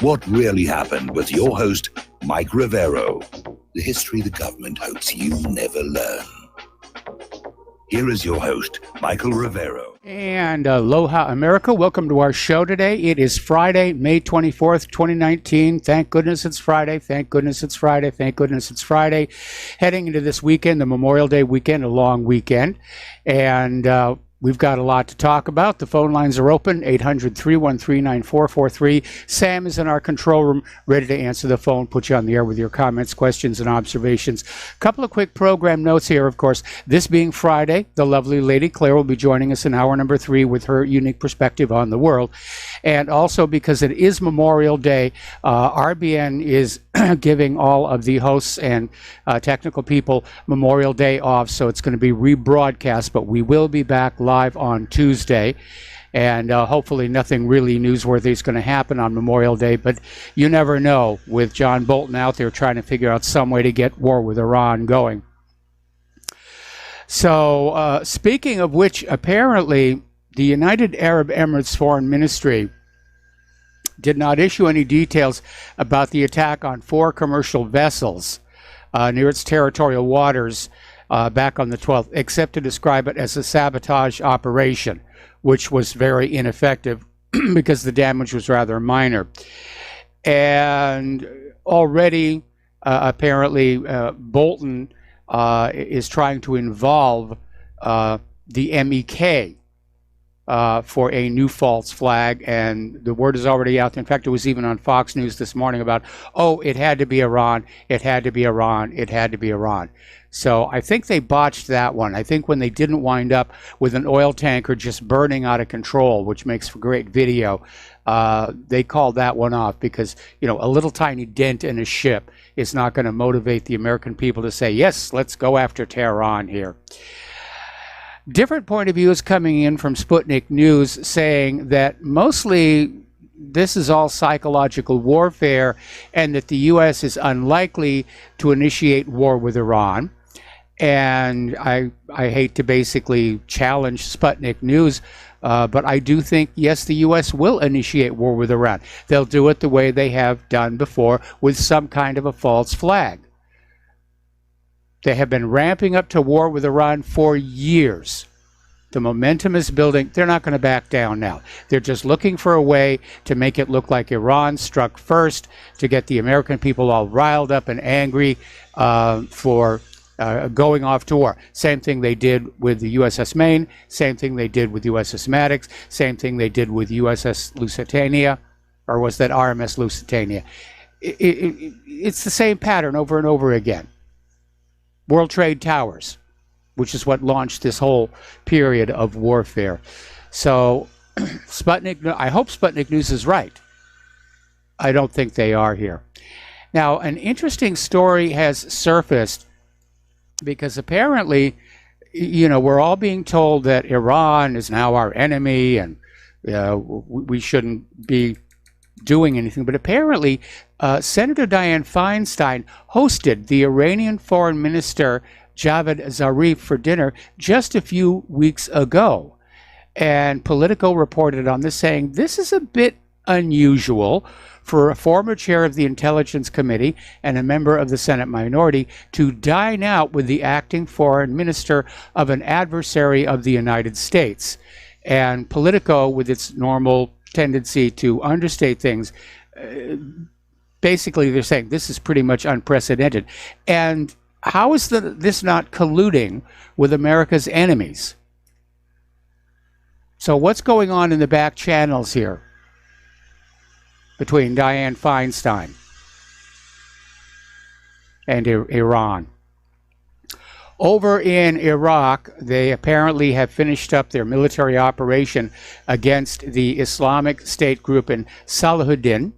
What really happened with your host, Mike Rivero. The history the government hopes you never learn. Here is your host, Michael Rivero. And aloha, America. Welcome to our show today. It is Friday, May 24th, 2019. Thank goodness it's Friday. Thank goodness it's Friday. Thank goodness it's Friday. Heading into this weekend, the Memorial Day weekend, a long weekend. And we've got a lot to talk about. The phone lines are open, 800-313-9443. Sam is in our control room, ready to answer the phone, put you on the air with your comments, questions, and observations. A couple of quick program notes here, of course. This being Friday, the lovely Lady Claire will be joining us in hour number 3 with her unique perspective on the world. And also because it is Memorial Day, RBN is giving all of the hosts and technical people Memorial Day off, so it's going to be rebroadcast, but we will be back live on Tuesday, and hopefully nothing really newsworthy is going to happen on Memorial Day, but you never know with John Bolton out there trying to figure out some way to get war with Iran going. So speaking of which, apparently the United Arab Emirates Foreign Ministry did not issue any details about the attack on 4 commercial vessels near its territorial waters back on the 12th, except to describe it as a sabotage operation, which was very ineffective because the damage was rather minor. And already, apparently, Bolton is trying to involve the MEK for a new false flag, and the word is already out there. In fact, it was even on Fox News this morning about, oh, it had to be Iran, it had to be Iran, it had to be Iran. So I think they botched that one. I think when they didn't wind up with an oil tanker just burning out of control, which makes for great video, they called that one off because, you know, a little tiny dent in a ship is not going to motivate the American people to say, yes, let's go after Tehran here. Different point of view is coming in from Sputnik News saying that mostly this is all psychological warfare and that the U.S. is unlikely to initiate war with Iran. And I hate to basically challenge Sputnik News, but I do think, yes, the U.S. will initiate war with Iran. They'll do it the way they have done before with some kind of a false flag. They have been ramping up to war with Iran for years. The momentum is building. They're not going to back down now. They're just looking for a way to make it look like Iran struck first, to get the American people all riled up and angry for going off to war. Same thing they did with the USS Maine. Same thing they did with USS Maddox. Same thing they did with USS Lusitania. Or was that RMS Lusitania? It's the same pattern over and over again. World Trade Towers, which is what launched this whole period of warfare. So Sputnik, I hope Sputnik News is right. I don't think they are here. Now, an interesting story has surfaced because apparently, you know, we're all being told that Iran is now our enemy and we shouldn't be doing anything, but apparently Senator Dianne Feinstein hosted the Iranian Foreign Minister Javad Zarif for dinner just a few weeks ago. And Politico reported on this, saying this is a bit unusual for a former chair of the Intelligence Committee and a member of the Senate minority to dine out with the acting foreign minister of an adversary of the United States. And Politico, with its normal tendency to understate things, basically they're saying this is pretty much unprecedented. And how is this not colluding with America's enemies? So what's going on in the back channels here between Dianne Feinstein and Iran? Over in Iraq, they apparently have finished up their military operation against the Islamic State group in Salahuddin.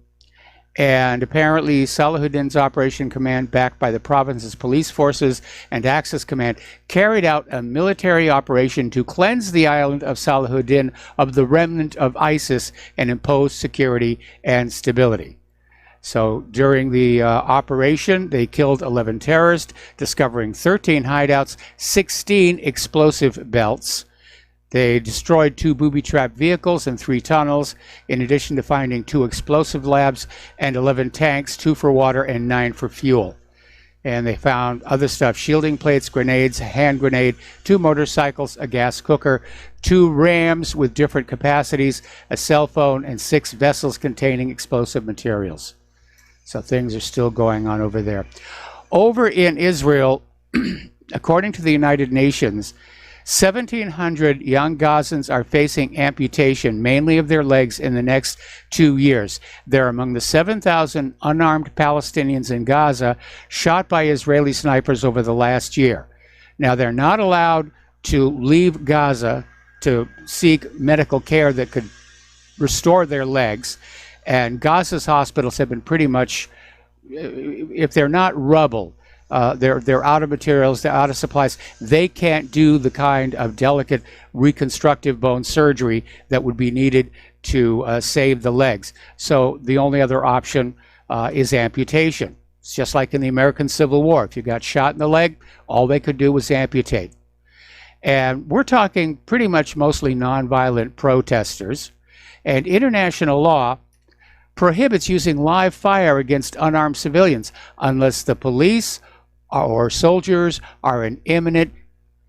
And apparently Salahuddin's Operation Command, backed by the province's police forces and Axis Command, carried out a military operation to cleanse the island of Salahuddin of the remnant of ISIS and impose security and stability. So during the operation, they killed 11 terrorists, discovering 13 hideouts, 16 explosive belts, They destroyed 2 booby-trapped vehicles and 3 tunnels, in addition to finding 2 explosive labs and 11 tanks, 2 for water and 9 for fuel. And they found other stuff: shielding plates, grenades, a hand grenade, 2 motorcycles, a gas cooker, 2 rams with different capacities, a cell phone, and 6 vessels containing explosive materials. So things are still going on over there. Over in Israel, according to the United Nations, 1,700 young Gazans are facing amputation, mainly of their legs, in the next 2 years. They're among the 7,000 unarmed Palestinians in Gaza shot by Israeli snipers over the last year. Now, they're not allowed to leave Gaza to seek medical care that could restore their legs. And Gaza's hospitals have been pretty much, if they're not rubble, they're out of materials, they're out of supplies. They can't do the kind of delicate reconstructive bone surgery that would be needed to save the legs. So the only other option is amputation. It's just like in the American Civil War. If you got shot in the leg, all they could do was amputate. And we're talking pretty much mostly nonviolent protesters. And international law prohibits using live fire against unarmed civilians unless the police or soldiers are in imminent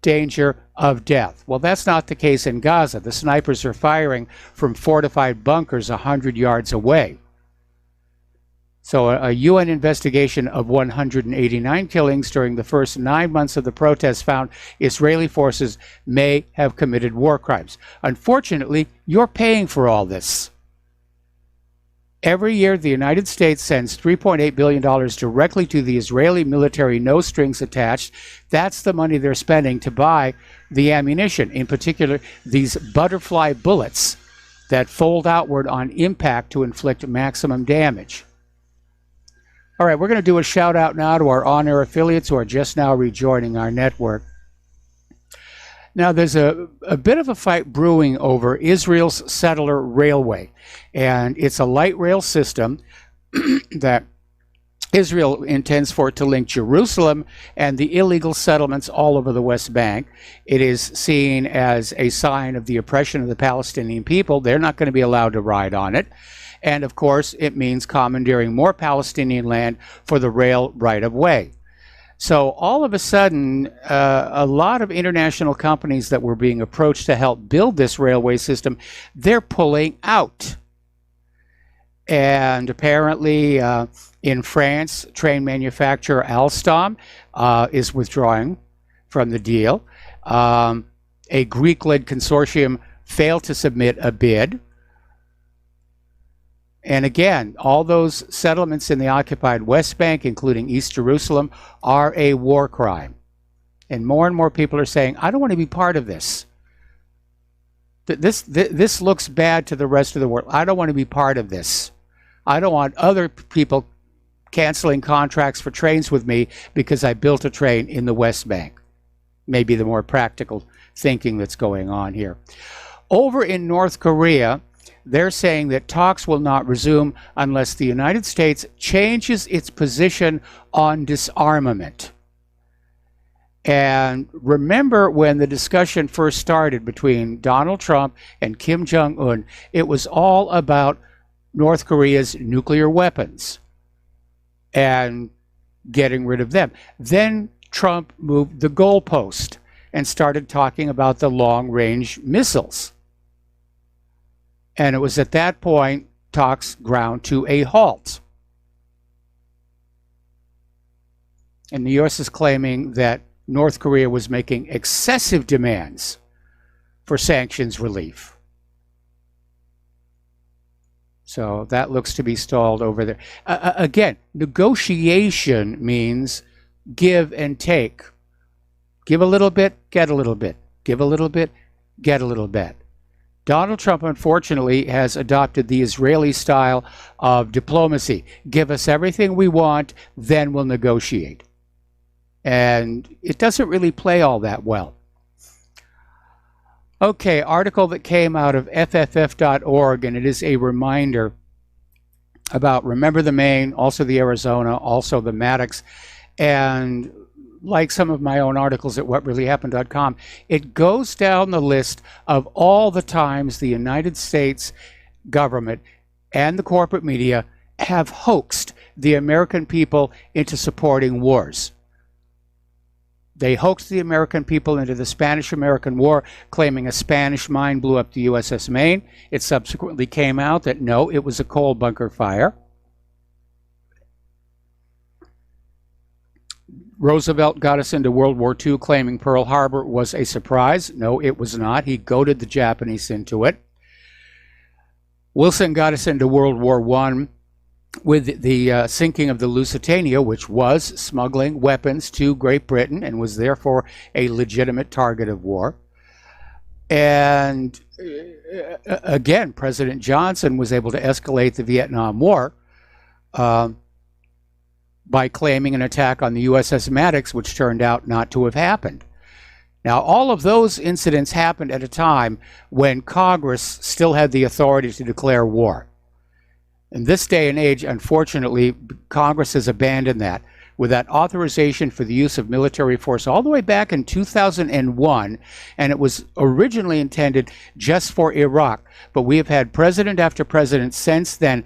danger of death. Well, that's not the case in Gaza. The snipers are firing from fortified bunkers 100 yards away. So a UN investigation of 189 killings during the first 9 months of the protests found Israeli forces may have committed war crimes. Unfortunately, you're paying for all this. Every year, the United States sends $3.8 billion directly to the Israeli military, no strings attached. That's the money they're spending to buy the ammunition, in particular, these butterfly bullets that fold outward on impact to inflict maximum damage. All right, we're going to do a shout out now to our on-air affiliates who are just now rejoining our network. Now, there's a bit of a fight brewing over Israel's Settler Railway, and it's a light rail system that Israel intends for it to link Jerusalem and the illegal settlements all over the West Bank. It is seen as a sign of the oppression of the Palestinian people. They're not going to be allowed to ride on it. And of course, it means commandeering more Palestinian land for the rail right-of-way. So all of a sudden, a lot of international companies that were being approached to help build this railway system, they're pulling out. And apparently in France, train manufacturer Alstom is withdrawing from the deal. A Greek-led consortium failed to submit a bid. And again, all those settlements in the occupied West Bank, including East Jerusalem, are a war crime. And more people are saying, I don't want to be part of this. This looks bad to the rest of the world. I don't want to be part of this. I don't want other people canceling contracts for trains with me because I built a train in the West Bank. Maybe the more practical thinking that's going on here. Over in North Korea, they're saying that talks will not resume unless the United States changes its position on disarmament. And remember when the discussion first started between Donald Trump and Kim Jong-un, it was all about North Korea's nuclear weapons and getting rid of them. Then Trump moved the goalpost and started talking about the long-range missiles. And it was at that point talks ground to a halt. And the U.S. is claiming that North Korea was making excessive demands for sanctions relief. So that looks to be stalled over there. Again, negotiation means give and take. Give a little bit, get a little bit. Give a little bit, get a little bit. Donald Trump, unfortunately, has adopted the Israeli style of diplomacy. Give us everything we want, then we'll negotiate. And it doesn't really play all that well. Okay, article that came out of FFF.org, and it is a reminder about Remember the Maine, also the Arizona, also the Maddox. And like some of my own articles at whatreallyhappened.com, it goes down the list of all the times the United States government and the corporate media have hoaxed the American people into supporting wars. They hoaxed the American people into the Spanish-American War, claiming a Spanish mine blew up the USS Maine. It subsequently came out that no, it was a coal bunker fire. Roosevelt got us into World War II, claiming Pearl Harbor was a surprise. No, it was not. He goaded the Japanese into it. Wilson got us into World War I with the sinking of the Lusitania, which was smuggling weapons to Great Britain and was therefore a legitimate target of war. And again, President Johnson was able to escalate the Vietnam War by claiming an attack on the USS Maddox, which turned out not to have happened. Now, all of those incidents happened at a time when Congress still had the authority to declare war. In this day and age, unfortunately, Congress has abandoned that, with that authorization for the use of military force all the way back in 2001, and it was originally intended just for Iraq. But we have had president after president since then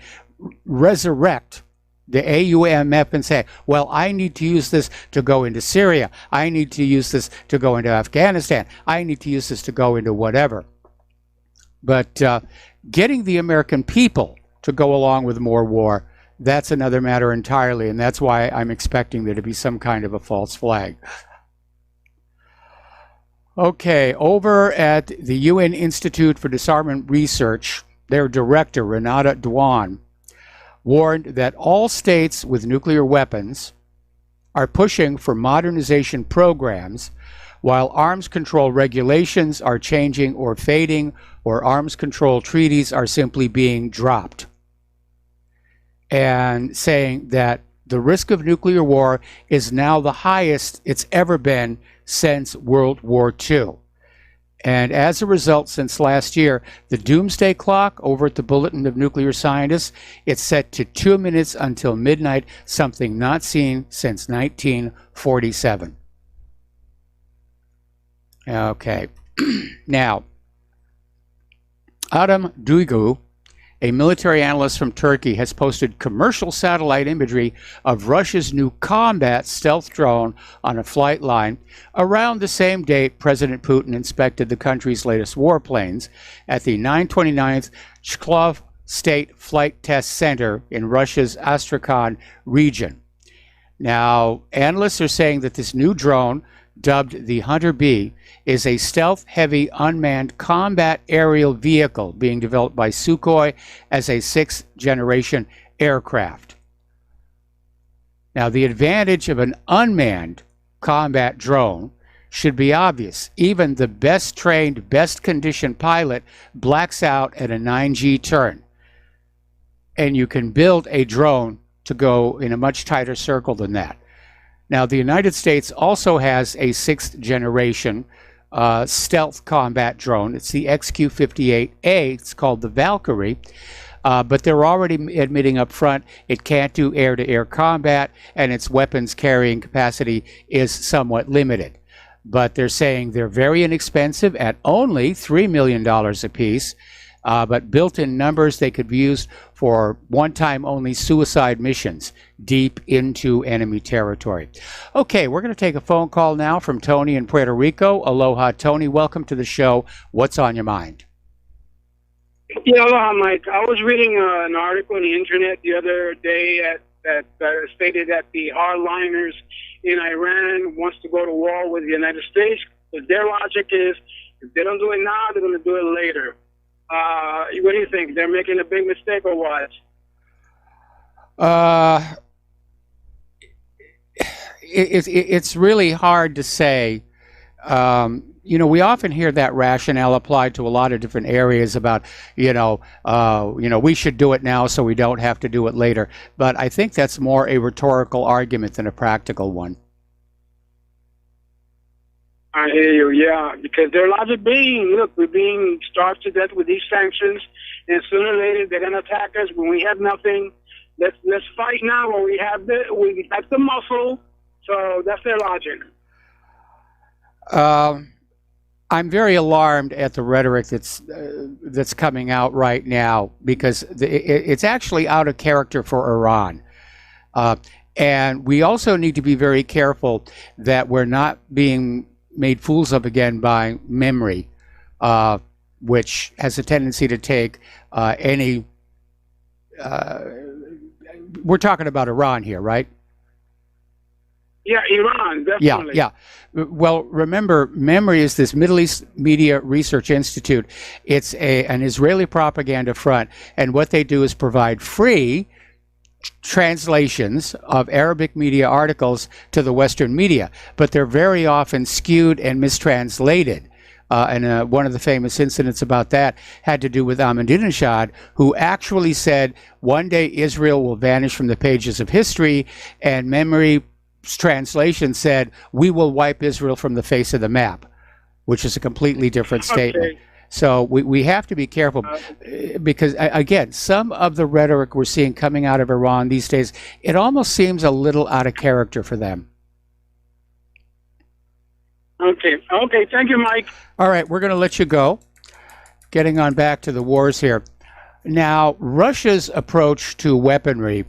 resurrect the AUMF and say, well, I need to use this to go into Syria. I need to use this to go into Afghanistan. I need to use this to go into whatever. But getting the American people to go along with more war, that's another matter entirely, and that's why I'm expecting there to be some kind of a false flag. Okay, over at the UN Institute for Disarmament Research, their director, Renata Dwan, warned that all states with nuclear weapons are pushing for modernization programs, while arms control regulations are changing or fading, or arms control treaties are simply being dropped. And saying that the risk of nuclear war is now the highest it's ever been since World War II. And as a result, since last year, the doomsday clock over at the Bulletin of Nuclear Scientists, it's set to 2 minutes until midnight, something not seen since 1947. Okay. Now, Adam Duygu, a military analyst from Turkey, has posted commercial satellite imagery of Russia's new combat stealth drone on a flight line around the same date President Putin inspected the country's latest warplanes at the 929th Chkhlov State Flight Test Center in Russia's Astrakhan region. Now, analysts are saying that this new drone, dubbed the Hunter B, is a stealth-heavy unmanned combat aerial vehicle being developed by Sukhoi as a sixth-generation aircraft. Now, the advantage of an unmanned combat drone should be obvious. Even the best-trained, best-conditioned pilot blacks out at a 9G turn. And you can build a drone to go in a much tighter circle than that. Now, the United States also has a sixth-generation stealth combat drone. It's the XQ-58A. It's called the Valkyrie. But they're already admitting up front it can't do air-to-air combat, and its weapons carrying capacity is somewhat limited. But they're saying they're very inexpensive at only $3 million apiece. But built in numbers, they could be used for one-time only suicide missions deep into enemy territory. Okay, we're going to take a phone call now from Tony in Puerto Rico. Aloha, Tony. Welcome to the show. What's on your mind? Yeah, aloha, Mike. I was reading an article on the internet the other day that stated that the hardliners in Iran wants to go to war with the United States. But their logic is, if they don't do it now, they're going to do it later. What do you think? They're making a big mistake or what? It's really hard to say. We often hear that rationale applied to a lot of different areas about, we should do it now so we don't have to do it later. But I think that's more a rhetorical argument than a practical one. I hear you, yeah, because their logic being, look, we're being starved to death with these sanctions, and sooner or later they're going to attack us when we have nothing. Let's fight now when we have the muscle So that's their logic. I'm very alarmed at the rhetoric that's coming out right now, because it's actually out of character for Iran. And we also need to be very careful that we're not being made fools of again by memory, which has a tendency to take any... we're talking about Iran here, right? Yeah, Iran, definitely. Yeah. Well, remember, MEMRI is this Middle East Media Research Institute. It's an Israeli propaganda front, and what they do is provide free translations of Arabic media articles to the Western media, but they're very often skewed and mistranslated. And one of the famous incidents about that had to do with Ahmadinejad, who actually said, one day Israel will vanish from the pages of history, and MEMRI translation said, we will wipe Israel from the face of the map, which is a completely different statement. Okay. So we have to be careful, because, again, some of the rhetoric we're seeing coming out of Iran these days, it almost seems a little out of character for them. Okay. Thank you, Mike. All right, we're going to let you go. Getting on back to the wars here. Now, Russia's approach to weaponry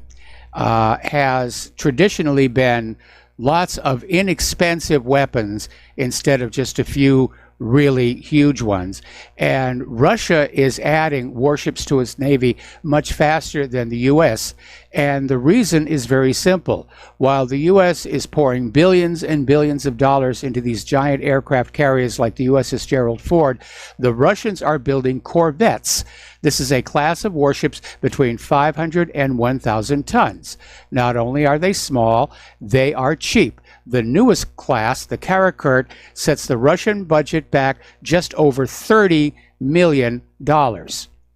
has traditionally been lots of inexpensive weapons instead of just a few really huge ones. And Russia is adding warships to its navy much faster than the U.S. And the reason is very simple. While the U.S. is pouring billions and billions of dollars into these giant aircraft carriers like the USS Gerald Ford, the Russians are building corvettes. This is a class of warships between 500 and 1,000 tons. Not only are they small, they are cheap. The newest class, the Karakurt, sets the Russian budget back just over $30 million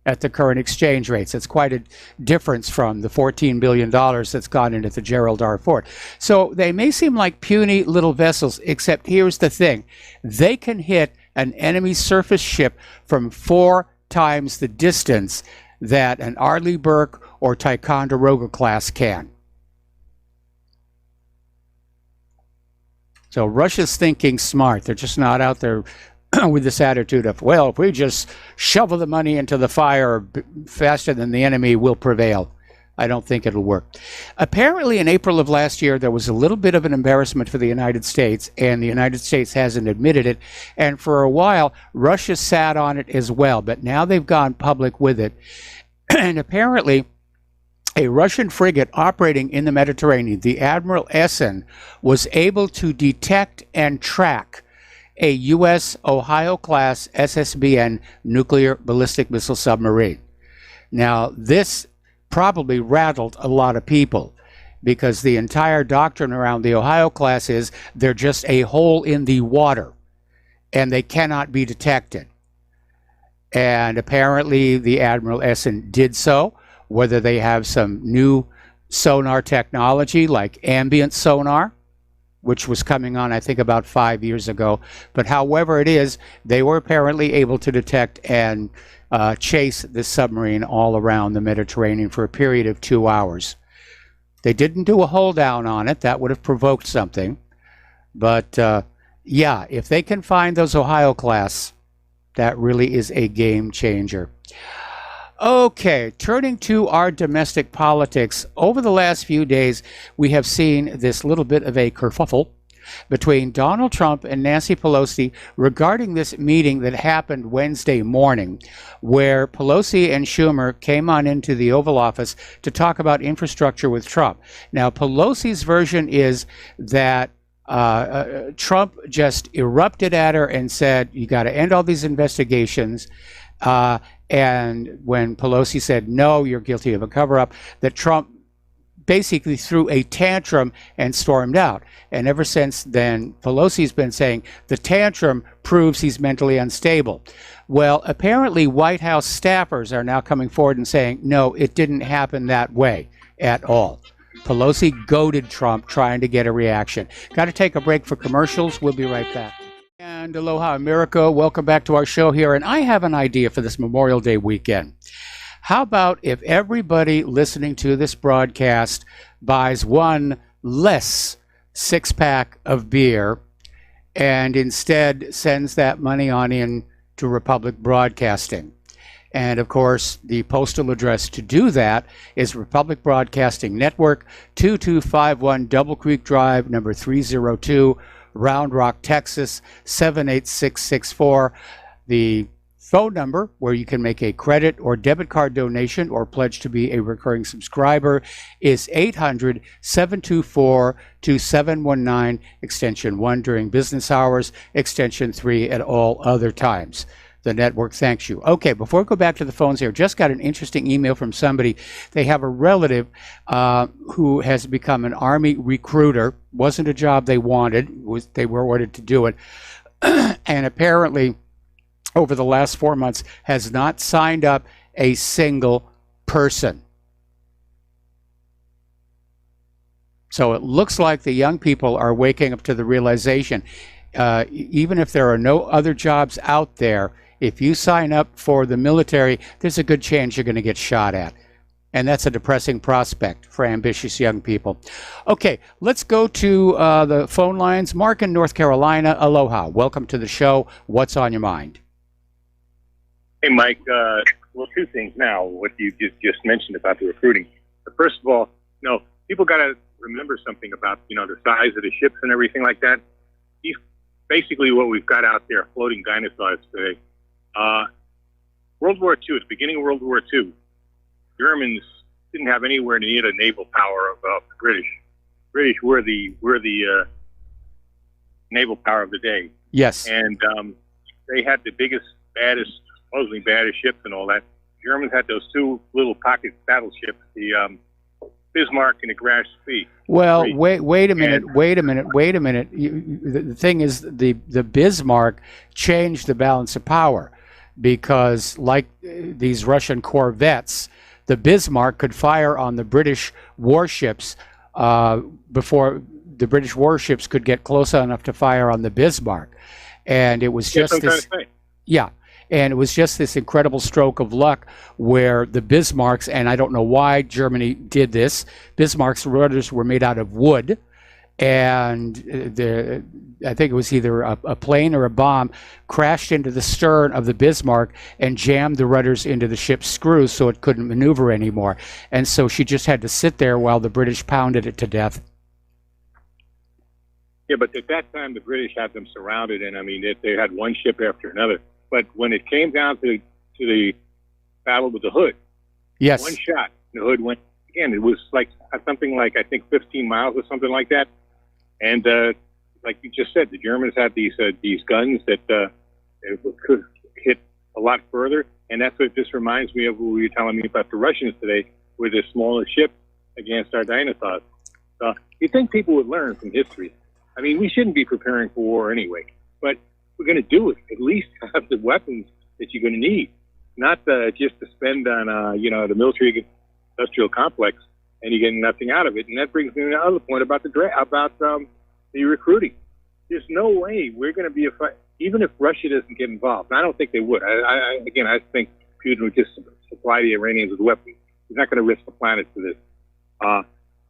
at the current exchange rates. It's quite a difference from the $14 billion that's gone into the Gerald R. Ford. So they may seem like puny little vessels, except here's the thing. They can hit an enemy surface ship from 4 times the distance that an Arleigh Burke or Ticonderoga class can. So Russia's thinking smart. They're just not out there with this attitude of, well, if we just shovel the money into the fire faster than the enemy, we'll prevail. I don't think it'll work. Apparently, in April of last year, there was a little bit of an embarrassment for the United States, and the United States hasn't admitted it. And for a while, Russia sat on it as well, but now they've gone public with it. And apparently, a Russian frigate operating in the Mediterranean, the Admiral Essen, was able to detect and track a U.S. Ohio-class SSBN nuclear ballistic missile submarine. Now, this probably rattled a lot of people, because the entire doctrine around the Ohio class is they're just a hole in the water, and they cannot be detected. And apparently, the Admiral Essen did so. Whether they have some new sonar technology like ambient sonar, which was coming on, I think, about 5 years ago. But however it is, they were apparently able to detect and chase this submarine all around the Mediterranean for a period of 2 hours. They didn't do a hold down on it. That would have provoked something. But yeah, if they can find those Ohio class, that really is a game changer. Okay, turning to our domestic politics. Over the last few days, we have seen this little bit of a kerfuffle between Donald Trump and Nancy Pelosi regarding this meeting that happened Wednesday morning, where Pelosi and Schumer came on into the Oval Office to talk about infrastructure with Trump. Now, Pelosi's version is that Trump just erupted at her and said, you got to end all these investigations. And when Pelosi said, no, you're guilty of a cover-up, that Trump basically threw a tantrum and stormed out. And ever since then, Pelosi's been saying the tantrum proves he's mentally unstable. Well, apparently White House staffers are now coming forward and saying, no, it didn't happen that way at all. Pelosi goaded Trump trying to get a reaction. Got to take a break for commercials. We'll be right back. And aloha, America. Welcome back to our show here. And I have an idea for this Memorial Day weekend. How about if everybody listening to this broadcast buys one less six-pack of beer and instead sends that money on in to Republic Broadcasting. And of course, the postal address to do that is Republic Broadcasting Network, 2251 Double Creek Drive, number 302, Round Rock, Texas, 78664. The phone number where you can make a credit or debit card donation or pledge to be a recurring subscriber is 800-724-2719, extension 1 during business hours, extension 3 at all other times. The network thanks you. Okay, before we go back to the phones here, just got an interesting email from somebody. They have a relative who has become an Army recruiter. Wasn't a job they wanted. They were ordered to do it. And apparently, over the last 4 months, has not signed up a single person. So it looks like the young people are waking up to the realization, even if there are no other jobs out there, if you sign up for the military, there's a good chance you're going to get shot at. And that's a depressing prospect for ambitious young people. Okay, let's go to the phone lines. Mark in North Carolina, aloha. Welcome to the show. What's on your mind? Hey, Mike. Well, two things now, what you just mentioned about the recruiting. But first of all, people got to remember something about, the size of the ships and everything like that. Basically what we've got out there, floating dinosaurs today. World War II, at the beginning of World War II, Germans didn't have anywhere near the naval power of the British. British were the naval power of the day. Yes. And they had the biggest, baddest, supposedly baddest ships and all that. Germans had those two little pocket battleships, the Bismarck and the Graf Spee. Well, wait a minute. The thing is, the Bismarck changed the balance of power because, like these Russian corvettes, the Bismarck could fire on the British warships before the British warships could get close enough to fire on the Bismarck. And it was just this. Yeah. And it was just this incredible stroke of luck where the Bismarcks, and I don't know why Germany did this, Bismarck's rudders were made out of wood, and I think it was either a plane or a bomb crashed into the stern of the Bismarck and jammed the rudders into the ship's screws so it couldn't maneuver anymore. And so she just had to sit there while the British pounded it to death. Yeah, but at that time, the British had them surrounded, and they had one ship after another. But when it came down to the battle with the Hood, yes, one shot, the Hood went again. It was like something like, I think, 15 miles or something like that. And like you just said, the Germans had these guns that could hit a lot further. And that's what this reminds me of what you were telling me about the Russians today with their smaller ships against our dinosaurs. You'd think people would learn from history. We shouldn't be preparing for war anyway. But we're going to do it. At least have the weapons that you're going to need, not just to spend on the military industrial complex and you're getting nothing out of it. And that brings me to another point about the recruiting. There's no way we're going to be even if Russia doesn't get involved. And I don't think they would. I think Putin would just supply the Iranians with weapons. He's not going to risk the planet for this.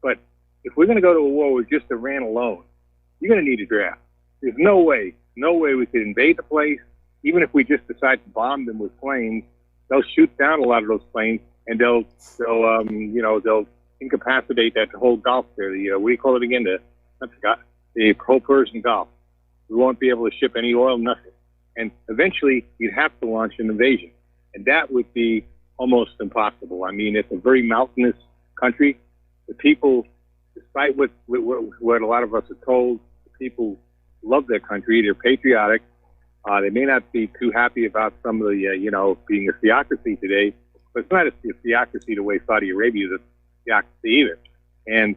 But if we're going to go to a war with just Iran alone, you're going to need a draft. There's no way we could invade the place. Even if we just decide to bomb them with planes, they'll shoot down a lot of those planes, and they'll incapacitate that whole Gulf there. What do you call it again? The whole Persian Gulf. We won't be able to ship any oil, nothing. And eventually, you'd have to launch an invasion, and that would be almost impossible. It's a very mountainous country. The people, despite what a lot of us are told, the people love their country. They're patriotic. They may not be too happy about some of the, being a theocracy today, but it's not a theocracy the way Saudi Arabia is a theocracy either. And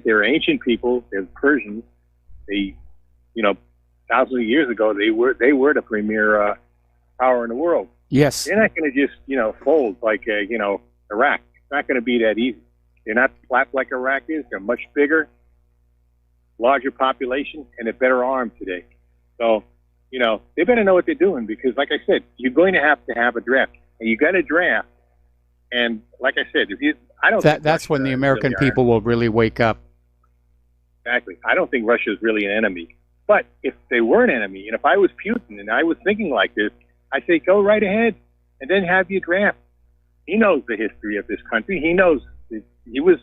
they're ancient people. They're Persians. Thousands of years ago, they were the premier power in the world. Yes. They're not going to just, fold like, Iraq. It's not going to be that easy. They're not flat like Iraq is. They're much bigger, larger population, and they're better armed today. So, they better know what they're doing because, like I said, you're going to have a draft. And you got a draft. And like I said, I don't think that's when the American people will really wake up. Exactly. I don't think Russia is really an enemy. But if they were an enemy, and if I was Putin and I was thinking like this, I'd say go right ahead and then have your draft. He knows the history of this country. He knows he was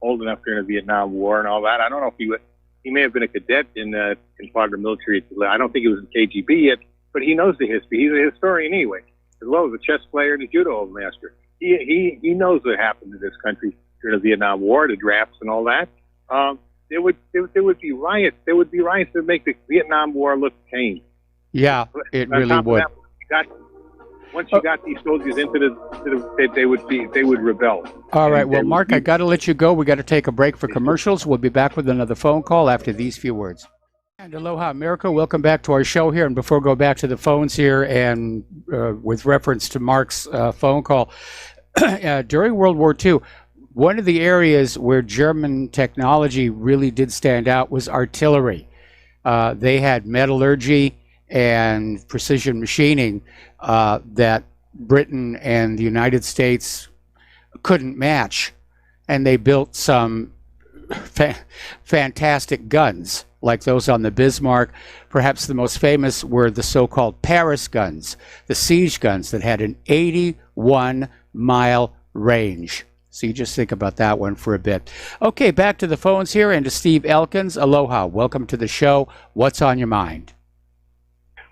old enough during the Vietnam War and all that. I don't know if he may have been a cadet in Confederate military. I don't think he was in KGB yet, but he knows the history. He's a historian anyway, as well as a chess player and a judo master. He knows what happened to this country during the Vietnam War, the drafts and all that. There would be riots. There would be riots that make the Vietnam War look tame. Yeah, it really would. Once you got these soldiers they would rebel. All right. Well, Mark, I got to let you go. We got to take a break for commercials. We'll be back with another phone call after these few words. And aloha, America. Welcome back to our show here. And before we go back to the phones here, and with reference to Mark's phone call, during World War II, one of the areas where German technology really did stand out was artillery. They had metallurgy and precision machining that Britain and the United States couldn't match. And they built some fantastic guns, like those on the Bismarck. Perhaps the most famous were the so-called Paris guns, the siege guns that had an 81-mile range. So you just think about that one for a bit. Okay, back to the phones here and to Steve Elkins. Aloha. Welcome to the show. What's on your mind?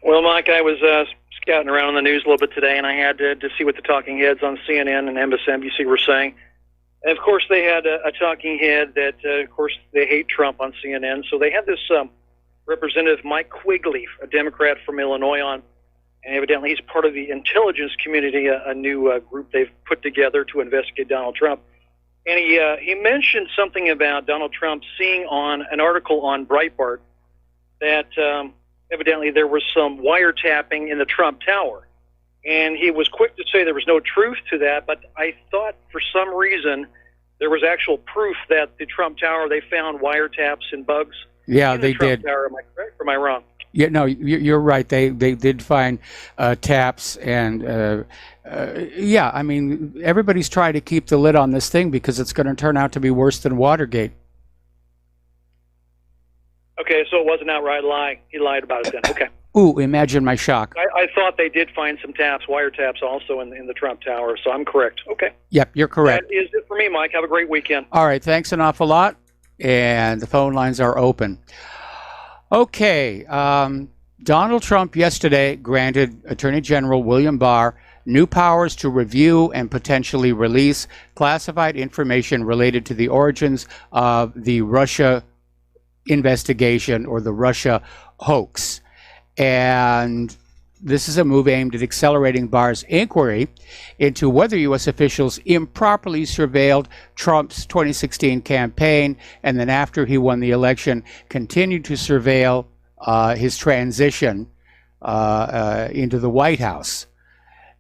Well, Mike, I was scouting around on the news a little bit today, and I had to see what the talking heads on CNN and MSNBC were saying. And, of course, they had a talking head that, of course, they hate Trump on CNN. So they had this Representative Mike Quigley, a Democrat from Illinois, on. And evidently he's part of the intelligence community, a new group they've put together to investigate Donald Trump. And he mentioned something about Donald Trump seeing on an article on Breitbart that evidently there was some wiretapping in the Trump Tower. And he was quick to say there was no truth to that, but I thought for some reason there was actual proof that the Trump Tower, they found wiretaps and bugs. Yeah, they did. Tower. Am I correct or am I wrong? Yeah, no, you're right. They did find taps and yeah. I mean, everybody's trying to keep the lid on this thing because it's going to turn out to be worse than Watergate. Okay, so it was an outright lie. He lied about it then. Okay. Ooh, imagine my shock. I thought they did find some taps, wiretaps also in the Trump Tower, so I'm correct. Okay. Yep, you're correct. That is it for me, Mike. Have a great weekend. All right, thanks an awful lot. And the phone lines are open. Okay, Donald Trump yesterday granted Attorney General William Barr new powers to review and potentially release classified information related to the origins of the Russia investigation or the Russia hoax. And this is a move aimed at accelerating Barr's inquiry into whether U.S. officials improperly surveilled Trump's 2016 campaign, and then after he won the election, continued to surveil his transition into the White House.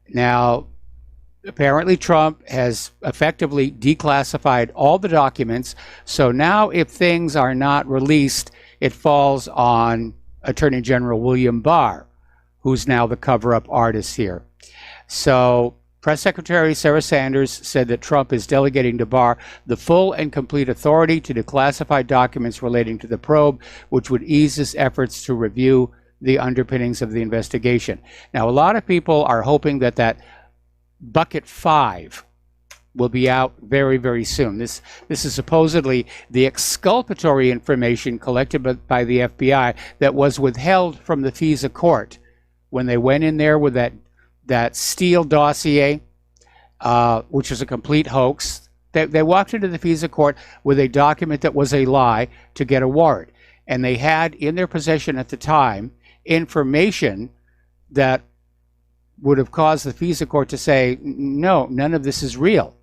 Now, apparently Trump has effectively declassified all the documents, so now if things are not released, it falls on Attorney General William Barr, who's now the cover-up artist here. So Press Secretary Sarah Sanders said that Trump is delegating to Barr the full and complete authority to declassify documents relating to the probe, which would ease his efforts to review the underpinnings of the investigation. Now, a lot of people are hoping that that Bucket 5 will be out very, very soon. This is supposedly the exculpatory information collected by the FBI that was withheld from the FISA court when they went in there with that Steele dossier, which was a complete hoax. They walked into the FISA court with a document that was a lie to get a warrant. And they had in their possession at the time information that would have caused the FISA court to say, no, none of this is real.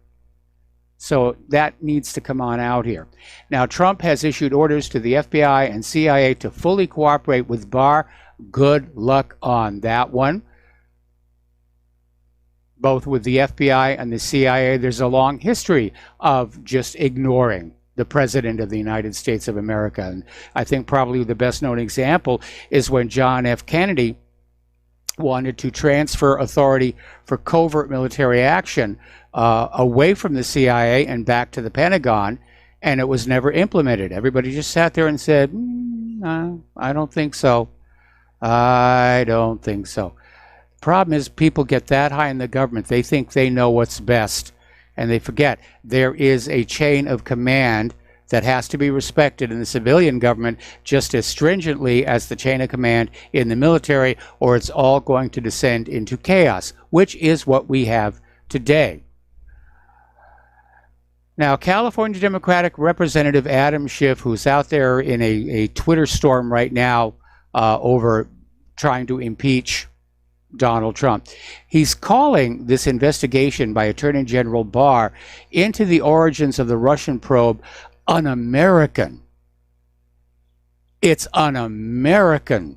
So that needs to come on out here. Now, Trump has issued orders to the FBI and CIA to fully cooperate with Barr. Good luck on that one. Both with the FBI and the CIA, there's a long history of just ignoring the President of the United States of America. And I think probably the best known example is when John F. Kennedy wanted to transfer authority for covert military action away from the CIA and back to the Pentagon. and it was never implemented. Everybody just sat there and said, I don't think so. I don't think so. Problem is, people get that high in the government, they think they know what's best, and they forget there is a chain of command that has to be respected in the civilian government just as stringently as the chain of command in the military, or it's all going to descend into chaos, which is what we have today. Now, California Democratic Representative Adam Schiff, who's out there in a Twitter storm right now over trying to impeach Donald Trump, he's calling this investigation by Attorney General Barr into the origins of the Russian probe un-American. It's un-American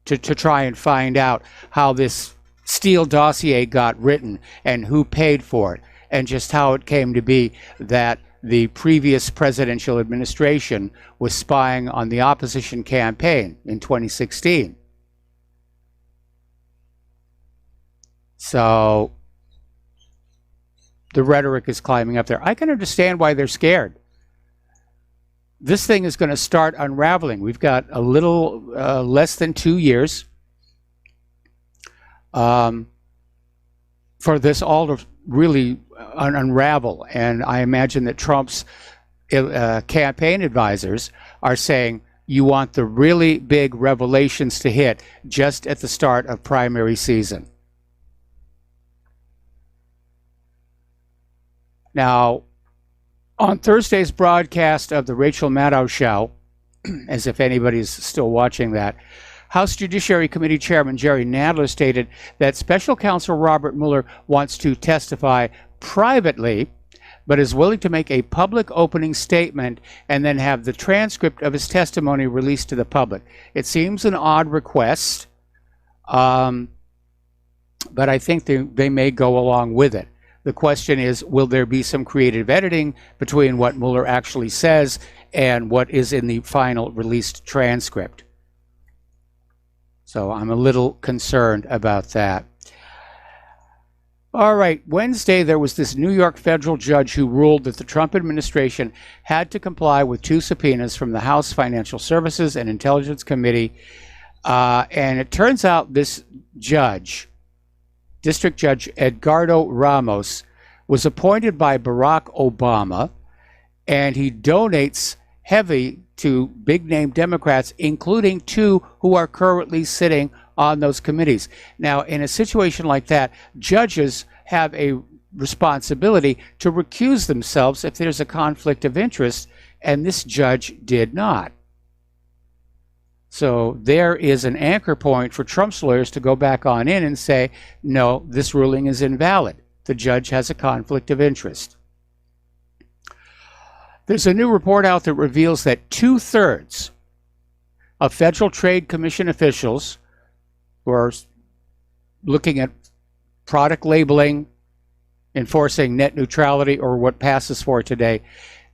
to try and find out how this Steele dossier got written and who paid for it, and just how it came to be that the previous presidential administration was spying on the opposition campaign in 2016. So the rhetoric is climbing up there. I can understand why they're scared. This thing is going to start unraveling. We've got a little less than 2 years for this all to really unravel. And I imagine that Trump's campaign advisors are saying, you want the really big revelations to hit just at the start of primary season. Now, on Thursday's broadcast of the Rachel Maddow Show, as if anybody's still watching that, House Judiciary Committee Chairman Jerry Nadler stated that Special Counsel Robert Mueller wants to testify privately, but is willing to make a public opening statement and then have the transcript of his testimony released to the public. It seems an odd request, but I think they may go along with it. The question is, will there be some creative editing between what Mueller actually says and what is in the final released transcript? So I'm a little concerned about that. All right, Wednesday there was this New York federal judge who ruled that the Trump administration had to comply with 2 subpoenas from the House Financial Services and Intelligence Committee. And it turns out this judge, District Judge Edgardo Ramos, was appointed by Barack Obama, and he donates heavy to big-name Democrats, including 2 who are currently sitting on those committees. Now, in a situation like that, judges have a responsibility to recuse themselves if there's a conflict of interest, and this judge did not. So there is an anchor point for Trump's lawyers to go back on in and say, no, this ruling is invalid. The judge has a conflict of interest. There's a new report out that reveals that 2/3 of Federal Trade Commission officials who are looking at product labeling, enforcing net neutrality, or what passes for today,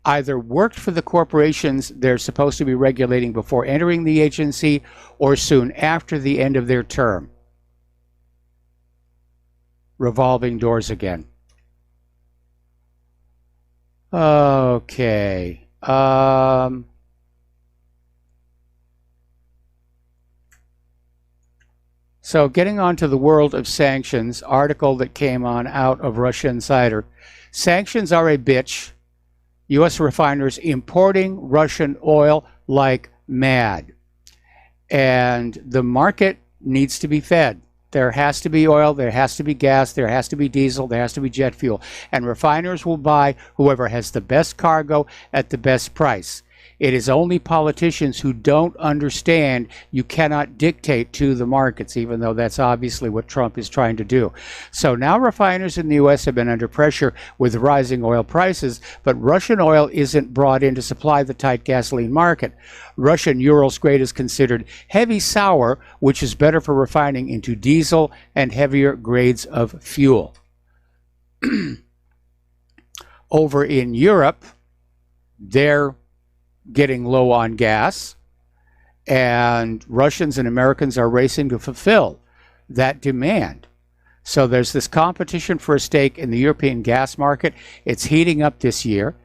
either worked for the corporations they're supposed to be regulating before entering the agency or soon after the end of their term. Revolving doors again. Okay. So getting on to the world of sanctions, article that came on out of Russia Insider. Sanctions are a bitch. U.S. refiners importing Russian oil like mad. And the market needs to be fed. There has to be oil, there has to be gas, there has to be diesel, there has to be jet fuel. And refiners will buy whoever has the best cargo at the best price. It is only politicians who don't understand you cannot dictate to the markets, even though that's obviously what Trump is trying to do. So now refiners in the U.S. have been under pressure with rising oil prices, but Russian oil isn't brought in to supply the tight gasoline market. Russian Urals grade is considered heavy sour, which is better for refining into diesel and heavier grades of fuel. Over in Europe, they're getting low on gas, and Russians and Americans are racing to fulfill that demand. So there's this competition for a stake in the European gas market. It's heating up this year,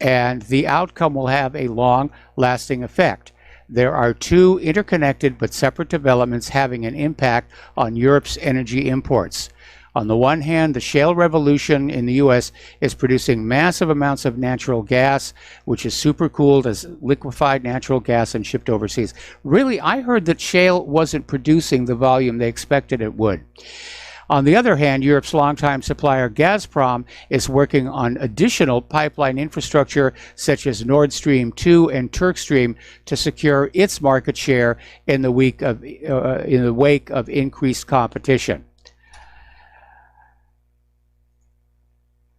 and the outcome will have a long-lasting effect. There are two interconnected but separate developments having an impact on Europe's energy imports. On the one hand, the shale revolution in the U.S. is producing massive amounts of natural gas, which is supercooled as liquefied natural gas and shipped overseas. Really, I heard that shale wasn't producing the volume they expected it would. On the other hand, Europe's longtime supplier Gazprom is working on additional pipeline infrastructure such as Nord Stream 2 and Turk Stream to secure its market share in the wake of increased competition.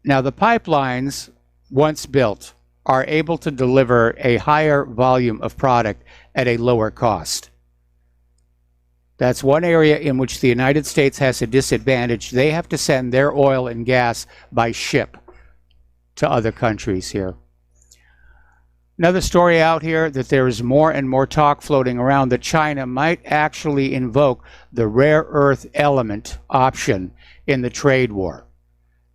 Now, the pipelines, once built, are able to deliver a higher volume of product at a lower cost. That's one area in which the United States has a disadvantage. They have to send their oil and gas by ship to other countries here. Another story out here that there is more and more talk floating around that China might actually invoke the rare earth element option in the trade war.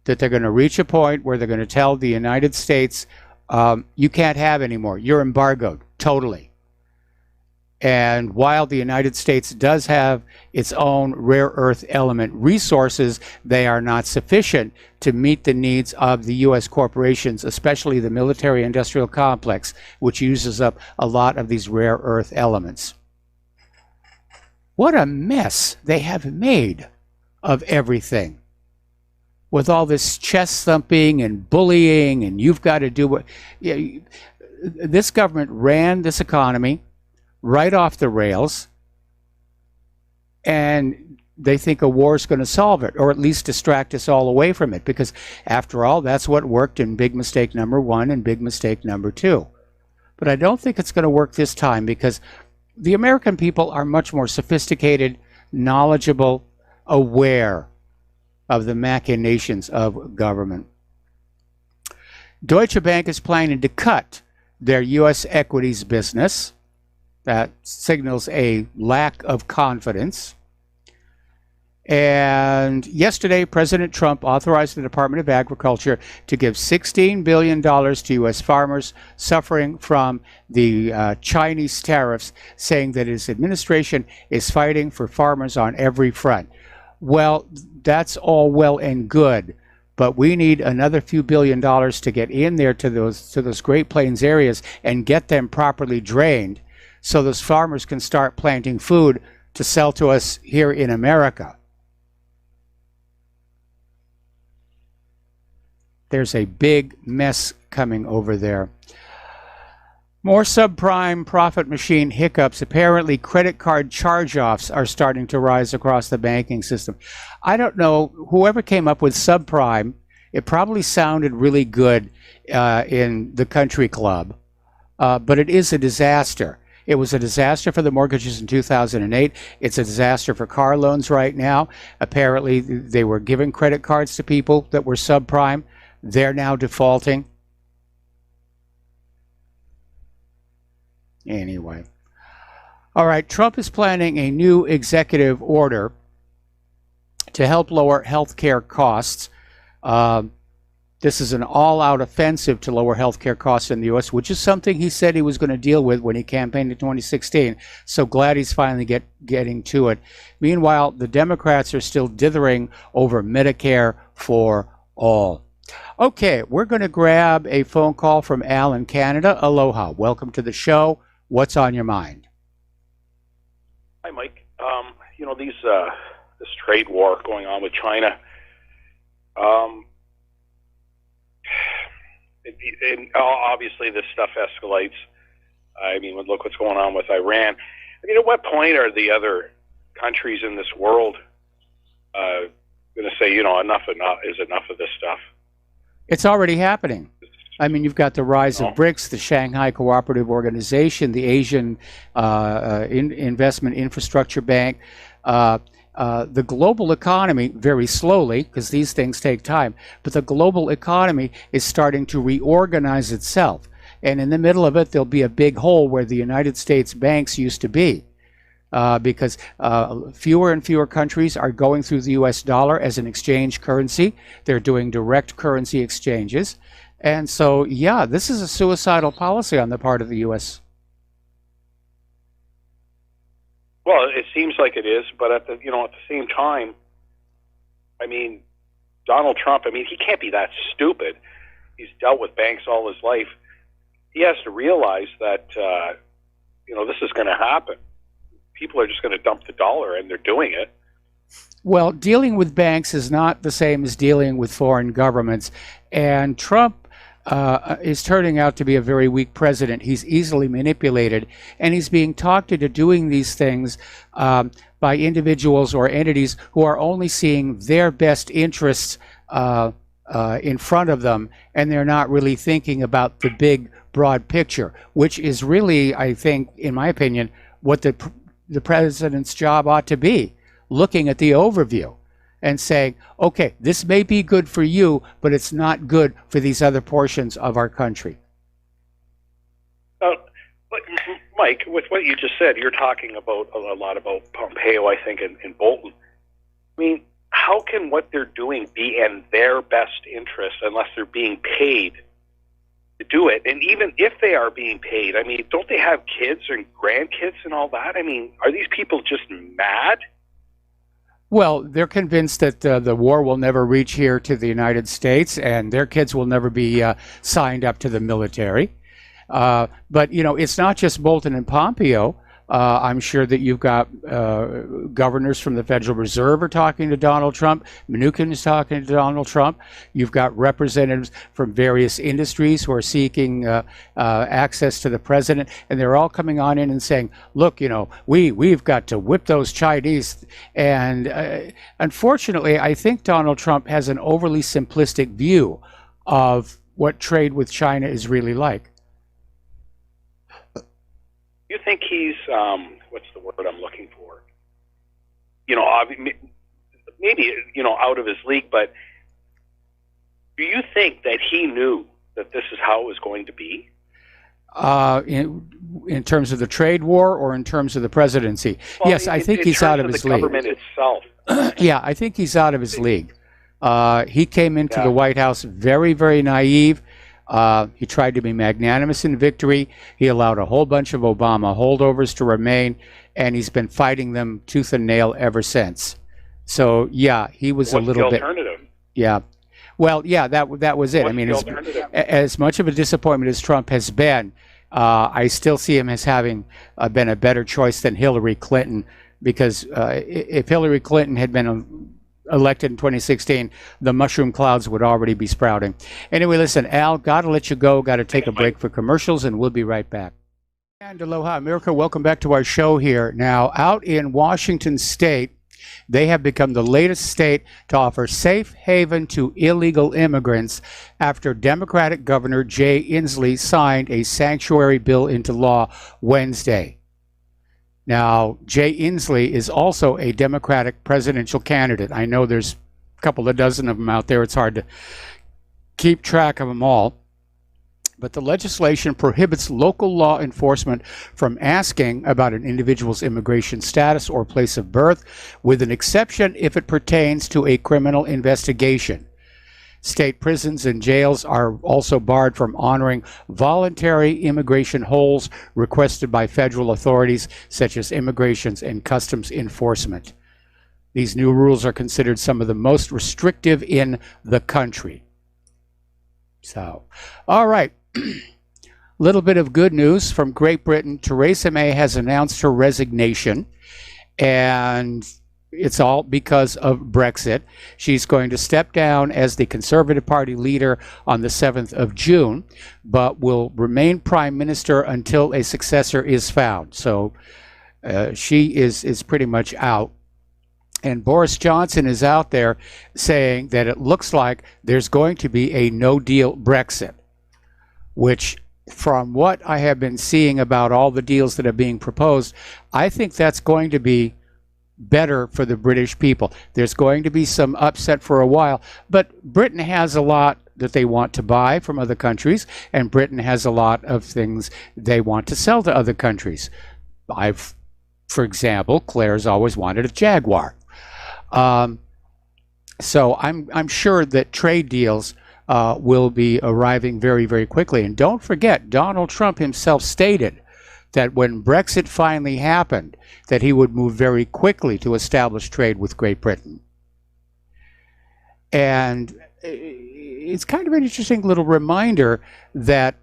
That they're going to reach a point where they're going to tell the United States, you can't have any more. You're embargoed, totally. And while the United States does have its own rare earth element resources, they are not sufficient to meet the needs of the U.S. corporations, especially the military-industrial complex, which uses up a lot of these rare earth elements. What a mess they have made of everything. With all this chest thumping and bullying, and you've got to do what... This government ran this economy right off the rails, and they think a war is going to solve it, or at least distract us all away from it, because after all, that's what worked in big mistake number 1 and big mistake number 2. But I don't think it's going to work this time, because the American people are much more sophisticated, knowledgeable, aware of the machinations of government. Deutsche Bank is planning to cut their U.S. equities business. That signals a lack of confidence. And yesterday, President Trump authorized the Department of Agriculture to give $16 billion to U.S. farmers suffering from the Chinese tariffs, saying that his administration is fighting for farmers on every front. Well, that's all well and good, but we need another few $1 billion to get in there to those Great Plains areas and get them properly drained, so those farmers can start planting food to sell to us here in America. There's a big mess coming over there. More subprime profit machine hiccups. Apparently, credit card charge-offs are starting to rise across the banking system. I don't know, whoever came up with subprime, it probably sounded really good in the country club, but it is a disaster. It was a disaster for the mortgages in 2008. It's a disaster for car loans right now. Apparently, they were giving credit cards to people that were subprime. They're now defaulting. Anyway. All right, Trump is planning a new executive order to help lower health care costs. This is an all-out offensive to lower health care costs in the U.S., which is something he said he was going to deal with when he campaigned in 2016. So glad he's finally getting to it. Meanwhile, the Democrats are still dithering over Medicare for all. Okay, we're going to grab a phone call from Al in Canada. Aloha. Welcome to the show. What's on your mind? Hi, Mike. This trade war going on with China. Obviously, this stuff escalates. I mean, look what's going on with Iran. I mean, at what point are the other countries in this world going to say, enough is enough of this stuff? It's already happening. I mean, you've got the rise of BRICS, the Shanghai Cooperative Organization, the Asian Investment Infrastructure Bank, the global economy, very slowly, because these things take time, but the global economy is starting to reorganize itself. And in the middle of it, there'll be a big hole where the United States banks used to be. Because fewer and fewer countries are going through the U.S. dollar as an exchange currency. They're doing direct currency exchanges. And so, yeah, this is a suicidal policy on the part of the U.S. Well, it seems like it is, but at the same time, I mean, Donald Trump, I mean, he can't be that stupid. He's dealt with banks all his life. He has to realize that, this is going to happen. People are just going to dump the dollar, and they're doing it. Well, dealing with banks is not the same as dealing with foreign governments. And Trump is turning out to be a very weak president. He's easily manipulated, and he's being talked into doing these things by individuals or entities who are only seeing their best interests in front of them, and they're not really thinking about the big, broad picture, which is really, I think, in my opinion, what the president's job ought to be, looking at the overview and saying, okay, this may be good for you, but it's not good for these other portions of our country. But Mike, with what you just said, you're talking about a lot about Pompeo, I think, and Bolton. I mean, how can what they're doing be in their best interest unless they're being paid to do it? And even if they are being paid, I mean, don't they have kids and grandkids and all that? I mean, are these people just mad? Well, they're convinced that the war will never reach here to the United States, and their kids will never be signed up to the military. But, it's not just Bolton and Pompeo. I'm sure that you've got governors from the Federal Reserve are talking to Donald Trump. Mnuchin is talking to Donald Trump. You've got representatives from various industries who are seeking access to the president, and they're all coming on in and saying, look, we've got to whip those Chinese. And unfortunately, I think Donald Trump has an overly simplistic view of what trade with China is really like. You think he's, what's the word I'm looking for? Maybe, out of his league, but do you think that he knew that this is how it was going to be? In terms of the trade war or in terms of the presidency? Well, yes, I think he's out of his league. The government itself. Yeah, I think he's out of his league. He came into the White House very, very naive. He tried to be magnanimous in victory. He allowed a whole bunch of Obama holdovers to remain, and he's been fighting them tooth and nail ever since. So, yeah, he was a little bit... What's the alternative? Yeah. Well, yeah, that was it. What's I mean, as much of a disappointment as Trump has been, I still see him as having been a better choice than Hillary Clinton, because if Hillary Clinton had been elected in 2016, the mushroom clouds would already be sprouting. Anyway, listen, Al, got to let you go. Got to take a break for commercials, and we'll be right back. And aloha, America. Welcome back to our show here. Now, out in Washington State, they have become the latest state to offer safe haven to illegal immigrants after Democratic Governor Jay Inslee signed a sanctuary bill into law Wednesday. Now, Jay Inslee is also a Democratic presidential candidate. I know there's a couple of dozen of them out there. It's hard to keep track of them all. But the legislation prohibits local law enforcement from asking about an individual's immigration status or place of birth, with an exception if it pertains to a criminal investigation. State prisons and jails are also barred from honoring voluntary immigration holds requested by federal authorities, such as Immigration and Customs Enforcement. These new rules are considered some of the most restrictive in the country. So, all right. Little bit of good news from Great Britain. Theresa May has announced her resignation, and it's all because of Brexit. She's going to step down as the Conservative Party leader on the 7th of June, but will remain Prime Minister until a successor is found. So she is pretty much out. And Boris Johnson is out there saying that it looks like there's going to be a no-deal Brexit, which, from what I have been seeing about all the deals that are being proposed, I think that's going to be better for the British people. There's going to be some upset for a while, but Britain has a lot that they want to buy from other countries, and Britain has a lot of things they want to sell to other countries. For example, Claire's always wanted a Jaguar. So I'm sure that trade deals will be arriving very, very quickly. And don't forget, Donald Trump himself stated that when Brexit finally happened, that he would move very quickly to establish trade with Great Britain. And it's kind of an interesting little reminder that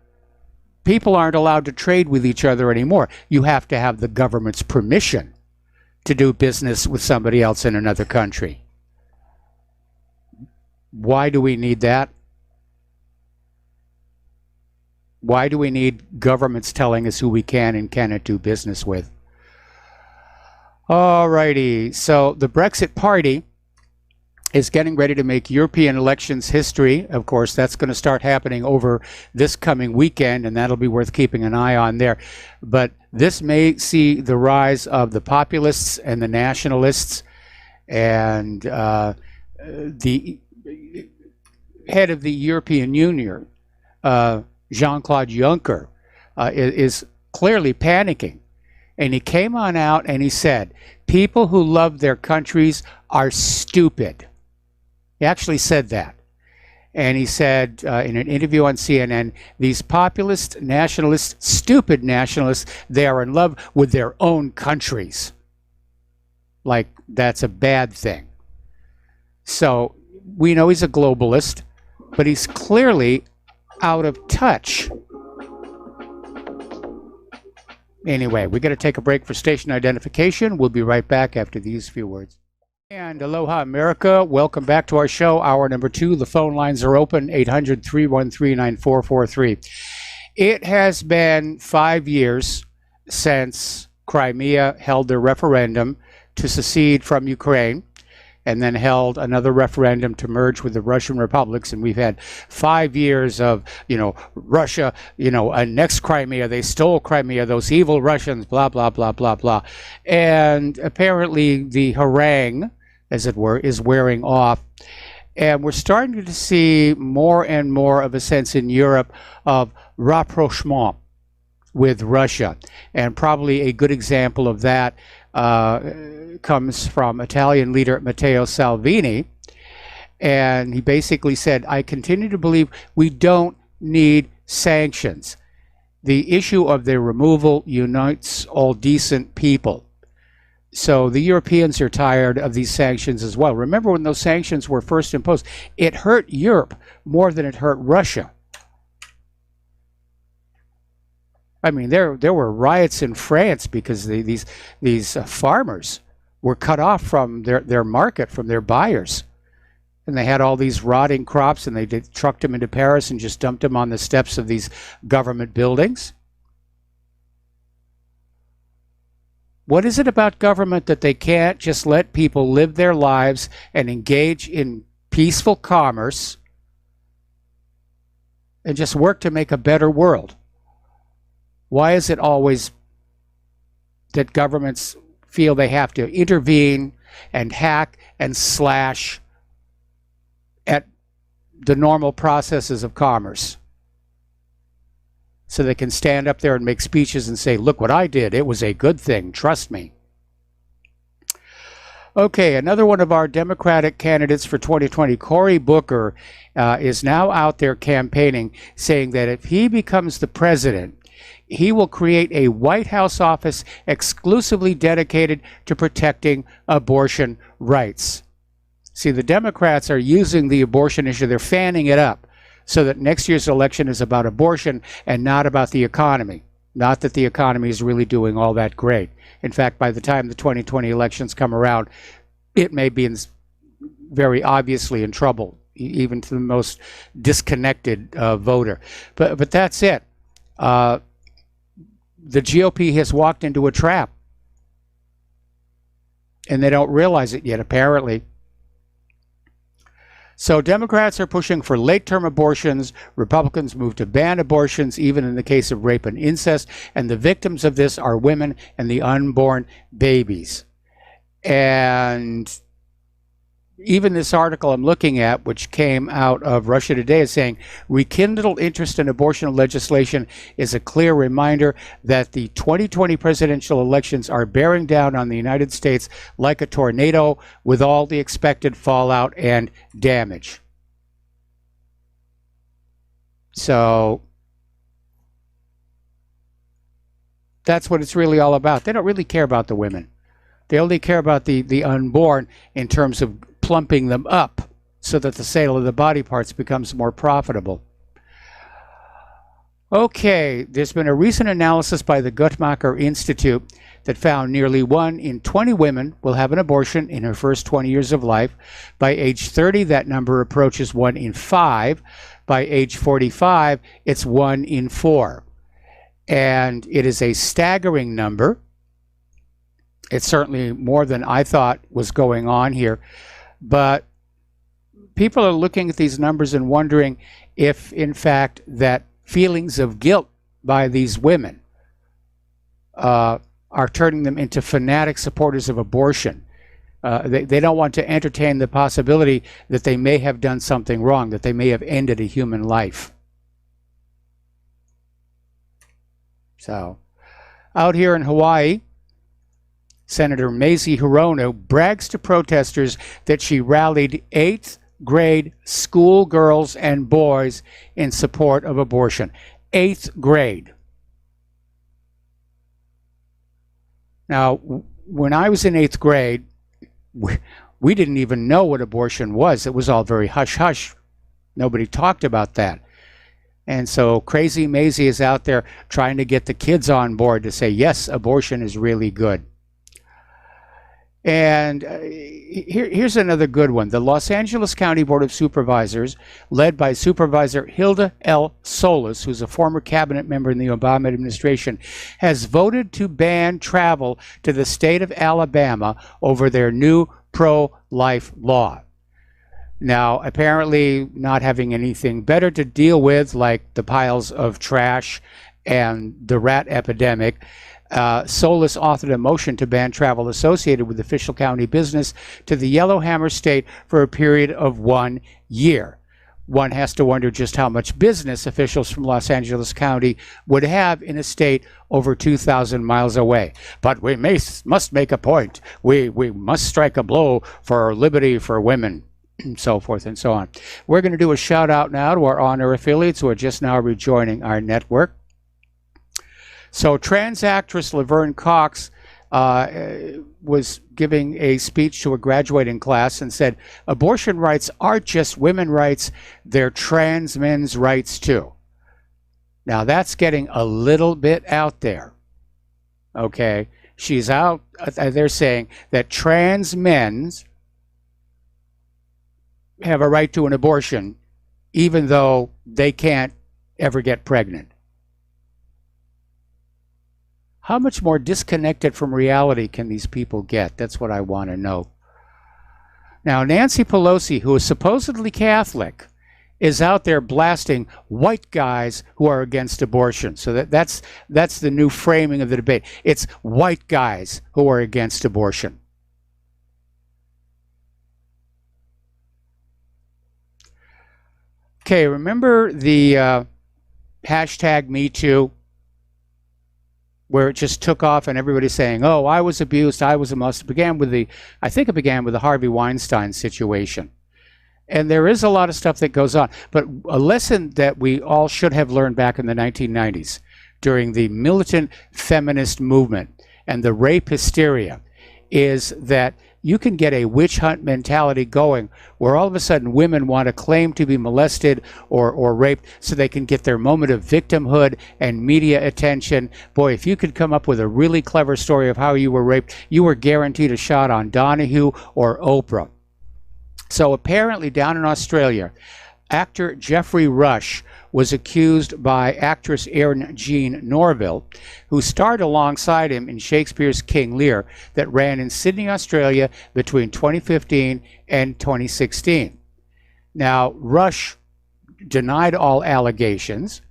people aren't allowed to trade with each other anymore. You have to have the government's permission to do business with somebody else in another country. Why do we need that? Why do we need governments telling us who we can and cannot do business with? Alrighty, so the Brexit Party is getting ready to make European elections history. Of course, that's going to start happening over this coming weekend, and that'll be worth keeping an eye on there. But this may see the rise of the populists and the nationalists, and the head of the European Union, Jean-Claude Juncker, is clearly panicking. And he came on out and he said, people who love their countries are stupid. He actually said that. And he said in an interview on CNN, these populist nationalists, stupid nationalists, they are in love with their own countries. Like that's a bad thing. So we know he's a globalist, but he's clearly out of touch. Anyway, we got to take a break for station identification. We'll be right back after these few words. And aloha, America. Welcome back to our show, hour number 2. The phone lines are open, 800-313-9443. It has been 5 years since Crimea held their referendum to secede from Ukraine, and then held another referendum to merge with the Russian republics. And we've had 5 years of, Russia, annexed Crimea. They stole Crimea, those evil Russians, blah, blah, blah, blah, blah. And apparently the harangue, as it were, is wearing off. And we're starting to see more and more of a sense in Europe of rapprochement with Russia. And probably a good example of that comes from Italian leader Matteo Salvini, and he basically said, I continue to believe we don't need sanctions. The issue of their removal unites all decent people. So the Europeans are tired of these sanctions as well. Remember when those sanctions were first imposed, it hurt Europe more than it hurt Russia. I mean, there were riots in France because these farmers were cut off from their market, from their buyers. And they had all these rotting crops, and they trucked them into Paris and just dumped them on the steps of these government buildings. What is it about government that they can't just let people live their lives and engage in peaceful commerce and just work to make a better world? Why is it always that governments feel they have to intervene and hack and slash at the normal processes of commerce so they can stand up there and make speeches and say, look what I did, it was a good thing, trust me? Okay, another one of our Democratic candidates for 2020, Cory Booker, is now out there campaigning, saying that if he becomes the president, he will create a White House office exclusively dedicated to protecting abortion rights. See, the Democrats are using the abortion issue. They're fanning it up so that next year's election is about abortion and not about the economy. Not that the economy is really doing all that great. In fact, by the time the 2020 elections come around, it may be very obviously in trouble, even to the most disconnected voter. But that's it. The GOP has walked into a trap, and they don't realize it yet, apparently. So Democrats are pushing for late-term abortions. Republicans move to ban abortions, even in the case of rape and incest. And the victims of this are women and the unborn babies. And even this article I'm looking at, which came out of Russia Today, is saying rekindled interest in abortion legislation is a clear reminder that the 2020 presidential elections are bearing down on the United States like a tornado, with all the expected fallout and damage. So that's what it's really all about. They don't really care about the women. They only care about the unborn in terms of plumping them up so that the sale of the body parts becomes more profitable. Okay, there's been a recent analysis by the Guttmacher Institute that found nearly 1 in 20 women will have an abortion in her first 20 years of life. By age 30, that number approaches 1 in 5. By age 45, it's 1 in 4. And it is a staggering number. It's certainly more than I thought was going on here. But people are looking at these numbers and wondering if, in fact, that feelings of guilt by these women are turning them into fanatic supporters of abortion. They don't want to entertain the possibility that they may have done something wrong, that they may have ended a human life. So, out here in Hawaii, Senator Mazie Hirono brags to protesters that she rallied 8th grade schoolgirls and boys in support of abortion. 8th grade. Now, when I was in 8th grade, we didn't even know what abortion was. It was all very hush-hush. Nobody talked about that. And so Crazy Mazie is out there trying to get the kids on board to say, yes, abortion is really good. And here's another good one. The Los Angeles County Board of Supervisors, led by Supervisor Hilda L. Solis, who's a former cabinet member in the Obama administration, has voted to ban travel to the state of Alabama over their new pro-life law. Now, apparently not having anything better to deal with, like the piles of trash and the rat epidemic, Solis authored a motion to ban travel associated with official county business to the Yellowhammer State for a period of 1 year. One has to wonder just how much business officials from Los Angeles County would have in a state over 2,000 miles away. But we must make a point. We must strike a blow for liberty for women, and so forth and so on. We're going to do a shout out now to our honor affiliates who are just now rejoining our network. So trans actress Laverne Cox was giving a speech to a graduating class and said, abortion rights aren't just women's rights, they're trans men's rights too. Now that's getting a little bit out there. Okay, she's out, they're saying that trans men have a right to an abortion even though they can't ever get pregnant. How much more disconnected from reality can these people get? That's what I want to know. Now, Nancy Pelosi, who is supposedly Catholic, is out there blasting white guys who are against abortion. So that's the new framing of the debate. It's white guys who are against abortion. Okay, remember the hashtag #MeToo? Where it just took off and everybody's saying, oh, I was abused, I was a molested. I think it began with the Harvey Weinstein situation. And there is a lot of stuff that goes on. But a lesson that we all should have learned back in the 1990s during the militant feminist movement and the rape hysteria is that you can get a witch hunt mentality going where all of a sudden women want to claim to be molested or raped so they can get their moment of victimhood and media attention. Boy, if you could come up with a really clever story of how you were raped, you were guaranteed a shot on Donahue or Oprah. So apparently down in Australia, actor Jeffrey Rush was accused by actress Erin Jean Norville, who starred alongside him in Shakespeare's King Lear that ran in Sydney, Australia between 2015 and 2016. Now, Rush denied all allegations,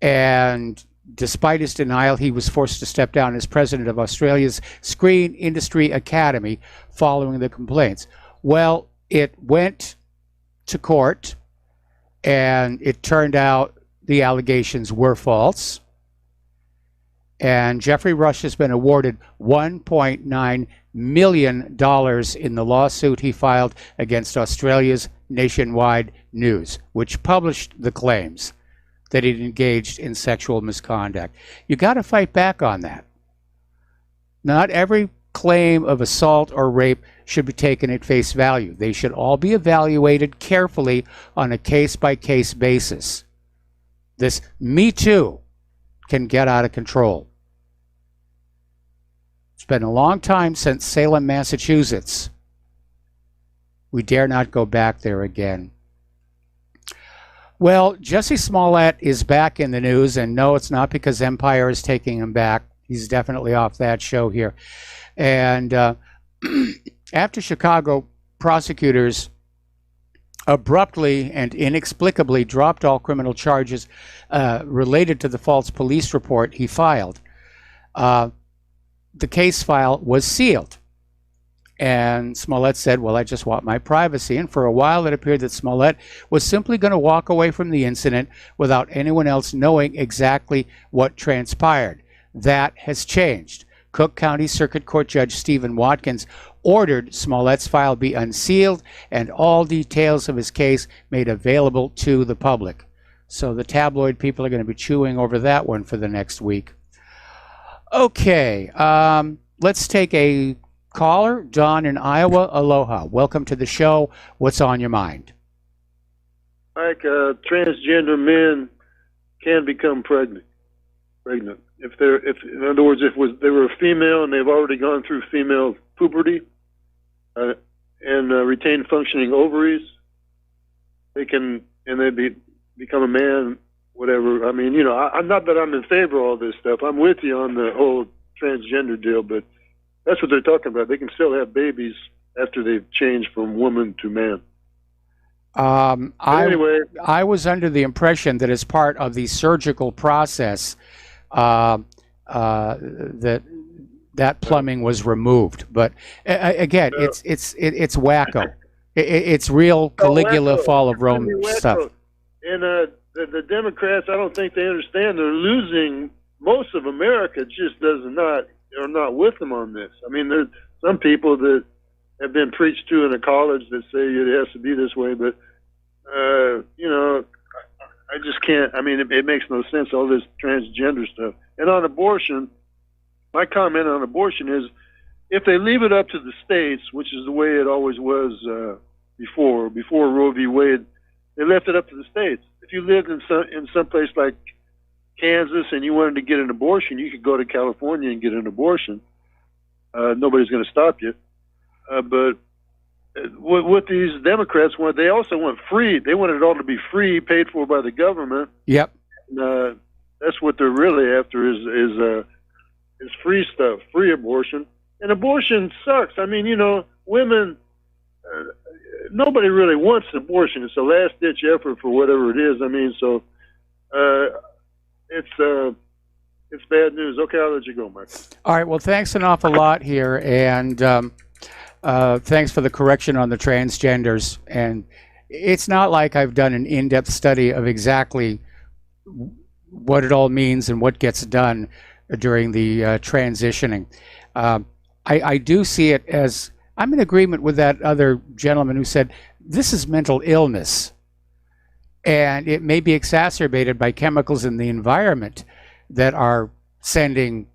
and despite his denial, he was forced to step down as president of Australia's Screen Industry Academy following the complaints. Well, it went to court, and it turned out the allegations were false. And Jeffrey Rush has been awarded $1.9 million in the lawsuit he filed against Australia's Nationwide News, which published the claims. that he'd engaged in sexual misconduct. You got to fight back on that. Not every claim of assault or rape should be taken at face value. They should all be evaluated carefully on a case-by-case basis. This Me Too can get out of control. It's been a long time since Salem, Massachusetts. We dare not go back there again. Well, Jussie Smollett is back in the news, and no, it's not because Empire is taking him back. He's definitely off that show here. And after Chicago prosecutors abruptly and inexplicably dropped all criminal charges related to the false police report he filed, the case file was sealed. And Smollett said, well, I just want my privacy. And for a while, it appeared that Smollett was simply going to walk away from the incident without anyone else knowing exactly what transpired. That has changed. Cook County Circuit Court Judge Stephen Watkins ordered Smollett's file be unsealed and all details of his case made available to the public. So the tabloid people are going to be chewing over that one for the next week. Okay, let's take a caller. Don in Iowa. Aloha. Welcome to the show. What's on your mind? Like transgender men can become pregnant. If in other words, they were a female and they've already gone through female puberty and retain functioning ovaries, they can, and they become a man. Whatever. I mean, I'm not that I'm in favor of all this stuff. I'm with you on the whole transgender deal, but that's what they're talking about. They can still have babies after they've changed from woman to man. Anyway, I was under the impression that as part of the surgical process, that plumbing was removed. But again, it's wacko. It's real Caligula, Fall of Rome stuff. And the Democrats, I don't think they understand. They're losing. Most of America just are not with them on this. I mean, there's some people that have been preached to in a college that say it has to be this way, but I just can't. I mean, it makes no sense, all this transgender stuff. And on abortion, my comment on abortion is, if they leave it up to the states, which is the way it always was before Roe v. Wade, they left it up to the states. If you lived in some place like Kansas and you wanted to get an abortion, you could go to California and get an abortion. Nobody's going to stop you. But what these Democrats want, they also want free. They want it all to be free, paid for by the government. Yep. And, that's what they're really after is free stuff, free abortion. And abortion sucks. I mean, women, nobody really wants abortion. It's a last-ditch effort for whatever it is. I mean, so it's bad news. Okay, I'll let you go, Mike. All right. Well, thanks an awful lot here, and thanks for the correction on the transgenders. And it's not like I've done an in-depth study of exactly what it all means and what gets done during the transitioning. I do see it as, I'm in agreement with that other gentleman who said this is mental illness, and it may be exacerbated by chemicals in the environment that are sending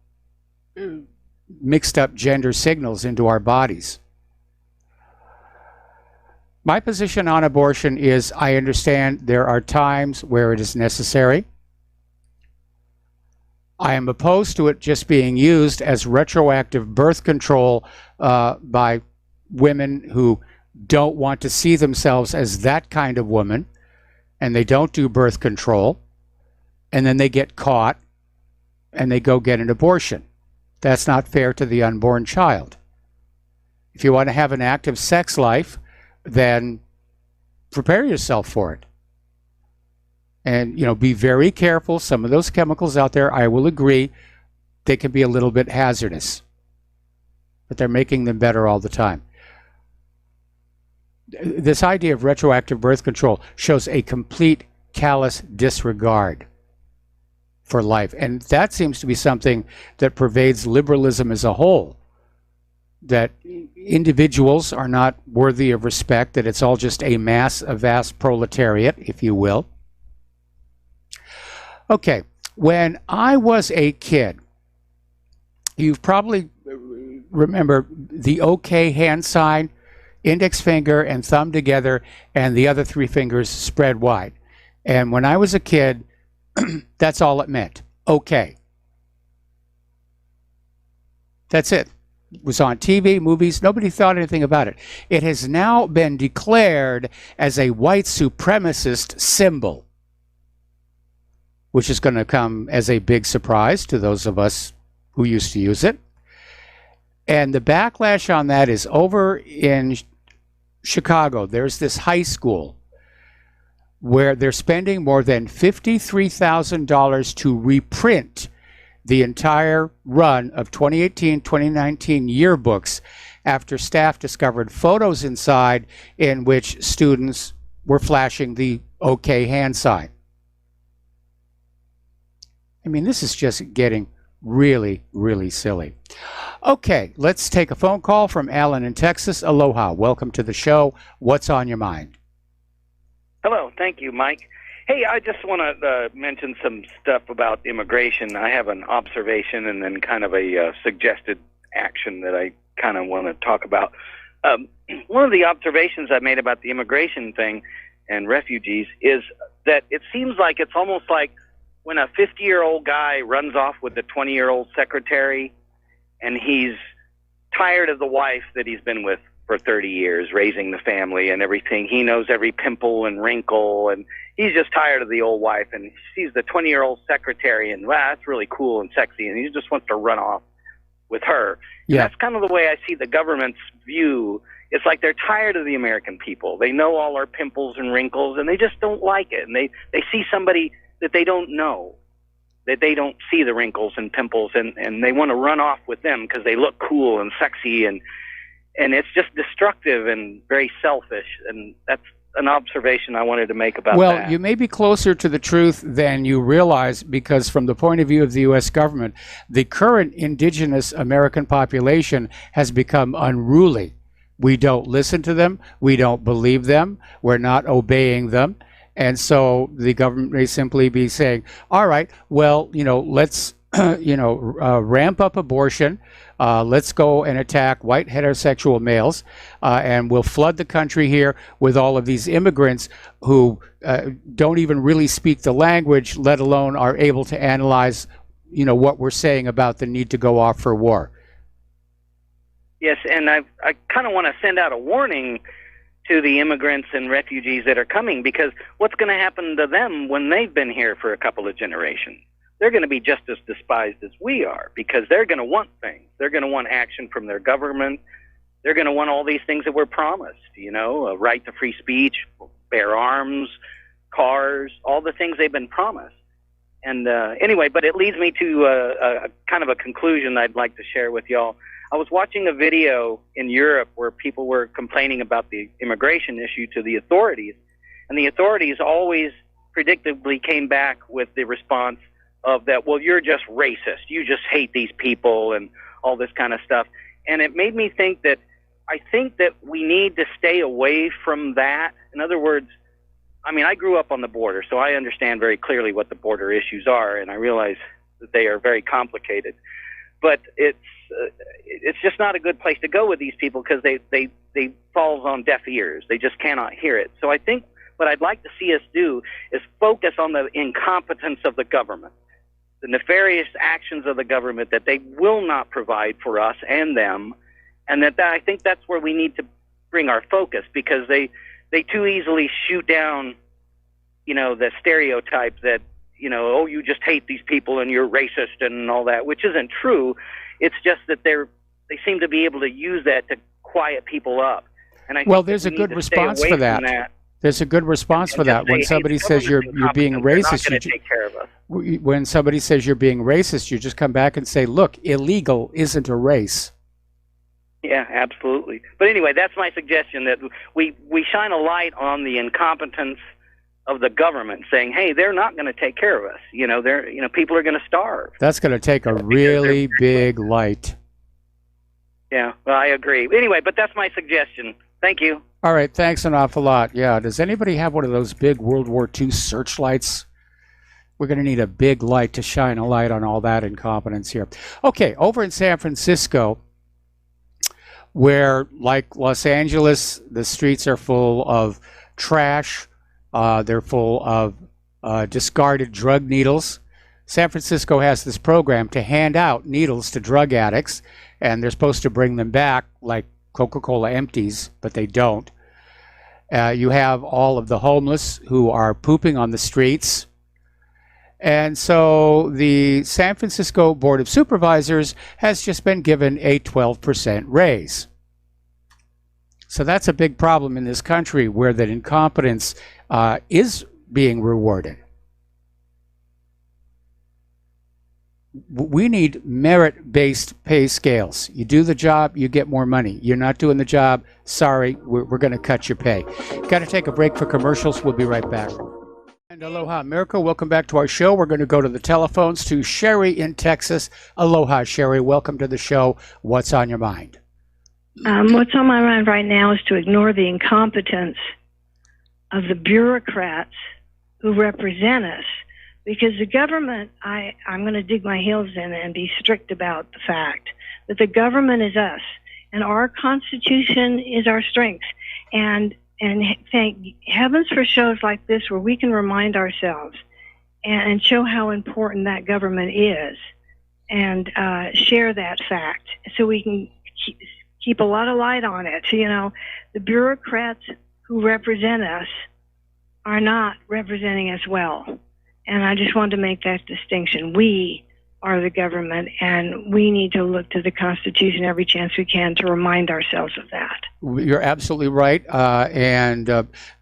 mixed up gender signals into our bodies. My position on abortion is, I understand there are times where it is necessary. I am opposed to it just being used as retroactive birth control by women who don't want to see themselves as that kind of woman, and they don't do birth control, and then they get caught and they go get an abortion. That's not fair to the unborn child. If you want to have an active sex life, then prepare yourself for it. And, be very careful. Some of those chemicals out there, I will agree, they can be a little bit hazardous. But they're making them better all the time. This idea of retroactive birth control shows a complete callous disregard for life. And that seems to be something that pervades liberalism as a whole. That individuals are not worthy of respect, that it's all just a vast proletariat, if you will. Okay, when I was a kid, you probably remember the OK hand sign, index finger and thumb together, and the other three fingers spread wide. And when I was a kid, that's all it meant. OK. That's it. It was on TV, movies. Nobody thought anything about it. It has now been declared as a white supremacist symbol, which is going to come as a big surprise to those of us who used to use it. And the backlash on that is over in Chicago. There's this high school where they're spending more than $53,000 to reprint the entire run of 2018-2019 yearbooks after staff discovered photos inside in which students were flashing the OK hand sign. I mean, this is just getting really, really silly. Okay, let's take a phone call from Alan in Texas. Aloha. Welcome to the show. What's on your mind? Hello. Thank you, Mike. Hey, I just want to mention some stuff about immigration. I have an observation and then kind of a suggested action that I kind of want to talk about. One of the observations I made about the immigration thing and refugees is that it seems like it's almost like when a 50-year-old guy runs off with a 20-year-old secretary and he's tired of the wife that he's been with for 30 years, raising the family and everything. He knows every pimple and wrinkle, and he's just tired of the old wife, and he sees the 20-year-old secretary, and wow, that's really cool and sexy, and he just wants to run off with her. Yeah. And that's kind of the way I see the government's view. It's like they're tired of the American people. They know all our pimples and wrinkles, and they just don't like it. And they see somebody that they don't know, that they don't see the wrinkles and pimples, and they want to run off with them because they look cool and sexy, and it's just destructive and very selfish, and that's an observation I wanted to make about that. Well, you may be closer to the truth than you realize, because from the point of view of the U.S. government, the current indigenous American population has become unruly. We don't listen to them. We don't believe them. We're not obeying them. And so the government may simply be saying, all right, well, let's, ramp up abortion. Let's go and attack white heterosexual males, and we'll flood the country here with all of these immigrants who don't even really speak the language, let alone are able to analyze, what we're saying about the need to go off for war. Yes, and I kind of want to send out a warning to the immigrants and refugees that are coming, because what's going to happen to them when they've been here for a couple of generations? They're going to be just as despised as we are, because they're going to want things. They're going to want action from their government. They're going to want all these things that were promised, a right to free speech, bear arms, cars, all the things they've been promised. And anyway, but it leads me to a kind of a conclusion I'd like to share with y'all. I was watching a video in Europe where people were complaining about the immigration issue to the authorities, and the authorities always predictably came back with the response of that, well, you're just racist. You just hate these people and all this kind of stuff. And it made me think that I think that we need to stay away from that. In other words, I grew up on the border, so I understand very clearly what the border issues are, and I realize that they are very complicated. But it's just not a good place to go with these people, because they falls on deaf ears. They just cannot hear it. So I think what I'd like to see us do is focus on the incompetence of the government, the nefarious actions of the government that they will not provide for us and them, and that I think that's where we need to bring our focus, because they too easily shoot down, the stereotype that, oh, you just hate these people and you're racist and all that, which isn't true. It's just that they seem to be able to use that to quiet people up. And I think there's a good response for that. There's a good response for that. When somebody says you're being racist, when somebody says you're being racist, you just come back and say, look, illegal isn't a race. Yeah, absolutely. But anyway, that's my suggestion, that we shine a light on the incompetence of the government, saying, hey, they're not going to take care of us. People are going to starve. That's going to take a really big light. Yeah, well, I agree. Anyway, but that's my suggestion. Thank you. All right, thanks an awful lot. Yeah, does anybody have one of those big World War II searchlights We're going to need a big light to shine a light on all that incompetence here. Okay, over in San Francisco, where, like Los Angeles, the streets are full of trash. They're full of discarded drug needles. San Francisco has this program to hand out needles to drug addicts, and they're supposed to bring them back like Coca-Cola empties, but they don't. You have all of the homeless who are pooping on the streets. And so the San Francisco Board of Supervisors has just been given a 12% raise. So that's a big problem in this country, where that incompetence is being rewarded. We need merit-based pay scales. You do the job, you get more money. You're not doing the job, sorry, we're going to cut your pay. Got to take a break for commercials. We'll be right back. And aloha, America. Welcome back to our show. We're going to go to the telephones to Sherry in Texas. Aloha, Sherry. Welcome to the show. What's on your mind? What's on my mind right now is to ignore the incompetence of the bureaucrats who represent us. Because the government, I'm going to dig my heels in and be strict about the fact that the government is us, and our Constitution is our strength. And thank heavens for shows like this where we can remind ourselves and show how important that government is, and share that fact so we can keep a lot of light on it. You know, the bureaucrats who represent us are not representing us well. And I just wanted to make that distinction. We are the government, and we need to look to the Constitution every chance we can to remind ourselves of that. You're absolutely right.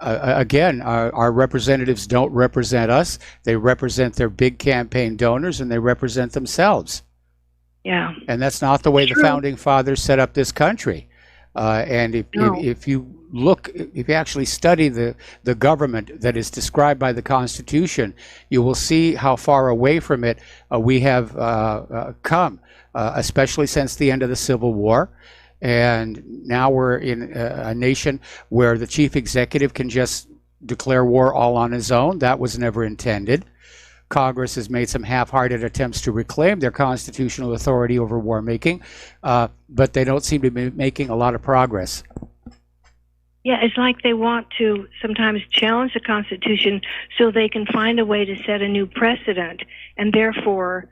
Again, our representatives don't represent us. They represent their big campaign donors, and they represent themselves. Yeah. And that's not the way the Founding Fathers set up this country. And if you look, if you actually study the government that is described by the Constitution, you will see how far away from it we have come, especially since the end of the Civil War. And now we're in a nation where the chief executive can just declare war all on his own. That was never intended. Congress has made some half-hearted attempts to reclaim their constitutional authority over war making, but they don't seem to be making a lot of progress. Yeah, it's like they want to sometimes challenge the Constitution so they can find a way to set a new precedent and therefore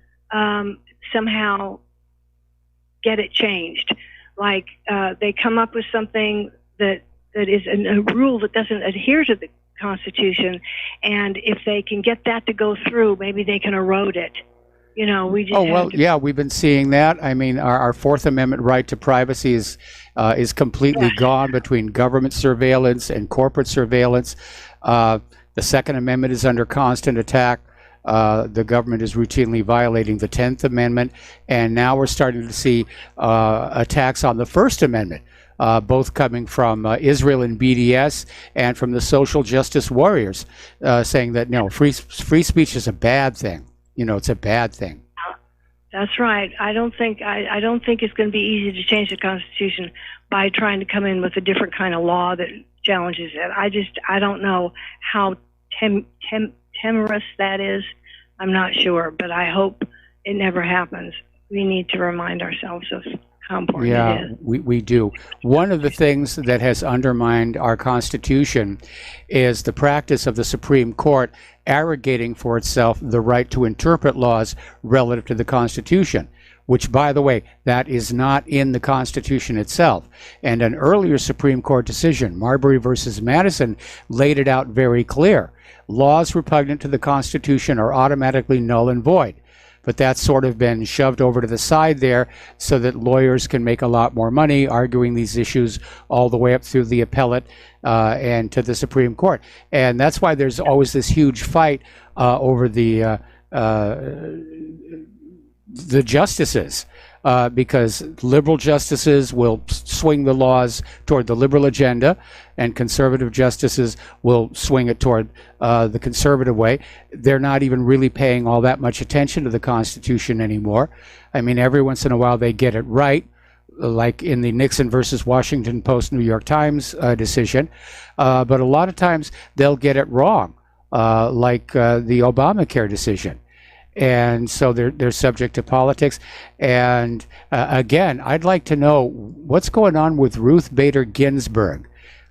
somehow get it changed. Like they come up with something that is a rule that doesn't adhere to the Constitution, and if they can get that to go through, maybe they can erode it. You know, we just yeah, we've been seeing that. I mean, our Fourth Amendment right to privacy is completely gone between government surveillance and corporate surveillance. The Second Amendment is under constant attack. The government is routinely violating the 10th Amendment, and now we're starting to see attacks on the First Amendment. Both coming from Israel and BDS and from the social justice warriors, saying that no, free speech is a bad thing. You know, it's a bad thing. That's right. I don't think it's going to be easy to change the Constitution by trying to come in with a different kind of law that challenges it. I don't know how timorous that is. I'm not sure, but I hope it never happens. We need to remind ourselves of how important it is. We do. One of the things that has undermined our Constitution is the practice of the Supreme Court arrogating for itself the right to interpret laws relative to the Constitution, which, by the way, that is not in the Constitution itself. And an earlier Supreme Court decision, Marbury versus Madison, laid it out very clear. Laws repugnant to the Constitution are automatically null and void. But that's sort of been shoved over to the side there so that lawyers can make a lot more money arguing these issues all the way up through the appellate and to the Supreme Court. And that's why there's always this huge fight over the justices, because liberal justices will swing the laws toward the liberal agenda, and conservative justices will swing it toward the conservative way. They're not even really paying all that much attention to the Constitution anymore. I mean, every once in a while they get it right, like in the Nixon versus Washington Post New York Times decision, but a lot of times they'll get it wrong. like the Obamacare decision. And so they're subject to politics. And again, I'd like to know what's going on with Ruth Bader Ginsburg.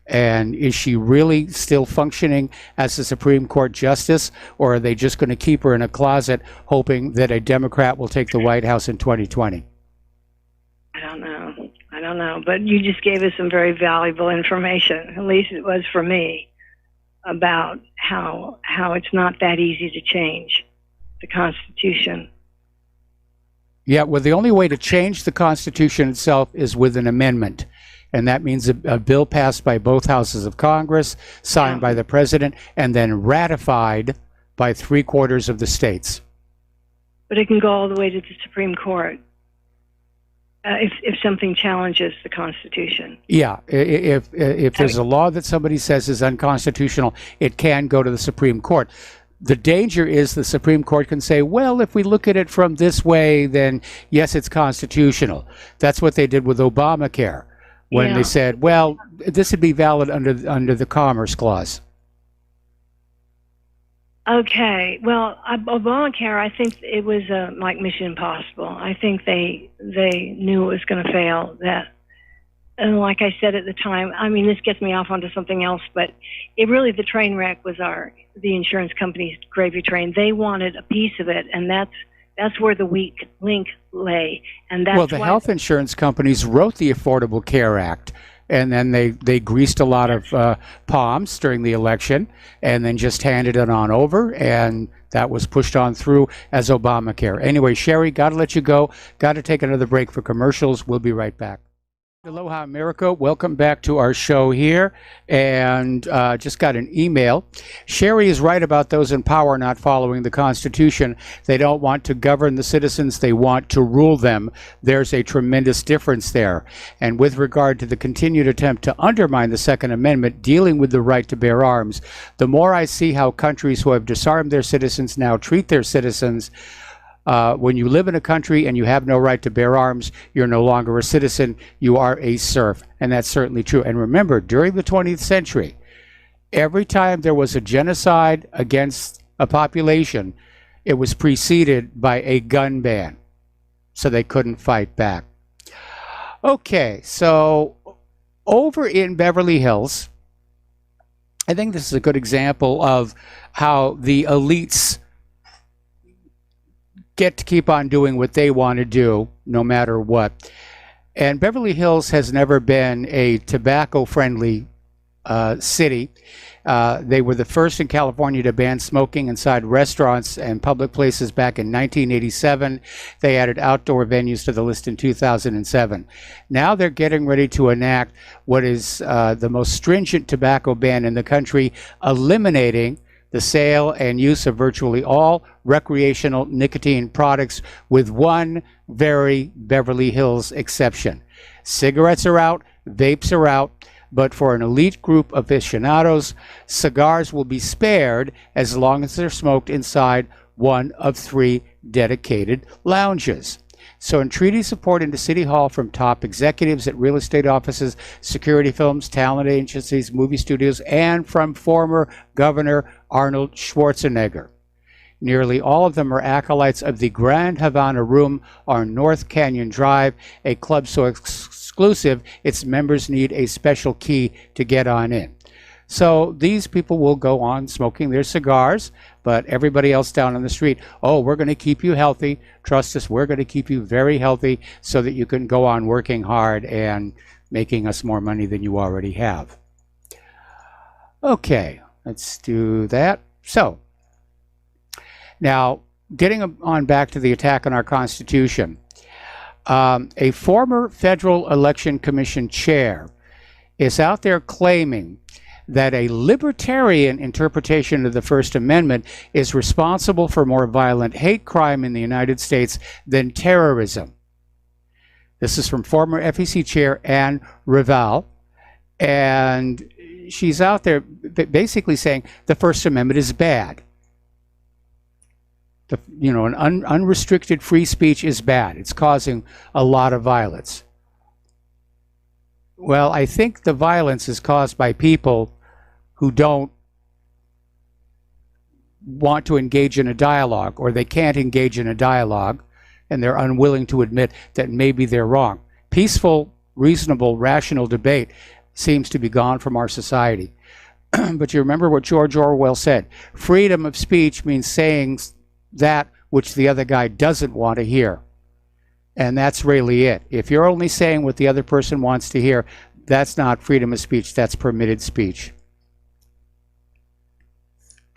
And is she really still functioning as the Supreme Court justice, or are they just going to keep her in a closet hoping that a Democrat will take the White House in 2020? I don't know. But you just gave us some very valuable information, at least it was for me, about how it's not that easy to change the Constitution. Yeah, well, the only way to change the Constitution itself is with an amendment. And that means a bill passed by both houses of Congress, signed by the president, and then ratified by 3/4 of the states. But it can go all the way to the Supreme Court if something challenges the Constitution. Yeah, if there's a law that somebody says is unconstitutional, it can go to the Supreme Court. The danger is the Supreme Court can say, well, if we look at it from this way, then yes, it's constitutional. That's what they did with Obamacare, when they said, well, this would be valid under the Commerce Clause. Okay, well, Obamacare, I think it was like Mission Impossible. I think they knew it was going to fail. And like I said at the time, I mean, this gets me off onto something else, but the train wreck was the insurance company's gravy train. They wanted a piece of it, and that's where the weak link lay. And that's the health insurance companies wrote the Affordable Care Act, and then they greased a lot of palms during the election, and then just handed it on over, and that was pushed on through as Obamacare. Anyway, Sherry, got to let you go. Got to take another break for commercials. We'll be right back. Aloha America, welcome back to our show here, and just got an email. Sherry is right about those in power not following the Constitution. They don't want to govern the citizens, they want to rule them. There's a tremendous difference there. And with regard to the continued attempt to undermine the Second Amendment dealing with the right to bear arms, the more I see how countries who have disarmed their citizens now treat their citizens. When you live in a country and you have no right to bear arms, you're no longer a citizen, you are a serf. And that's certainly true. And remember, during the 20th century, every time there was a genocide against a population, it was preceded by a gun ban. So they couldn't fight back. Okay, so over in Beverly Hills, I think this is a good example of how the elites get to keep on doing what they want to do, no matter what. And Beverly Hills has never been a tobacco-friendly city. They were the first in California to ban smoking inside restaurants and public places back in 1987. They added outdoor venues to the list in 2007. Now they're getting ready to enact what is the most stringent tobacco ban in the country, eliminating the sale and use of virtually all recreational nicotine products, with one very Beverly Hills exception. Cigarettes are out, vapes are out, but for an elite group of aficionados, cigars will be spared as long as they're smoked inside one of 3 dedicated lounges. So entreaty support into City Hall from top executives at real estate offices, security firms, talent agencies, movie studios, and from former Governor Arnold Schwarzenegger. Nearly all of them are acolytes of the Grand Havana Room on North Canyon Drive, a club so exclusive its members need a special key to get on in. So these people will go on smoking their cigars, but everybody else down on the street, oh, we're going to keep you healthy. Trust us, we're going to keep you very healthy so that you can go on working hard and making us more money than you already have. Okay, let's do that. So, now, getting on back to the attack on our Constitution, a former Federal Election Commission chair is out there claiming that a libertarian interpretation of the First Amendment is responsible for more violent hate crime in the United States than terrorism. This is from former FEC Chair Ann Rivero, and she's out there basically saying the First Amendment is bad. An unrestricted free speech is bad. It's causing a lot of violence. Well, I think the violence is caused by people who don't want to engage in a dialogue, or they can't engage in a dialogue, and they're unwilling to admit that maybe they're wrong. Peaceful, reasonable, rational debate seems to be gone from our society. But you remember what George Orwell said: freedom of speech means saying that which the other guy doesn't want to hear. And that's really it. If you're only saying what the other person wants to hear, that's not freedom of speech, that's permitted speech.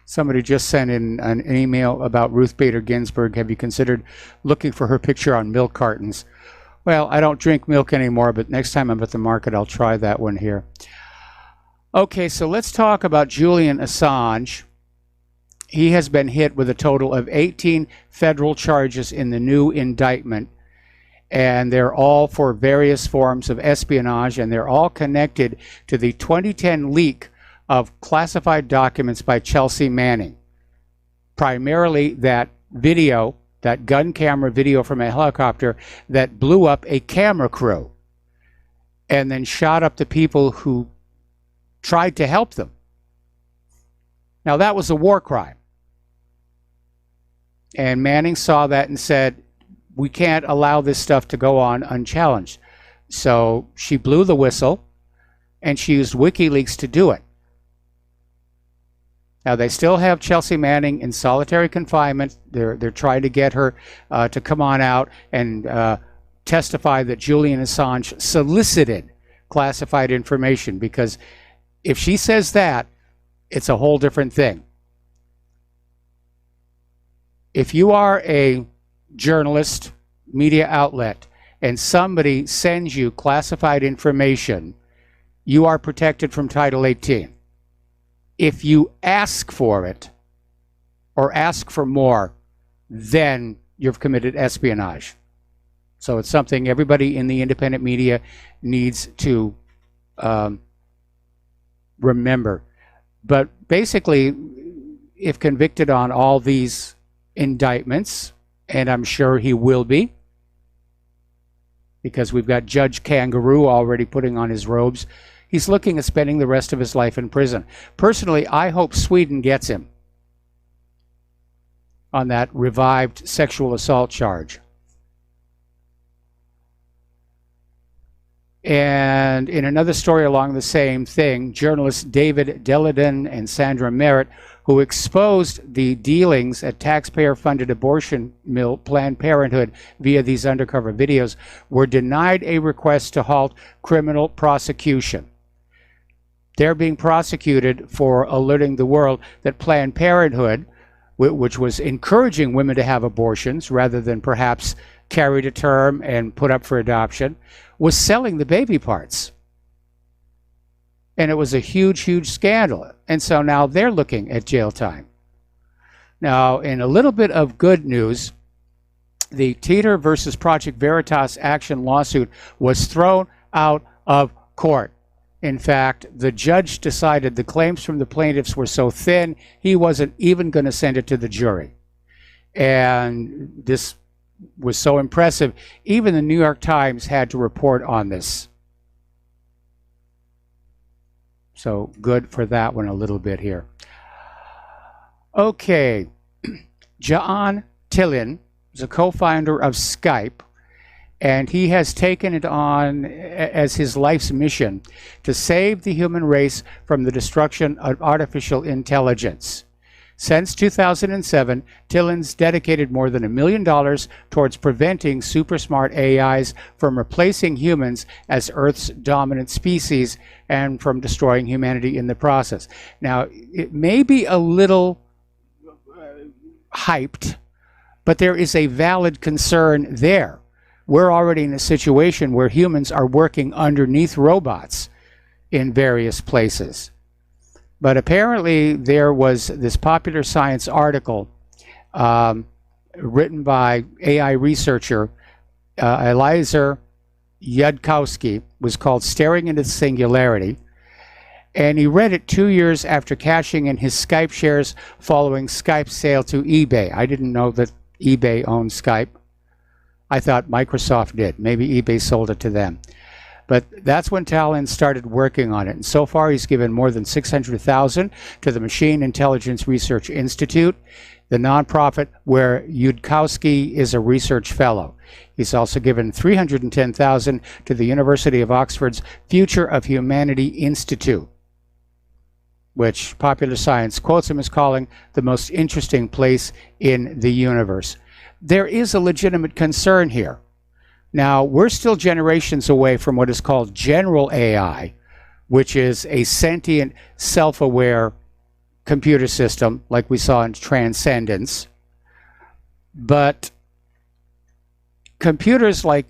Somebody just sent in an email about Ruth Bader Ginsburg. Have you considered looking for her picture on milk cartons? Well, I don't drink milk anymore, but next time I'm at the market, I'll try that one here. Okay, so let's talk about Julian Assange. He has been hit with a total of 18 federal charges in the new indictment, and they're all for various forms of espionage, and they're all connected to the 2010 leak of classified documents by Chelsea Manning. Primarily that video, that gun camera video from a helicopter that blew up a camera crew and then shot up the people who tried to help them. Now that was a war crime. And Manning saw that and said, we can't allow this stuff to go on unchallenged. So she blew the whistle, and she used WikiLeaks to do it. Now they still have Chelsea Manning in solitary confinement. They're trying to get her to come on out and testify that Julian Assange solicited classified information, because if she says that, it's a whole different thing. If you are a journalist, media outlet, and somebody sends you classified information, you are protected from Title 18. If you ask for it or ask for more, then you've committed espionage. So it's something everybody in the independent media needs to remember. But basically, if convicted on all these indictments, and I'm sure he will be, because we've got Judge Kangaroo already putting on his robes, he's looking at spending the rest of his life in prison. Personally, I hope Sweden gets him on that revived sexual assault charge. And in another story along the same thing, journalists David Deladin and Sandra Merritt, who exposed the dealings at taxpayer-funded abortion mill Planned Parenthood via these undercover videos, were denied a request to halt criminal prosecution. They're being prosecuted for alerting the world that Planned Parenthood, which was encouraging women to have abortions rather than perhaps carry to term and put up for adoption, was selling the baby parts. And it was a huge, huge scandal. And so now they're looking at jail time. Now, in a little bit of good news, the Teeter versus Project Veritas action lawsuit was thrown out of court. In fact, the judge decided the claims from the plaintiffs were so thin, he wasn't even going to send it to the jury. And this was so impressive, even the New York Times had to report on this. So good for that one a little bit here. Okay, John Tillin is a co-founder of Skype, and he has taken it on as his life's mission to save the human race from the destruction of artificial intelligence. Since 2007, Tillin's dedicated more than $1 million towards preventing super smart AIs from replacing humans as Earth's dominant species and from destroying humanity in the process. Now, it may be a little hyped, but there is a valid concern there. We're already in a situation where humans are working underneath robots in various places. But apparently there was this popular science article written by AI researcher Eliezer Yudkowsky, was called Staring into the Singularity. And he read it 2 years after cashing in his Skype shares following Skype's sale to eBay. I didn't know that eBay owned Skype. I thought Microsoft did. Maybe eBay sold it to them. But that's when Talon started working on it. And so far, he's given more than $600,000 to the Machine Intelligence Research Institute, the nonprofit where Yudkowsky is a research fellow. He's also given $310,000 to the University of Oxford's Future of Humanity Institute, which Popular Science quotes him as calling the most interesting place in the universe. There is a legitimate concern here. Now, we're still generations away from what is called general AI, which is a sentient, self-aware computer system like we saw in Transcendence. But computers, like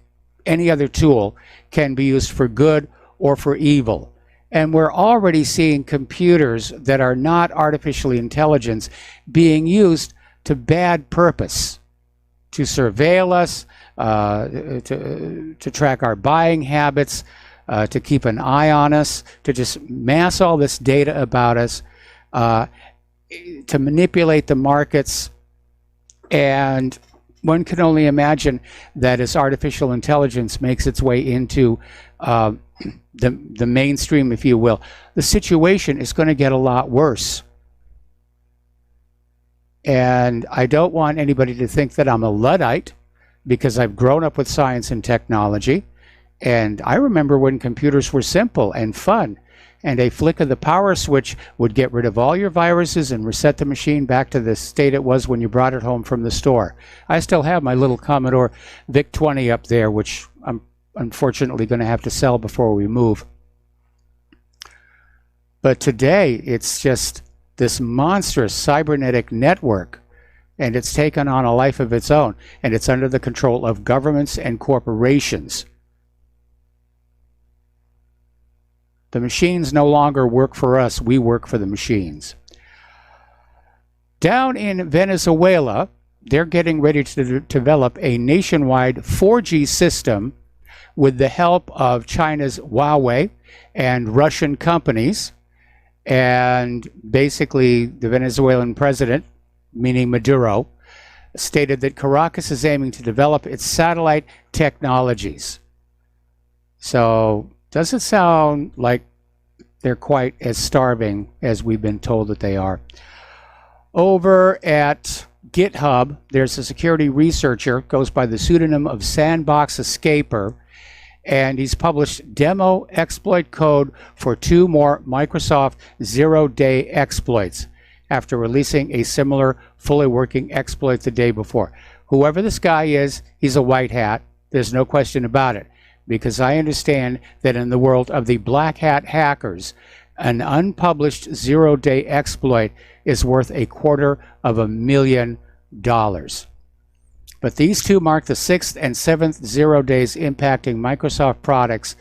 any other tool, can be used for good or for evil. And we're already seeing computers that are not artificial intelligence being used to bad purpose, to surveil us, to track our buying habits, to keep an eye on us, to just mass all this data about us, to manipulate the markets. And one can only imagine that as artificial intelligence makes its way into the mainstream, if you will, the situation is going to get a lot worse. And I don't want anybody to think that I'm a Luddite, because I've grown up with science and technology. And I remember when computers were simple and fun, and a flick of the power switch would get rid of all your viruses and reset the machine back to the state it was when you brought it home from the store. I still have my little Commodore VIC-20 up there, which I'm unfortunately going to have to sell before we move. But today, it's just this monstrous cybernetic network, and it's taken on a life of its own, and it's under the control of governments and corporations. The machines no longer work for us, we work for the machines. Down in Venezuela, they're getting ready to develop a nationwide 4G system with the help of China's Huawei and Russian companies. And basically, the Venezuelan president, meaning Maduro, stated that Caracas is aiming to develop its satellite technologies. So, doesn't sound like they're quite as starving as we've been told that they are. Over at GitHub, there's a security researcher, goes by the pseudonym of Sandbox Escaper, and he's published demo exploit code for 2 more Microsoft zero-day exploits after releasing a similar fully working exploit the day before. Whoever this guy is, he's a white hat. There's no question about it, because I understand that in the world of the black hat hackers, an unpublished zero-day exploit is worth $250,000. But these two mark the 6th and 7th 0 days impacting Microsoft products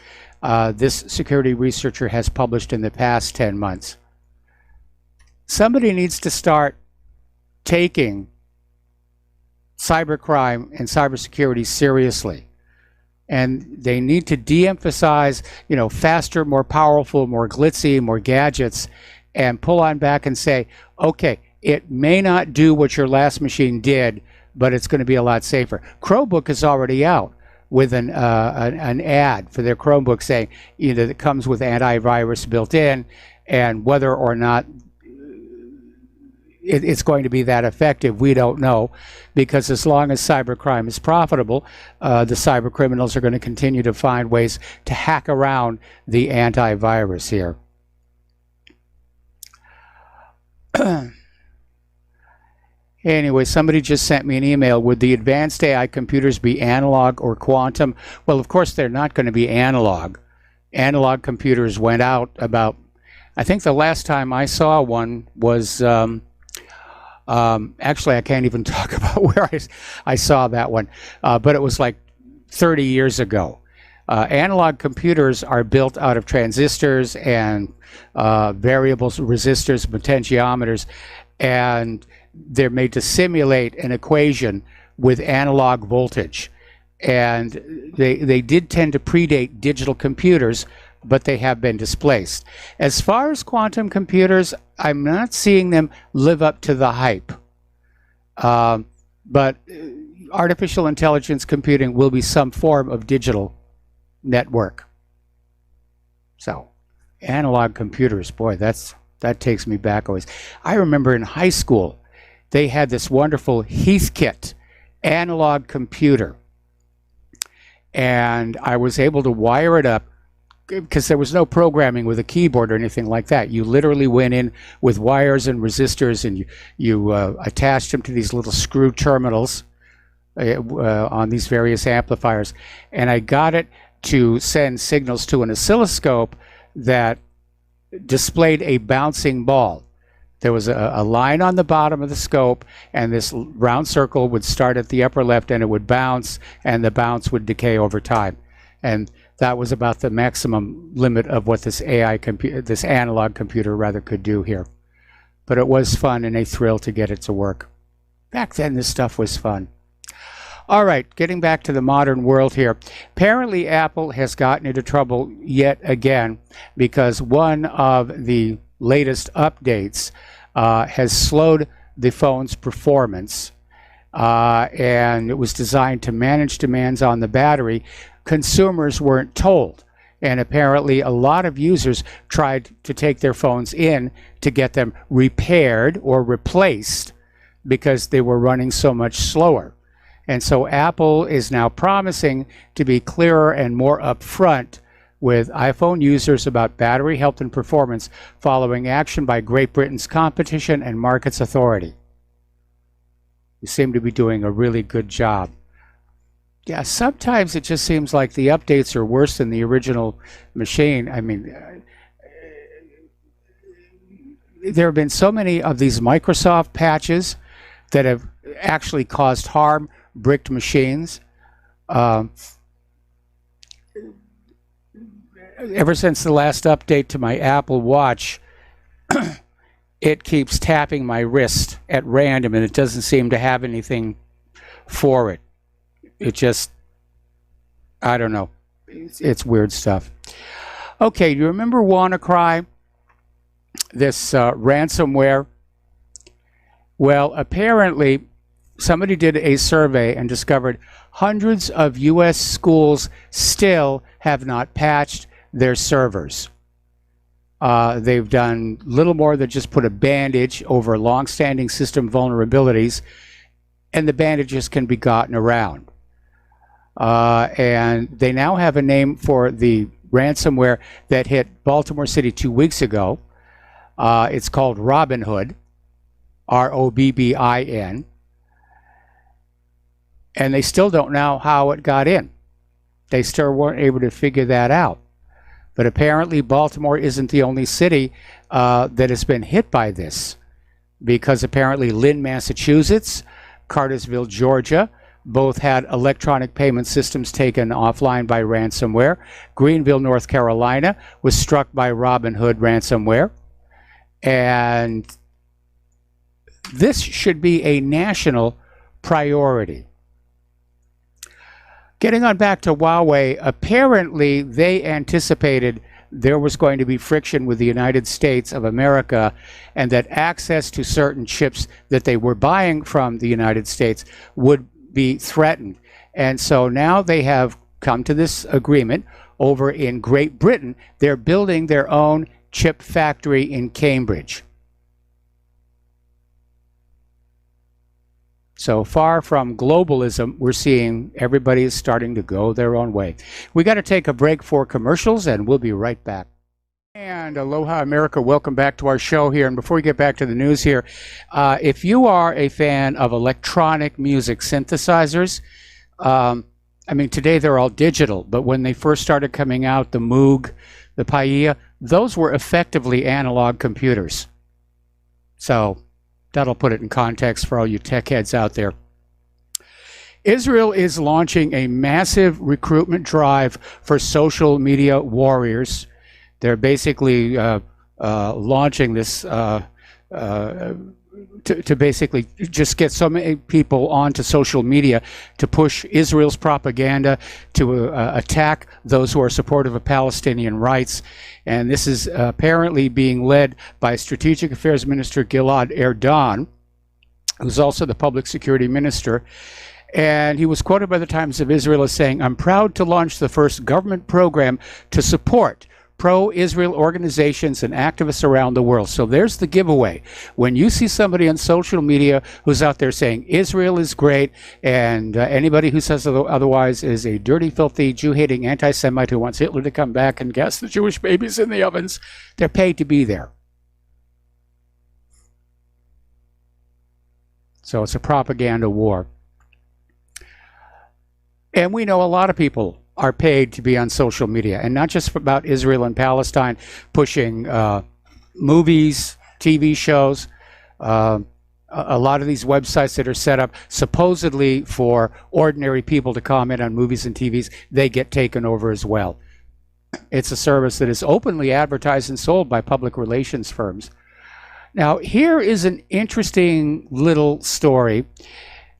this security researcher has published in the past 10 months. Somebody needs to start taking cybercrime and cybersecurity seriously. And they need to de-emphasize, faster, more powerful, more glitzy, more gadgets, and pull on back and say, okay, it may not do what your last machine did, but it's going to be a lot safer. Chromebook is already out with an ad for their Chromebook saying either it comes with antivirus built in, and whether or not it's going to be that effective, we don't know, because as long as cybercrime is profitable, the cyber criminals are going to continue to find ways to hack around the antivirus here. Anyway, somebody just sent me an email. Would the advanced AI computers be analog or quantum? Well, of course, they're not going to be analog. Analog computers went out about, I think the last time I saw one was, actually, I can't even talk about where I saw that one, but it was like 30 years ago. Analog computers are built out of transistors and variable resistors, potentiometers, and they're made to simulate an equation with analog voltage. And they did tend to predate digital computers, but they have been displaced. As far as quantum computers, I'm not seeing them live up to the hype. But artificial intelligence computing will be some form of digital network. So, analog computers, boy, that takes me back always. I remember in high school, they had this wonderful Heathkit analog computer. And I was able to wire it up because there was no programming with a keyboard or anything like that. You literally went in with wires and resistors, and you attached them to these little screw terminals on these various amplifiers. And I got it to send signals to an oscilloscope that displayed a bouncing ball. There was a line on the bottom of the scope, and this round circle would start at the upper left, and it would bounce, and the bounce would decay over time. And that was about the maximum limit of what this this analog computer rather could do here. But it was fun and a thrill to get it to work. Back then, this stuff was fun. All right, getting back to the modern world here. Apparently, Apple has gotten into trouble yet again because one of the latest updates has slowed the phone's performance, and it was designed to manage demands on the battery. Consumers weren't told, and apparently a lot of users tried to take their phones in to get them repaired or replaced because they were running so much slower. And so Apple is now promising to be clearer and more upfront with iPhone users about battery health and performance following action by Great Britain's Competition and Markets Authority. You seem to be doing a really good job. Yeah, sometimes it just seems like the updates are worse than the original machine. I mean, there have been so many of these Microsoft patches that have actually caused harm, bricked machines. Ever since the last update to my Apple Watch, it keeps tapping my wrist at random, and it doesn't seem to have anything for it. It just, I don't know. It's weird stuff. Okay, do you remember WannaCry? This ransomware? Well, apparently, somebody did a survey and discovered hundreds of U.S. schools still have not patched their servers. They've done little more than just put a bandage over long-standing system vulnerabilities, and the bandages can be gotten around. And they now have a name for the ransomware that hit Baltimore City 2 weeks ago. It's called Robinhood, Robbin. And they still don't know how it got in. They still weren't able to figure that out. But apparently Baltimore isn't the only city that has been hit by this, because apparently Lynn, Massachusetts, Cartersville, Georgia, both had electronic payment systems taken offline by ransomware. Greenville, North Carolina was struck by Robinhood ransomware. And this should be a national priority. Getting on back to Huawei, apparently they anticipated there was going to be friction with the United States of America, and that access to certain chips that they were buying from the United States would be threatened. And so now they have come to this agreement over in Great Britain. They're building their own chip factory in Cambridge. So far from globalism, we're seeing everybody is starting to go their own way. We got to take a break for commercials, and we'll be right back. And aloha, America. Welcome back to our show here. And before we get back to the news here, if you are a fan of electronic music synthesizers, I mean, today they're all digital, but when they first started coming out, the Moog, the Aiea, those were effectively analog computers. So that'll put it in context for all you tech heads out there. Israel is launching a massive recruitment drive for social media warriors. They're basically launching this to basically just get so many people onto social media to push Israel's propaganda, to attack those who are supportive of Palestinian rights. And this is apparently being led by Strategic Affairs Minister Gilad Erdan, who's also the Public Security Minister. And he was quoted by the Times of Israel as saying, "I'm proud to launch the first government program to support pro-Israel organizations and activists around the world. So there's the giveaway. When you see somebody on social media who's out there saying Israel is great, and anybody who says otherwise is a dirty, filthy, Jew-hating anti-Semite who wants Hitler to come back and gas the Jewish babies in the ovens, they're paid to be there. So it's a propaganda war. And we know a lot of people are paid to be on social media, and not just about Israel and Palestine, pushing movies, TV shows, a lot of these websites that are set up supposedly for ordinary people to comment on movies and TVs, they get taken over as well. It's a service that is openly advertised and sold by public relations firms. Now, here is an interesting little story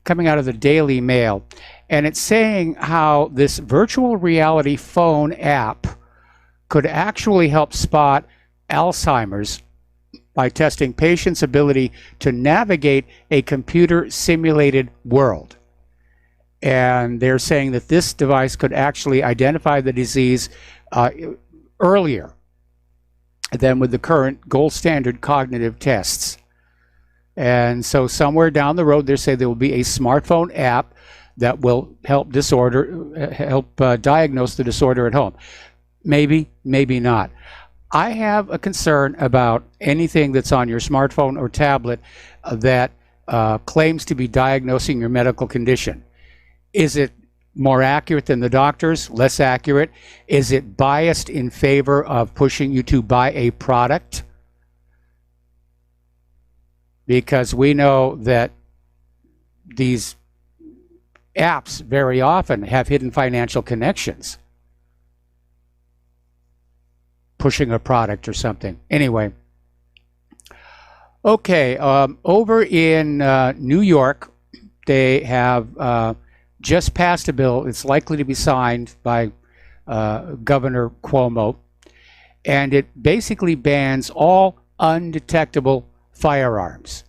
coming out of the Daily Mail. And it's saying how this virtual reality phone app could actually help spot Alzheimer's by testing patients' ability to navigate a computer-simulated world. And they're saying that this device could actually identify the disease earlier than with the current gold standard cognitive tests. And so somewhere down the road, they say there will be a smartphone app that will help diagnose the disorder at home. Maybe, maybe not. I have a concern about anything that's on your smartphone or tablet that claims to be diagnosing your medical condition. Is it more accurate than the doctors? Less accurate? Is it biased in favor of pushing you to buy a product? Because we know that these apps very often have hidden financial connections, pushing a product or something. Anyway, okay, over in New York, they have just passed a bill. It's likely to be signed by Governor Cuomo, and it basically bans all undetectable firearms.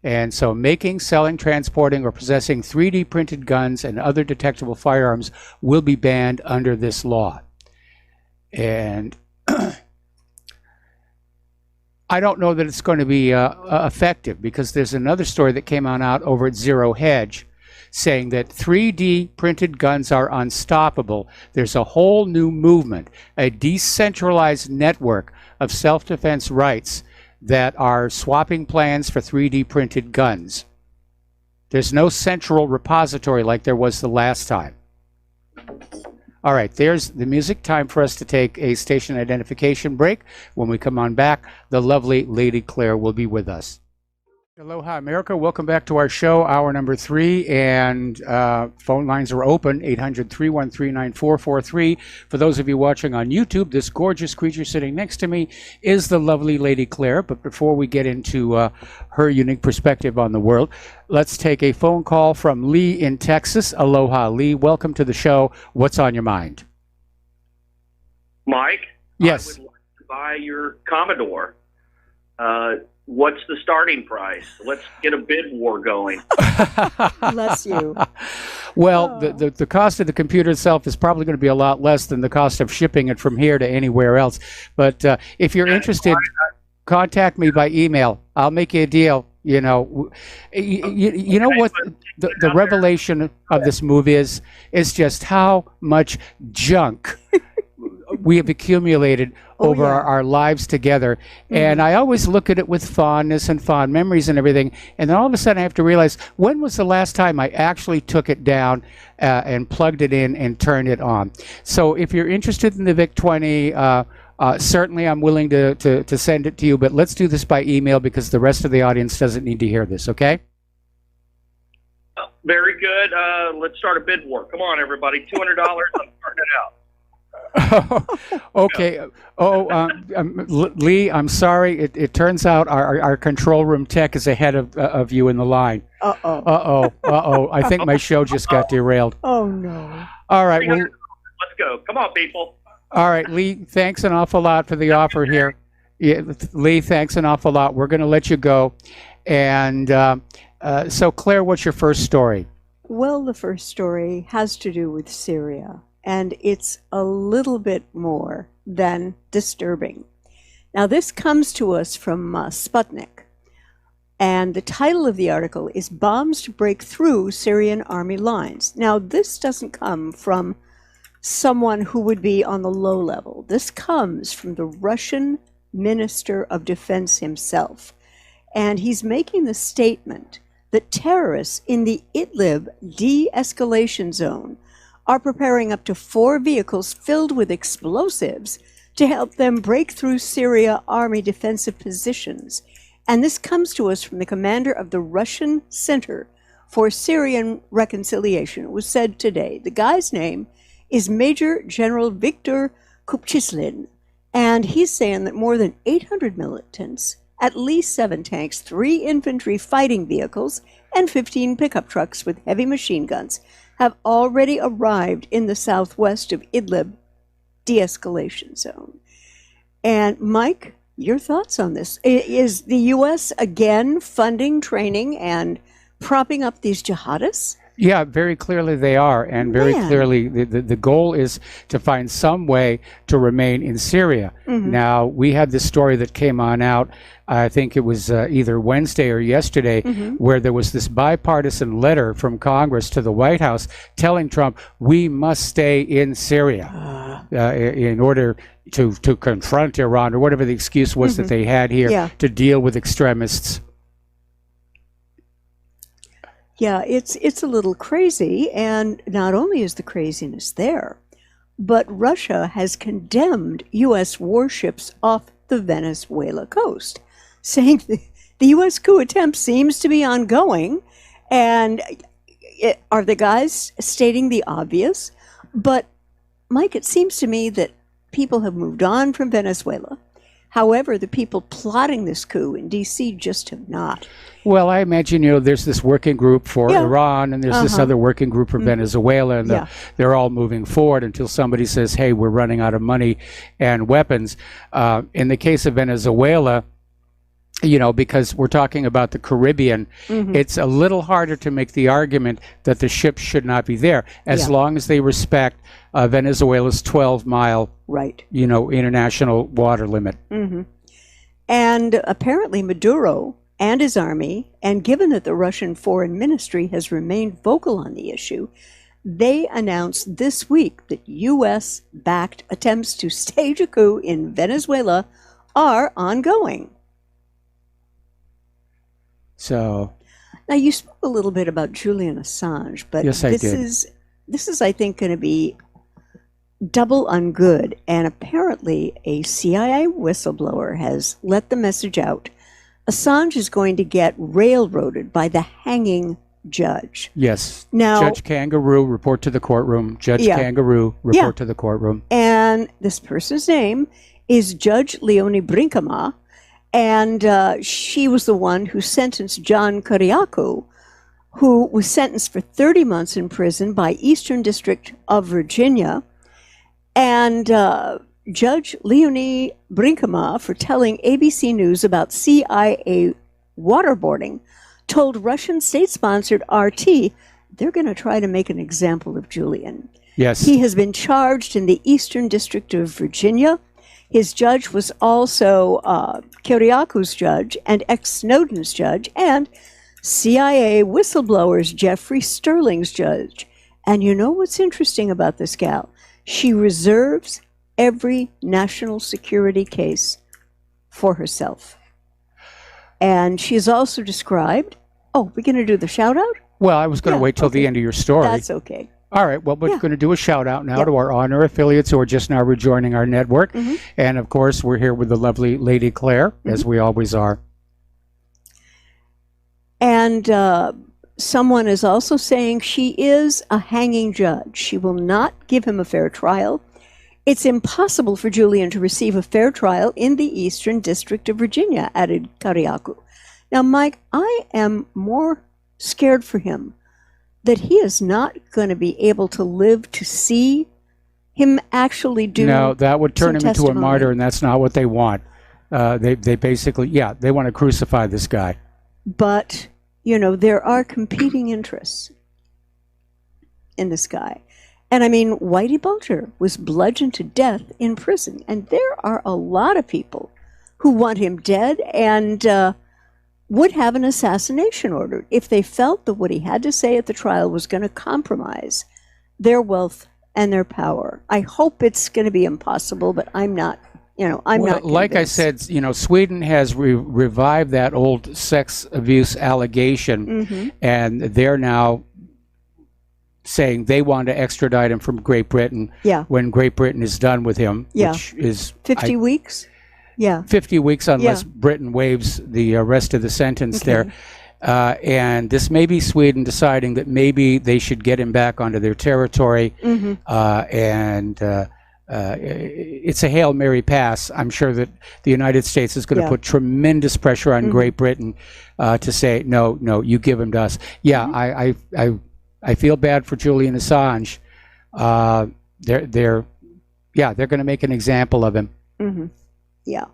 And so making, selling, transporting, or possessing 3D printed guns and other detectable firearms will be banned under this law. And I don't know that it's going to be effective, because there's another story that came out over at Zero Hedge saying that 3D printed guns are unstoppable. There's a whole new movement, a decentralized network of self-defense rights that are swapping plans for 3D printed guns. There's no central repository like there was the last time. All right, there's the music. Time for us to take a station identification break. When we come on back, the lovely Lady Claire will be with us. Aloha, America. Welcome back to our show, hour number 3, and phone lines are open, 800-313-9443. For those of you watching on YouTube, this gorgeous creature sitting next to me is the lovely Lady Claire. But before we get into her unique perspective on the world, let's take a phone call from Lee in Texas. Aloha, Lee. Welcome to the show. What's on your mind? Mike? Yes. I would like to buy your Commodore. What's the starting price? Let's get a bid war going. Bless you. Well, the cost of the computer itself is probably going to be a lot less than the cost of shipping it from here to anywhere else. But if you're interested, contact me by email. I'll make you a deal. You know, you know what the revelation of this movie is just how much junk we have accumulated over our lives together. And I always look at it with fondness and fond memories and everything. And then all of a sudden I have to realize, when was the last time I actually took it down and plugged it in and turned it on? So if you're interested in the VIC-20, certainly I'm willing to send it to you, but let's do this by email because the rest of the audience doesn't need to hear this, okay? Very good. Let's start a bid war. Come on, everybody. $200. I'm starting it out. Okay. Lee, I'm sorry. It turns out our control room tech is ahead of you in the line. Uh-oh. I think my show just got derailed. Oh, no. All right. Well, let's go. Come on, people. All right, Lee, thanks an awful lot for the offer here. Yeah, Lee, thanks an awful lot. We're going to let you go. And so, Claire, what's your first story? Well, the first story has to do with Syria. and it's a little bit more than disturbing. Now, this comes to us from Sputnik, and the title of the article is Bombs to Break Through Syrian Army Lines. Now, this doesn't come from someone who would be on the low level. This comes from the Russian Minister of Defense himself, and he's making the statement that terrorists in the Idlib de-escalation zone are preparing up to 4 vehicles filled with explosives to help them break through Syria army defensive positions. And this comes to us from the commander of the Russian Center for Syrian Reconciliation. It was said today. The guy's name is Major General Viktor Kupchislin, and he's saying that more than 800 militants, at least 7 tanks, 3 infantry fighting vehicles, and 15 pickup trucks with heavy machine guns have already arrived in the southwest of Idlib de-escalation zone. And Mike, your thoughts on this? Is the U.S. again funding, training, and propping up these jihadists? Yeah, very clearly they are, and very clearly the goal is to find some way to remain in Syria. Now, we had this story that came on out, I think it was either Wednesday or yesterday, where there was this bipartisan letter from Congress to the White House telling Trump, we must stay in Syria in order to confront Iran, or whatever the excuse was that they had here to deal with extremists. Yeah, it's a little crazy, and not only is the craziness there, but Russia has condemned U.S. warships off the Venezuela coast, saying the U.S. coup attempt seems to be ongoing, and are the guys stating the obvious? But, Mike, it seems to me that people have moved on from Venezuela. However, the people plotting this coup in D.C. just have not. Well, I imagine, there's this working group for Iran, and there's this other working group for Venezuela, and they're all moving forward until somebody says, hey, we're running out of money and weapons. In the case of Venezuela, because we're talking about the Caribbean, it's a little harder to make the argument that the ships should not be there, as long as they respect Venezuela's 12-mile international water limit. And apparently Maduro and his army, and given that the Russian Foreign Ministry has remained vocal on the issue, they announced this week that U.S.-backed attempts to stage a coup in Venezuela are ongoing. So, now you spoke a little bit about Julian Assange, but yes, this is, I think, going to be double ungood. And apparently, a CIA whistleblower has let the message out: Assange is going to get railroaded by the hanging judge. Yes. Now, Judge Kangaroo, report to the courtroom. Judge Kangaroo, report to the courtroom. And this person's name is Judge Leonie Brinkema. And she was the one who sentenced John Kiriakou, who was sentenced for 30 months in prison by Eastern District of Virginia. And Judge Leonie Brinkema, for telling ABC News about CIA waterboarding, told Russian state-sponsored RT they're going to try to make an example of Julian. Yes. He has been charged in the Eastern District of Virginia. His judge was also Kiriakou's judge and ex-Snowden's judge and CIA whistleblowers Jeffrey Sterling's judge. And you know what's interesting about this gal? She reserves every national security case for herself. And she's also described... Oh, we're going to do the shout-out? Well, I was going to wait till the end of your story. That's okay. All right, well, we're going to do a shout-out now to our honor affiliates who are just now rejoining our network. And, of course, we're here with the lovely Lady Claire, as we always are. And someone is also saying she is a hanging judge. She will not give him a fair trial. It's impossible for Julian to receive a fair trial in the Eastern District of Virginia, added Kiriakou. Now, Mike, I am more scared for him that he is not going to be able to live to see him actually do. No, that would turn him into a martyr, and that's not what they want. They basically, they want to crucify this guy. But, there are competing interests in this guy. And I mean, Whitey Bulger was bludgeoned to death in prison. And there are a lot of people who want him dead and would have an assassination ordered if they felt that what he had to say at the trial was going to compromise their wealth and their power. I hope it's going to be impossible, but I'm not, I'm not convinced. Like I said, Sweden has revived that old sex abuse allegation, and they're now saying they want to extradite him from Great Britain when Great Britain is done with him, which is 50 weeks. Yeah, 50 weeks unless Britain waives the rest of the sentence there. And this may be Sweden deciding that maybe they should get him back onto their territory. And it's a Hail Mary pass. I'm sure that the United States is going to put tremendous pressure on Great Britain to say, no, you give him to us. Yeah, I feel bad for Julian Assange. They're going to make an example of him. Yeah.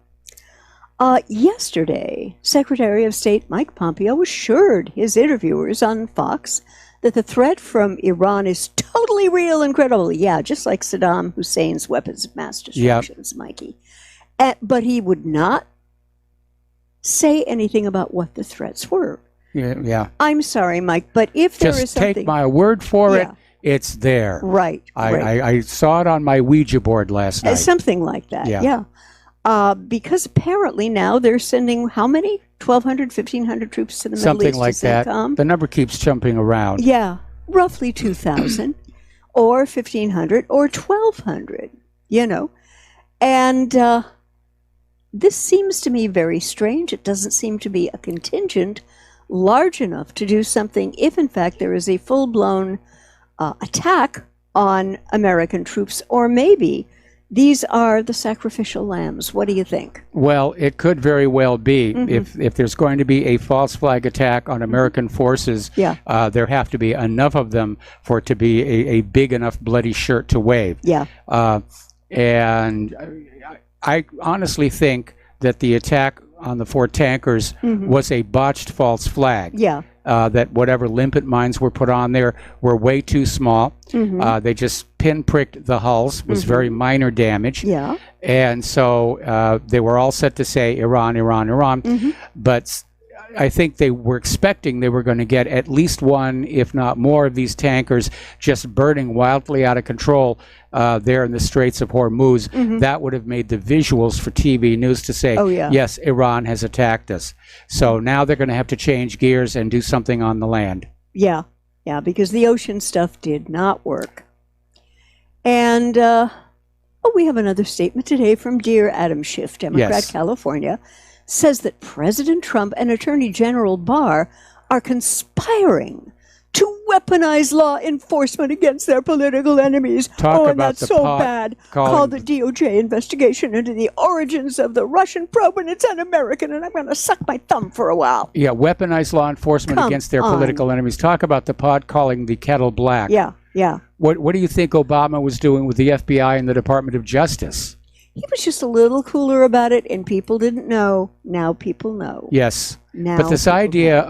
Yesterday, Secretary of State Mike Pompeo assured his interviewers on Fox that the threat from Iran is totally real and credible. Yeah, just like Saddam Hussein's weapons of mass destruction, Mikey. But he would not say anything about what the threats were. Yeah. I'm sorry, Mike, but if there is something... Just take my word for it, it's there. Right. I saw it on my Ouija board last night. Something like that, yeah. Because apparently now they're sending how many? 1,200, 1,500 troops to the Middle Something East like that. The number keeps jumping around. Yeah, roughly 2,000 or 1,500 or 1,200, And this seems to me very strange. It doesn't seem to be a contingent large enough to do something if, in fact, there is a full-blown attack on American troops, or maybe these are the sacrificial lambs. What do you think? Well, it could very well be. If there's going to be a false flag attack on American forces, there have to be enough of them for it to be a big enough bloody shirt to wave. Yeah. And I honestly think that the attack on the 4 tankers was a botched false flag. Yeah. That whatever limpet mines were put on there were way too small. They just pinpricked the hulls, was very minor damage. Yeah. And so they were all set to say Iran, Iran, Iran. But I think they were expecting they were going to get at least one, if not more, of these tankers just burning wildly out of control there in the Straits of Hormuz. That would have made the visuals for TV news to say, yes, Iran has attacked us. So now they're going to have to change gears and do something on the land. Yeah, because the ocean stuff did not work. And we have another statement today from dear Adam Schiff, Democrat, California, says that President Trump and Attorney General Barr are conspiring to weaponize law enforcement against their political enemies. And that's so bad. Called the DOJ investigation into the origins of the Russian probe, and it's un-American, and I'm going to suck my thumb for a while. Yeah, weaponize law enforcement against their political enemies. Talk about the pot calling the kettle black. Yeah. What do you think Obama was doing with the FBI and the Department of Justice? He was just a little cooler about it, and people didn't know. Now people know. Yes. But this idea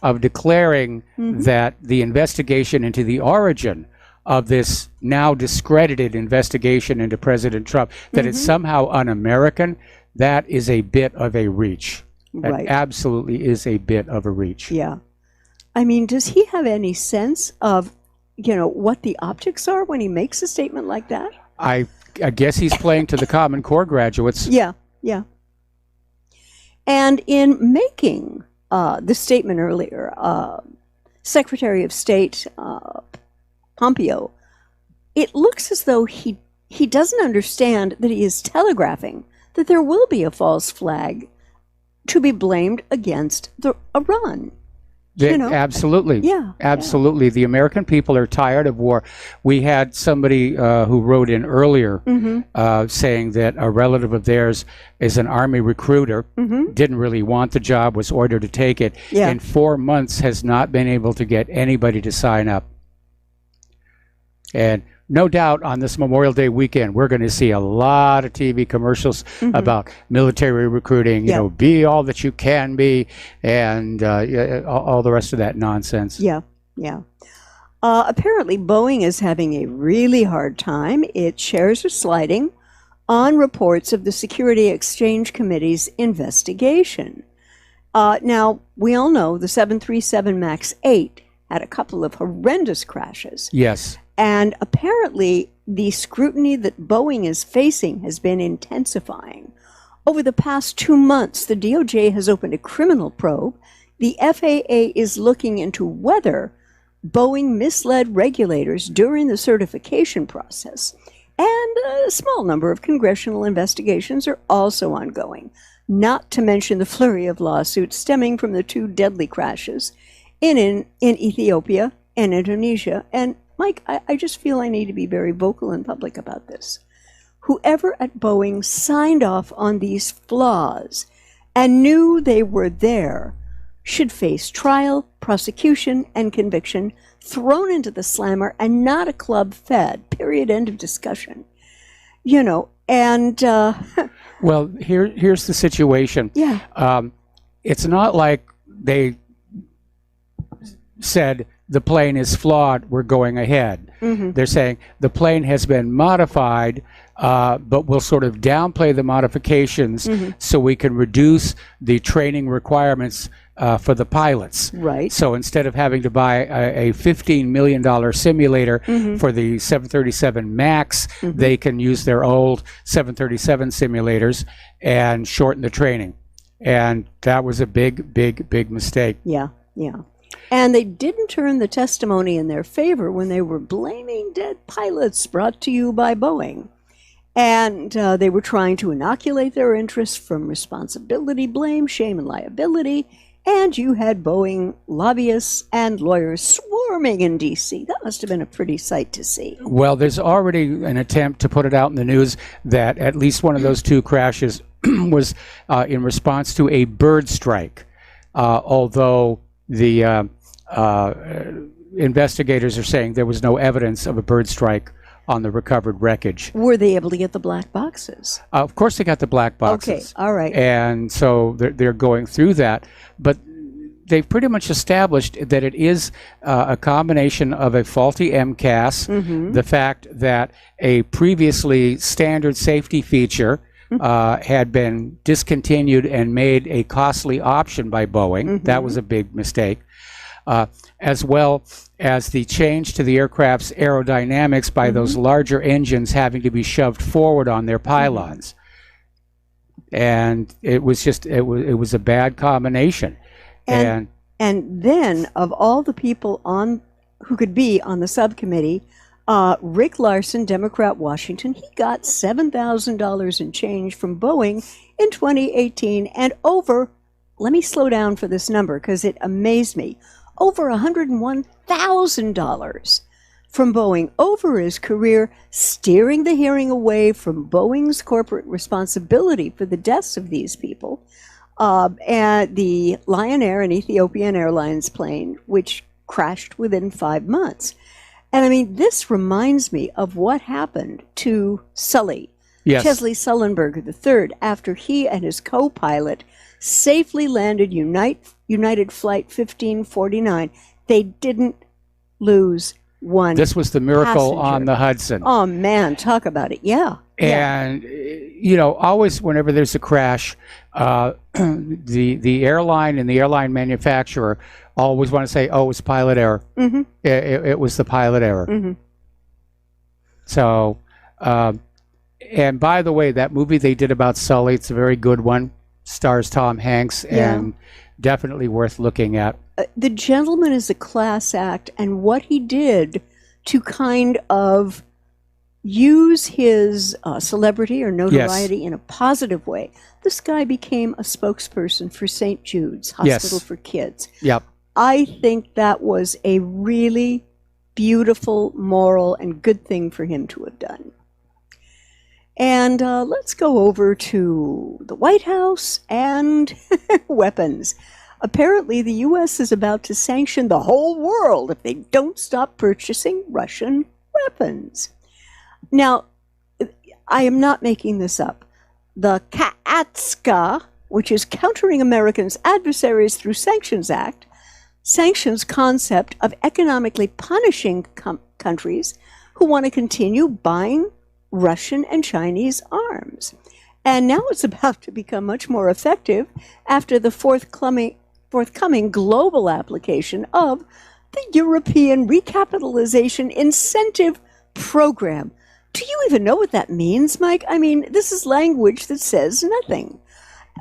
of declaring that the investigation into the origin of this now discredited investigation into President Trump, that it's somehow un-American, that is a bit of a reach. That absolutely is a bit of a reach. Yeah. I mean, does he have any sense of, what the optics are when he makes a statement like that? I guess he's playing to the Common Core graduates. Yeah. And in making the statement earlier, Secretary of State Pompeo, it looks as though he doesn't understand that he is telegraphing that there will be a false flag to be blamed against Iran. Absolutely. Yeah. Absolutely. Yeah. The American people are tired of war. We had somebody who wrote in earlier saying that a relative of theirs is an Army recruiter, didn't really want the job, was ordered to take it, and 4 months has not been able to get anybody to sign up. And no doubt on this Memorial Day weekend, we're going to see a lot of TV commercials about military recruiting, be all that you can be, and all the rest of that nonsense. Yeah. Apparently, Boeing is having a really hard time. Its shares are sliding on reports of the Security Exchange Committee's investigation. Now, we all know the 737 MAX 8 had a couple of horrendous crashes. Yes. And apparently, the scrutiny that Boeing is facing has been intensifying. Over the past 2 months, the DOJ has opened a criminal probe. The FAA is looking into whether Boeing misled regulators during the certification process. And a small number of congressional investigations are also ongoing, not to mention the flurry of lawsuits stemming from the 2 deadly crashes in Ethiopia and Indonesia. And Mike, I just feel I need to be very vocal and public about this. Whoever at Boeing signed off on these flaws and knew they were there should face trial, prosecution, and conviction, thrown into the slammer, and not a club fed. Period. End of discussion. You know, and... Well, here's the situation. Yeah. It's not like they said the plane is flawed, we're going ahead. Mm-hmm. They're saying the plane has been modified, but we'll sort of downplay the modifications so we can reduce the training requirements for the pilots. Right. So instead of having to buy a $15 million simulator for the 737 MAX, they can use their old 737 simulators and shorten the training. And that was a big, big, big mistake. Yeah, yeah. And they didn't turn the testimony in their favor when they were blaming dead pilots brought to you by Boeing. And they were trying to inoculate their interests from responsibility, blame, shame, and liability. And you had Boeing lobbyists and lawyers swarming in D.C. That must have been a pretty sight to see. Well, there's already an attempt to put it out in the news that at least one of those 2 crashes was in response to a bird strike, although the investigators are saying there was no evidence of a bird strike on the recovered wreckage. Were they able to get the black boxes? Of course they got the black boxes. Okay, all right. And so they're going through that. But they've pretty much established that it is a combination of a faulty MCAS, the fact that a previously standard safety feature had been discontinued and made a costly option by Boeing. That was a big mistake. As well as the change to the aircraft's aerodynamics by those larger engines having to be shoved forward on their pylons. And it was just, it was a bad combination. And then, of all the people on who could be on the subcommittee, Rick Larson, Democrat, Washington, he got $7,000 in change from Boeing in 2018, and over, let me slow down for this number because it amazed me, over $101,000 from Boeing over his career, steering the hearing away from Boeing's corporate responsibility for the deaths of these people, and the Lion Air and Ethiopian Airlines plane, which crashed within 5 months. And I mean, this reminds me of what happened to Sully, Chesley Sullenberger III, after he and his co-pilot safely landed United Flight 1549. They didn't lose one. This was the miracle passenger on the Hudson. Oh man, talk about it. Yeah. And you know, always whenever there's a crash, the airline and the airline manufacturer always want to say, "Oh, it was pilot error." It was the pilot error. So, and by the way, that movie they did about Sully, it's a very good one. Stars Tom Hanks, and definitely worth looking at. The Gentleman is a class act, and what he did to kind of use his celebrity or notoriety in a positive way. This guy became a spokesperson for St. Jude's Hospital for Kids. Yep. I think that was a really beautiful, moral, and good thing for him to have done. And let's go over to the White House and weapons. Apparently, the U.S. is about to sanction the whole world if they don't stop purchasing Russian weapons. Now, I am not making this up. The KAATSK, which is Countering Americans' Adversaries Through Sanctions Act, sanctions concept of economically punishing countries who want to continue buying Russian and Chinese arms. And now it's about to become much more effective after the forthcoming global application of the European Recapitalization Incentive Program. Do you even know what that means, Mike? I mean, this is language that says nothing.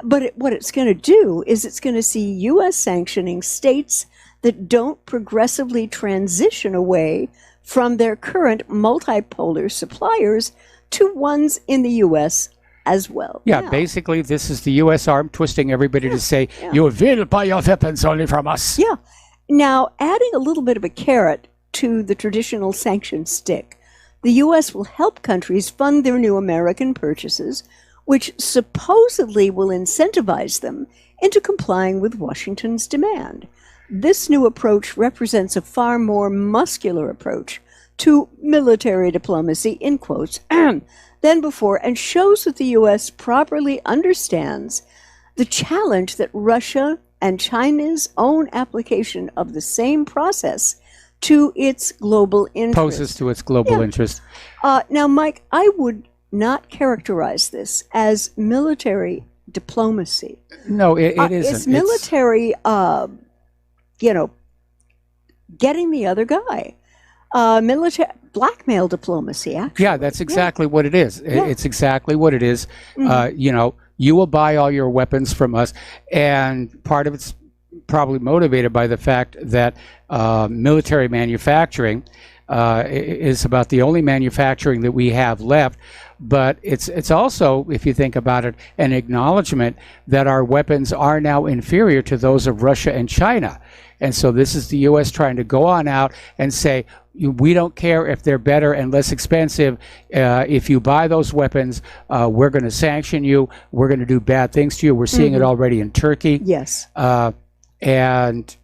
But what it's going to do is it's going to see U.S. sanctioning states that don't progressively transition away from their current multipolar suppliers to ones in the U.S. as well. Yeah, Now, basically, this is the U.S. arm twisting everybody to say, you will buy your weapons only from us. Yeah. Now, adding a little bit of a carrot to the traditional sanction stick, the U.S. will help countries fund their new American purchases, which supposedly will incentivize them into complying with Washington's demand. This new approach represents a far more muscular approach to military diplomacy, in quotes, than before, and shows that the U.S. properly understands the challenge that Russia and China's own application of the same process to its global interest. Poses to its global interest. Now, Mike, I would not characterize this as military diplomacy. No, it isn't. It's military, getting the other guy. Military blackmail diplomacy, actually. Yeah, that's exactly what it is. Yeah. It's exactly what it is. You will buy all your weapons from us, and part of it's probably motivated by the fact that military manufacturing is about the only manufacturing that we have left. But it's also, if you think about it, an acknowledgement that our weapons are now inferior to those of Russia and China. And so this is the U.S. trying to go on out and say, we don't care if they're better and less expensive. If you buy those weapons, we're going to sanction you. We're going to do bad things to you. We're seeing it already in Turkey. Yes. And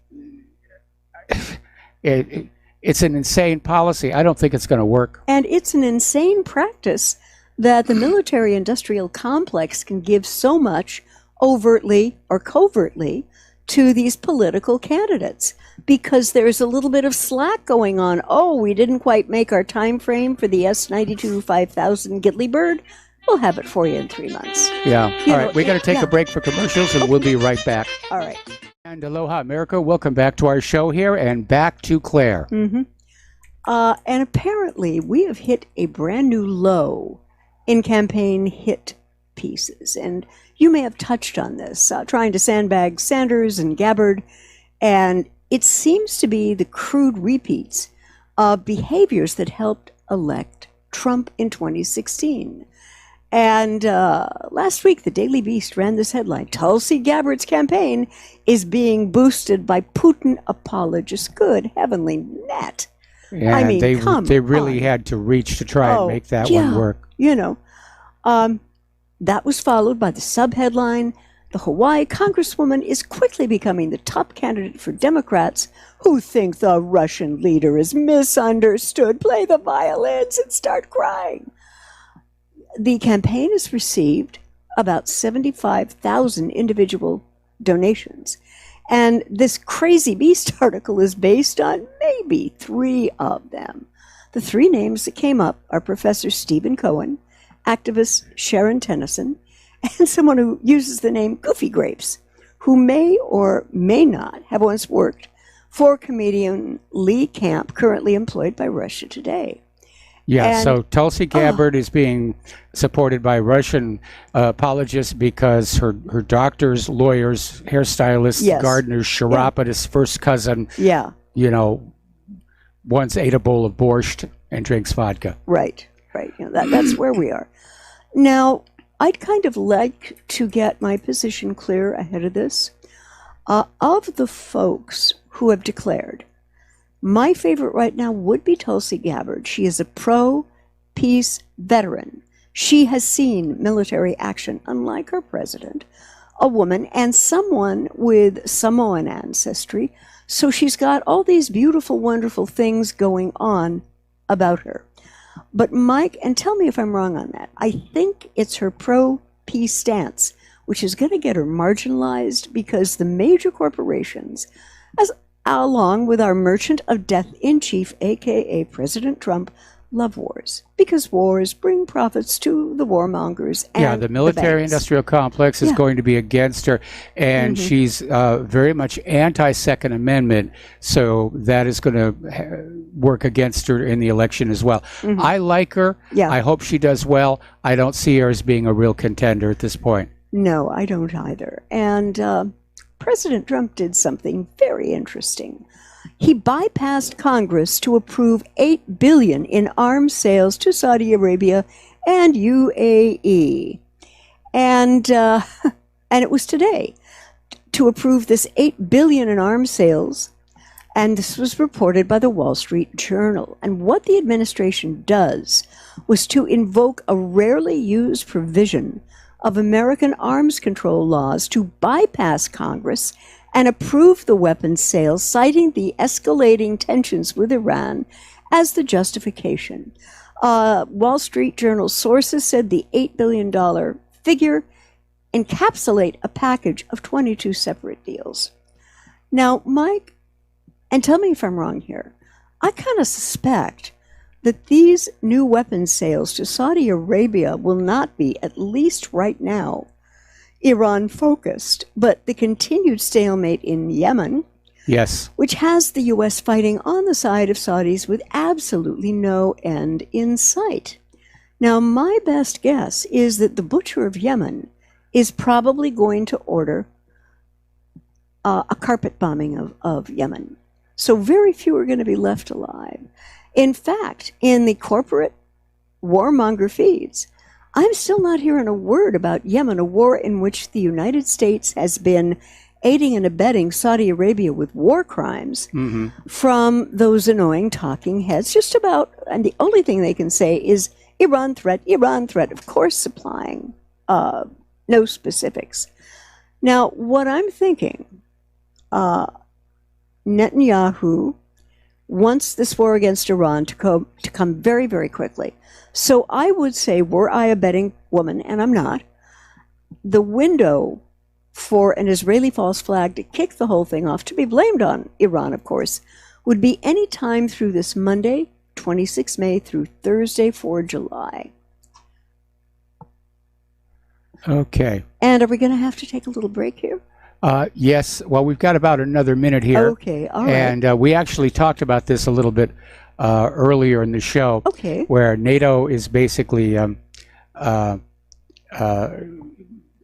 it's an insane policy. I don't think it's going to work. And it's an insane practice that the military-industrial complex can give so much overtly or covertly to these political candidates, because there's a little bit of slack going on. Oh, we didn't quite make our time frame for the S-92 5000 Gidley Bird. We'll have it for you in 3 months. Yeah. All right. We got to take a break for commercials, and we'll be right back. All right. And aloha, America. Welcome back to our show here, and back to Claire. And apparently, we have hit a brand new low in campaign hit pieces. And you may have touched on this, trying to sandbag Sanders and Gabbard. And it seems to be the crude repeats of behaviors that helped elect Trump in 2016. And last week, the Daily Beast ran this headline: Tulsi Gabbard's campaign is being boosted by Putin apologists. Good heavenly net. Yeah, I mean, they really had to reach to try and make that one work. That was followed by the subheadline: the Hawaii Congresswoman is quickly becoming the top candidate for Democrats who think the Russian leader is misunderstood. Play the violins and start crying. The campaign has received about 75,000 individual donations. And this Crazy Beast article is based on maybe 3 of them. The 3 names that came up are Professor Stephen Cohen, activist Sharon Tennyson, and someone who uses the name Goofy Grapes, who may or may not have once worked for comedian Lee Camp, currently employed by Russia Today. Yeah, so Tulsi Gabbard is being supported by Russian apologists because her doctors, lawyers, hairstylists, gardeners, Sharappa's first cousin, once ate a bowl of borscht and drinks vodka. Right. That's where we are. Now, I'd kind of like to get my position clear ahead of this. Of the folks who have declared, my favorite right now would be Tulsi Gabbard. She is a pro-peace veteran. She has seen military action, unlike her president, a woman and someone with Samoan ancestry. So she's got all these beautiful, wonderful things going on about her. But Mike, and tell me if I'm wrong on that, I think it's her pro-peace stance, which is going to get her marginalized because the major corporations, along with our merchant of death-in-chief, aka President Trump, love wars, because wars bring profits to the warmongers and yeah, the military-industrial complex is going to be against her, and she's very much anti-Second Amendment, so that is going to work against her in the election as well. I like her. Yeah. I hope she does well. I don't see her as being a real contender at this point. No, I don't either. And President Trump did something very interesting. He bypassed Congress to approve $8 billion in arms sales to Saudi Arabia and UAE. And it was today to approve this $8 billion in arms sales. And this was reported by the Wall Street Journal. And what the administration does was to invoke a rarely used provision of American arms control laws to bypass Congress and approve the weapons sales, citing the escalating tensions with Iran as the justification. Wall Street Journal sources said the $8 billion figure encapsulate a package of 22 separate deals. Now, Mike, and tell me if I'm wrong here, I kind of suspect that these new weapons sales to Saudi Arabia will not be, at least right now, Iran-focused, but the continued stalemate in Yemen, yes, which has the U.S. fighting on the side of Saudis with absolutely no end in sight. Now, my best guess is that the butcher of Yemen is probably going to order a carpet bombing of Yemen. So very few are going to be left alive. In fact, in the corporate warmonger feeds, I'm still not hearing a word about Yemen, a war in which the United States has been aiding and abetting Saudi Arabia with war crimes from those annoying talking heads. Just about, and the only thing they can say is Iran threat, of course supplying no specifics. Now, what I'm thinking, Netanyahu wants this war against Iran to come very, very quickly. So I would say, were I a betting woman, and I'm not, the window for an Israeli false flag to kick the whole thing off, to be blamed on Iran, of course, would be any time through this Monday, 26 May, through Thursday, 4 July. Okay. And are we going to have to take a little break here? Yes. Well, we've got about another minute here. Okay, all right. And we actually talked about this a little bit earlier in the show, okay, where NATO is basically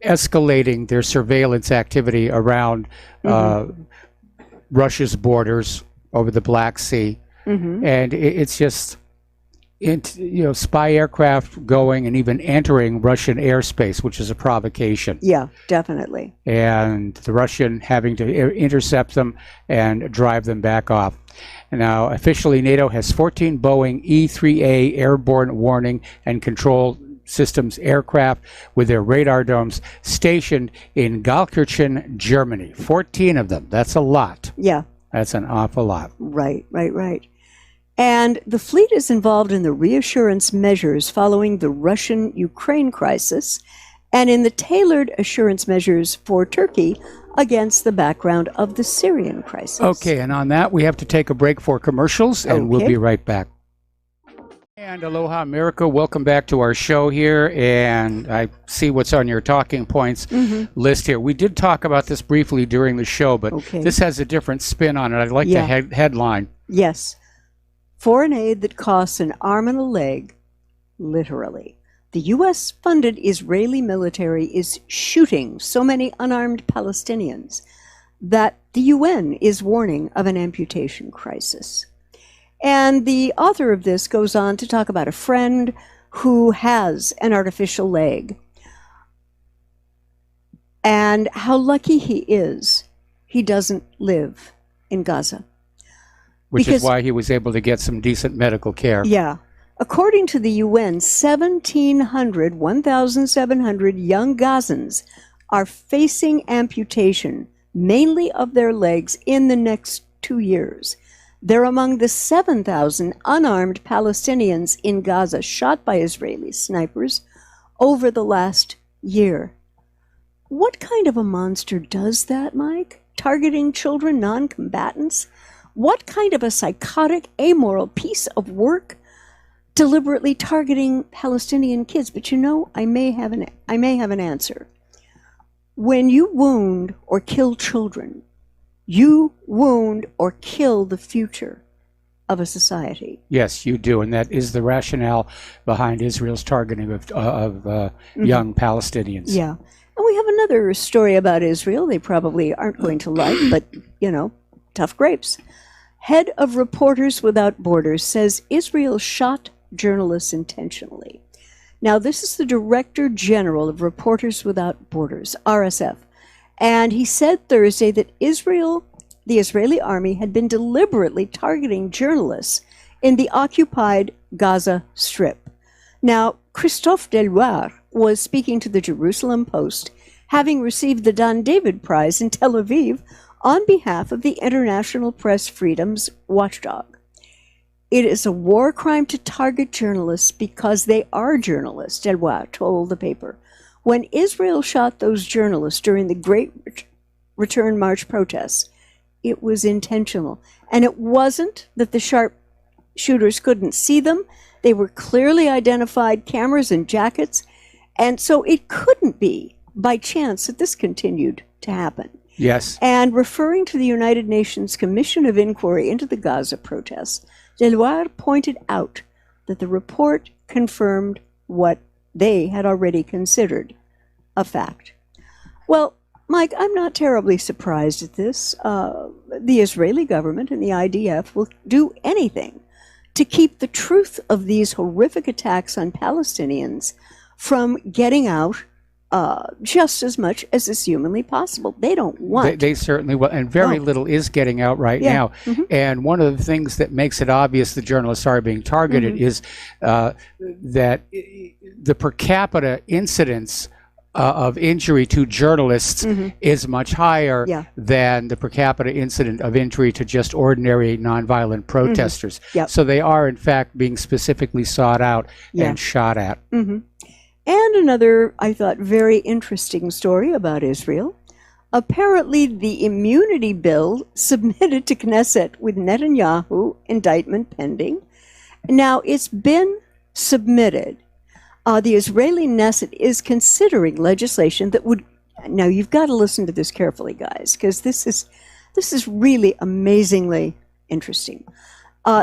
escalating their surveillance activity around Russia's borders over the Black Sea, and it's just, spy aircraft going and even entering Russian airspace, which is a provocation. Yeah, definitely. And the Russian having to intercept them and drive them back off. Now, officially, NATO has 14 Boeing E-3A airborne warning and control systems aircraft with their radar domes stationed in Galkirchen, Germany. 14 of them. That's a lot. Yeah. That's an awful lot. Right. And the fleet is involved in the reassurance measures following the Russian-Ukraine crisis and in the tailored assurance measures for Turkey against the background of the Syrian crisis. Okay, and on that, we have to take a break for commercials, and we'll be right back. And aloha, America. Welcome back to our show here, and I see what's on your talking points list here. We did talk about this briefly during the show, but this has a different spin on it. I'd like the headline. Yes. Foreign aid that costs an arm and a leg, literally. The U.S.-funded Israeli military is shooting so many unarmed Palestinians that the UN is warning of an amputation crisis. And the author of this goes on to talk about a friend who has an artificial leg and how lucky he is he doesn't live in Gaza. Which is why he was able to get some decent medical care. Yeah. According to the UN, 1,700 young Gazans are facing amputation, mainly of their legs, in the next 2 years. They're among the 7,000 unarmed Palestinians in Gaza shot by Israeli snipers over the last year. What kind of a monster does that, Mike? targeting children, non-combatants? What kind of a psychotic, amoral piece of work deliberately targeting Palestinian kids? But I may have an answer. When you wound or kill children, you wound or kill the future of a society. Yes, you do, and that is the rationale behind Israel's targeting of young Palestinians. Yeah. And we have another story about Israel they probably aren't going to like, but, tough grapes. Head of Reporters Without Borders says Israel shot journalists intentionally. Now, this is the Director General of Reporters Without Borders, RSF, and he said Thursday that the Israeli army had been deliberately targeting journalists in the occupied Gaza Strip. Now, Christophe Deloire was speaking to the Jerusalem Post, having received the Dan David Prize in Tel Aviv on behalf of the International Press Freedom's watchdog. It is a war crime to target journalists because they are journalists, Deloire told the paper. When Israel shot those journalists during the Great Return March protests, it was intentional. And it wasn't that the sharpshooters couldn't see them. They were clearly identified cameras and jackets. And so it couldn't be by chance that this continued to happen. Yes. And referring to the United Nations Commission of Inquiry into the Gaza protests, Deloire pointed out that the report confirmed what they had already considered a fact. Well, Mike, I'm not terribly surprised at this. The Israeli government and the IDF will do anything to keep the truth of these horrific attacks on Palestinians from getting out just as much as is humanly possible. They don't want. They certainly will, and very little is getting out right now. Mm-hmm. And one of the things that makes it obvious the journalists are being targeted is that the per capita incidence of injury to journalists is much higher than the per capita incident of injury to just ordinary nonviolent protesters. So they are, in fact, being specifically sought out and shot at. And another, I thought, very interesting story about Israel. Apparently, the immunity bill submitted to Knesset with Netanyahu indictment pending. Now, it's been submitted. The Israeli Knesset is considering legislation that would, now you've got to listen to this carefully, guys, because this is really amazingly interesting.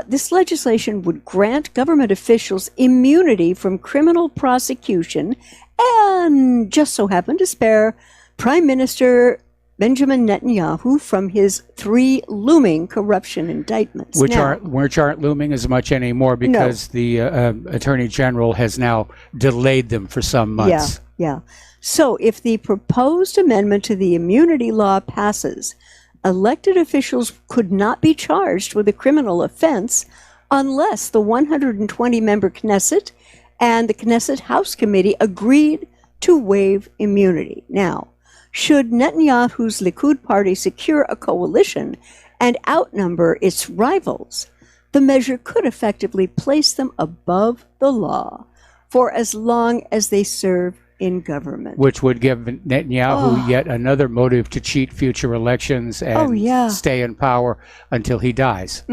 This legislation would grant government officials immunity from criminal prosecution and just so happened to spare Prime Minister Benjamin Netanyahu from his 3 looming corruption indictments. Which aren't looming as much anymore because the Attorney General has now delayed them for some months. Yeah. So if the proposed amendment to the immunity law passes, elected officials could not be charged with a criminal offense unless the 120-member Knesset and the Knesset House Committee agreed to waive immunity. Now, should Netanyahu's Likud party secure a coalition and outnumber its rivals, the measure could effectively place them above the law for as long as they serve in government. Which would give Netanyahu yet another motive to cheat future elections and stay in power until he dies.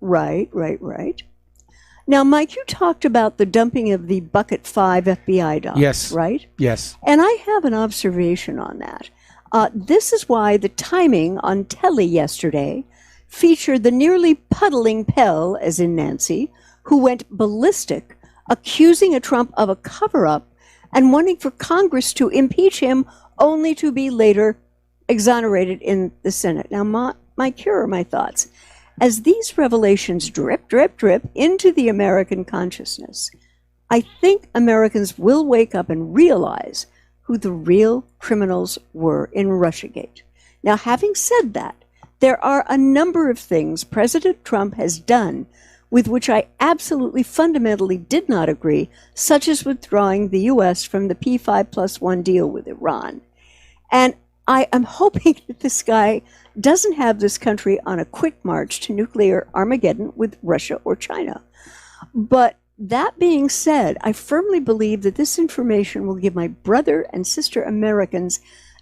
Right. Now, Mike, you talked about the dumping of the Bucket 5 FBI docs, right? Yes. And I have an observation on that. This is why the timing on telly yesterday featured the nearly puddling Pell, as in Nancy, who went ballistic, accusing a Trump of a cover-up and wanting for Congress to impeach him only to be later exonerated in the Senate. Now, Mike, here are my thoughts. As these revelations drip into the American consciousness, I think Americans will wake up and realize who the real criminals were in Russiagate. Now, having said that, there are a number of things President Trump has done with which I absolutely fundamentally did not agree, such as withdrawing the U.S. from the P5+1 deal with Iran. And I am hoping that this guy doesn't have this country on a quick march to nuclear Armageddon with Russia or China. But that being said, I firmly believe that this information will give my brother and sister Americans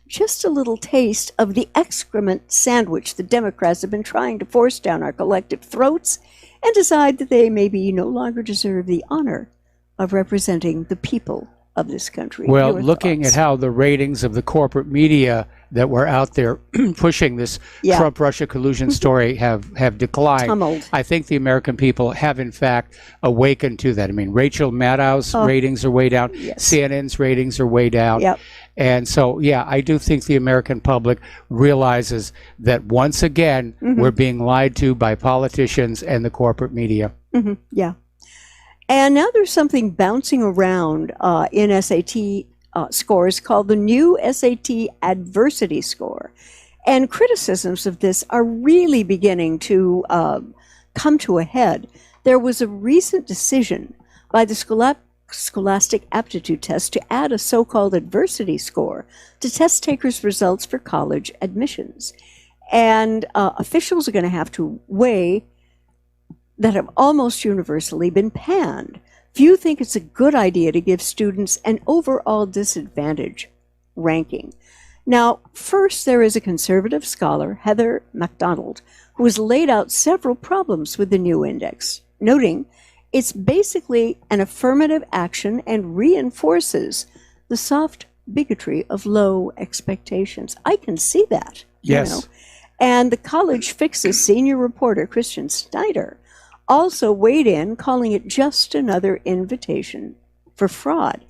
just a little taste of the excrement sandwich the Democrats have been trying to force down our collective throats and decide that they maybe no longer deserve the honor of representing the people of this country. Well, Your looking thoughts? at how the ratings of the corporate media that were out there pushing this Yeah. Trump-Russia collusion story have declined, Tumbled. I think the American people have, in fact, awakened to that. I mean, Rachel Maddow's ratings are way down. Yes. CNN's ratings are way down. Yep. And so, yeah, I do think the American public realizes that once again, we're being lied to by politicians and the corporate media. Yeah. And now there's something bouncing around in SAT scores called the new SAT adversity score. And criticisms of this are really beginning to come to a head. There was a recent decision by the Scholastic Aptitude Test to add a so-called adversity score to test takers' results for college admissions. And officials are going to have to weigh that have almost universally been panned. Few think it's a good idea to give students an overall disadvantage ranking. Now, first, there is a conservative scholar, Heather MacDonald, who has laid out several problems with the new index, noting it's basically an affirmative action and reinforces the soft bigotry of low expectations. I can see that. Yes. You know? And the College Fix's senior reporter, Christian Snyder, also weighed in, calling it just another invitation for fraud.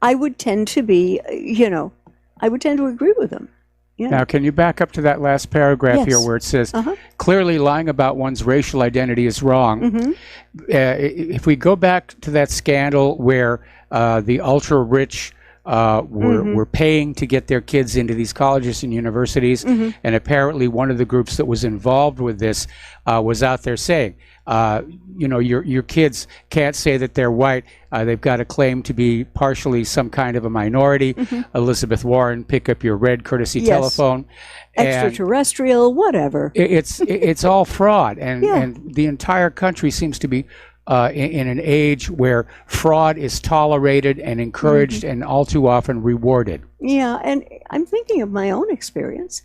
I would tend to be, I would tend to agree with them. Yeah. Now, can you back up to that last paragraph here Yes. where it says, clearly lying about one's racial identity is wrong. If we go back to that scandal where the ultra-rich were paying to get their kids into these colleges and universities, and apparently one of the groups that was involved with this was out there saying, your kids can't say that they're white. They've got to claim to be partially some kind of a minority. Elizabeth Warren, pick up your red courtesy telephone. Extraterrestrial, whatever. It's all fraud, and the entire country seems to be in an age where fraud is tolerated and encouraged and all too often rewarded. Yeah, and I'm thinking of my own experience.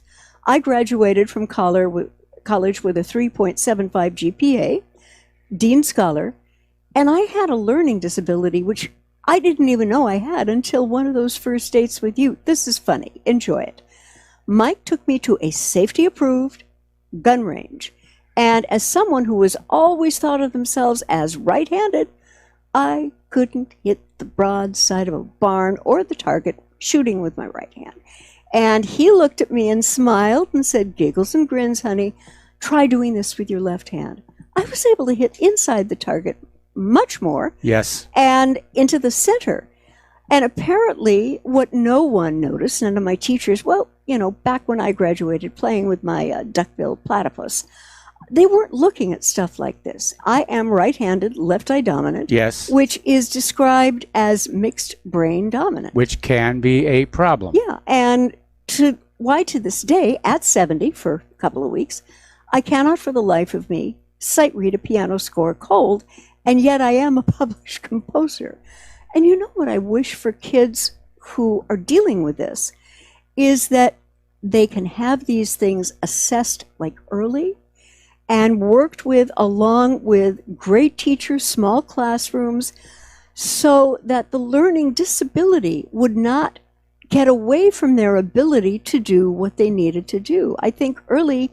I graduated from college with a 3.75 GPA, Dean Scholar, and I had a learning disability, which I didn't even know I had until one of those first dates with you. This is funny. Enjoy it. Mike took me to a safety-approved gun range. And as someone who has always thought of themselves as right-handed, I couldn't hit the broad side of a barn or the target shooting with my right hand. And he looked at me and smiled and said, "Giggles and grins, honey. Try doing this with your left hand." I was able to hit inside the target much more. Yes. And into the center. And apparently what no one noticed, none of my teachers, back when I graduated playing with my duckbill platypus, they weren't looking at stuff like this. I am right-handed, left-eye dominant. Yes. Which is described as mixed brain dominant. Which can be a problem. Yeah, and to this day, at 70 for a couple of weeks, I cannot for the life of me sight read a piano score cold, and yet I am a published composer. And you know what I wish for kids who are dealing with this is that they can have these things assessed like early and worked with along with great teachers, small classrooms, so that the learning disability would not get away from their ability to do what they needed to do. I think early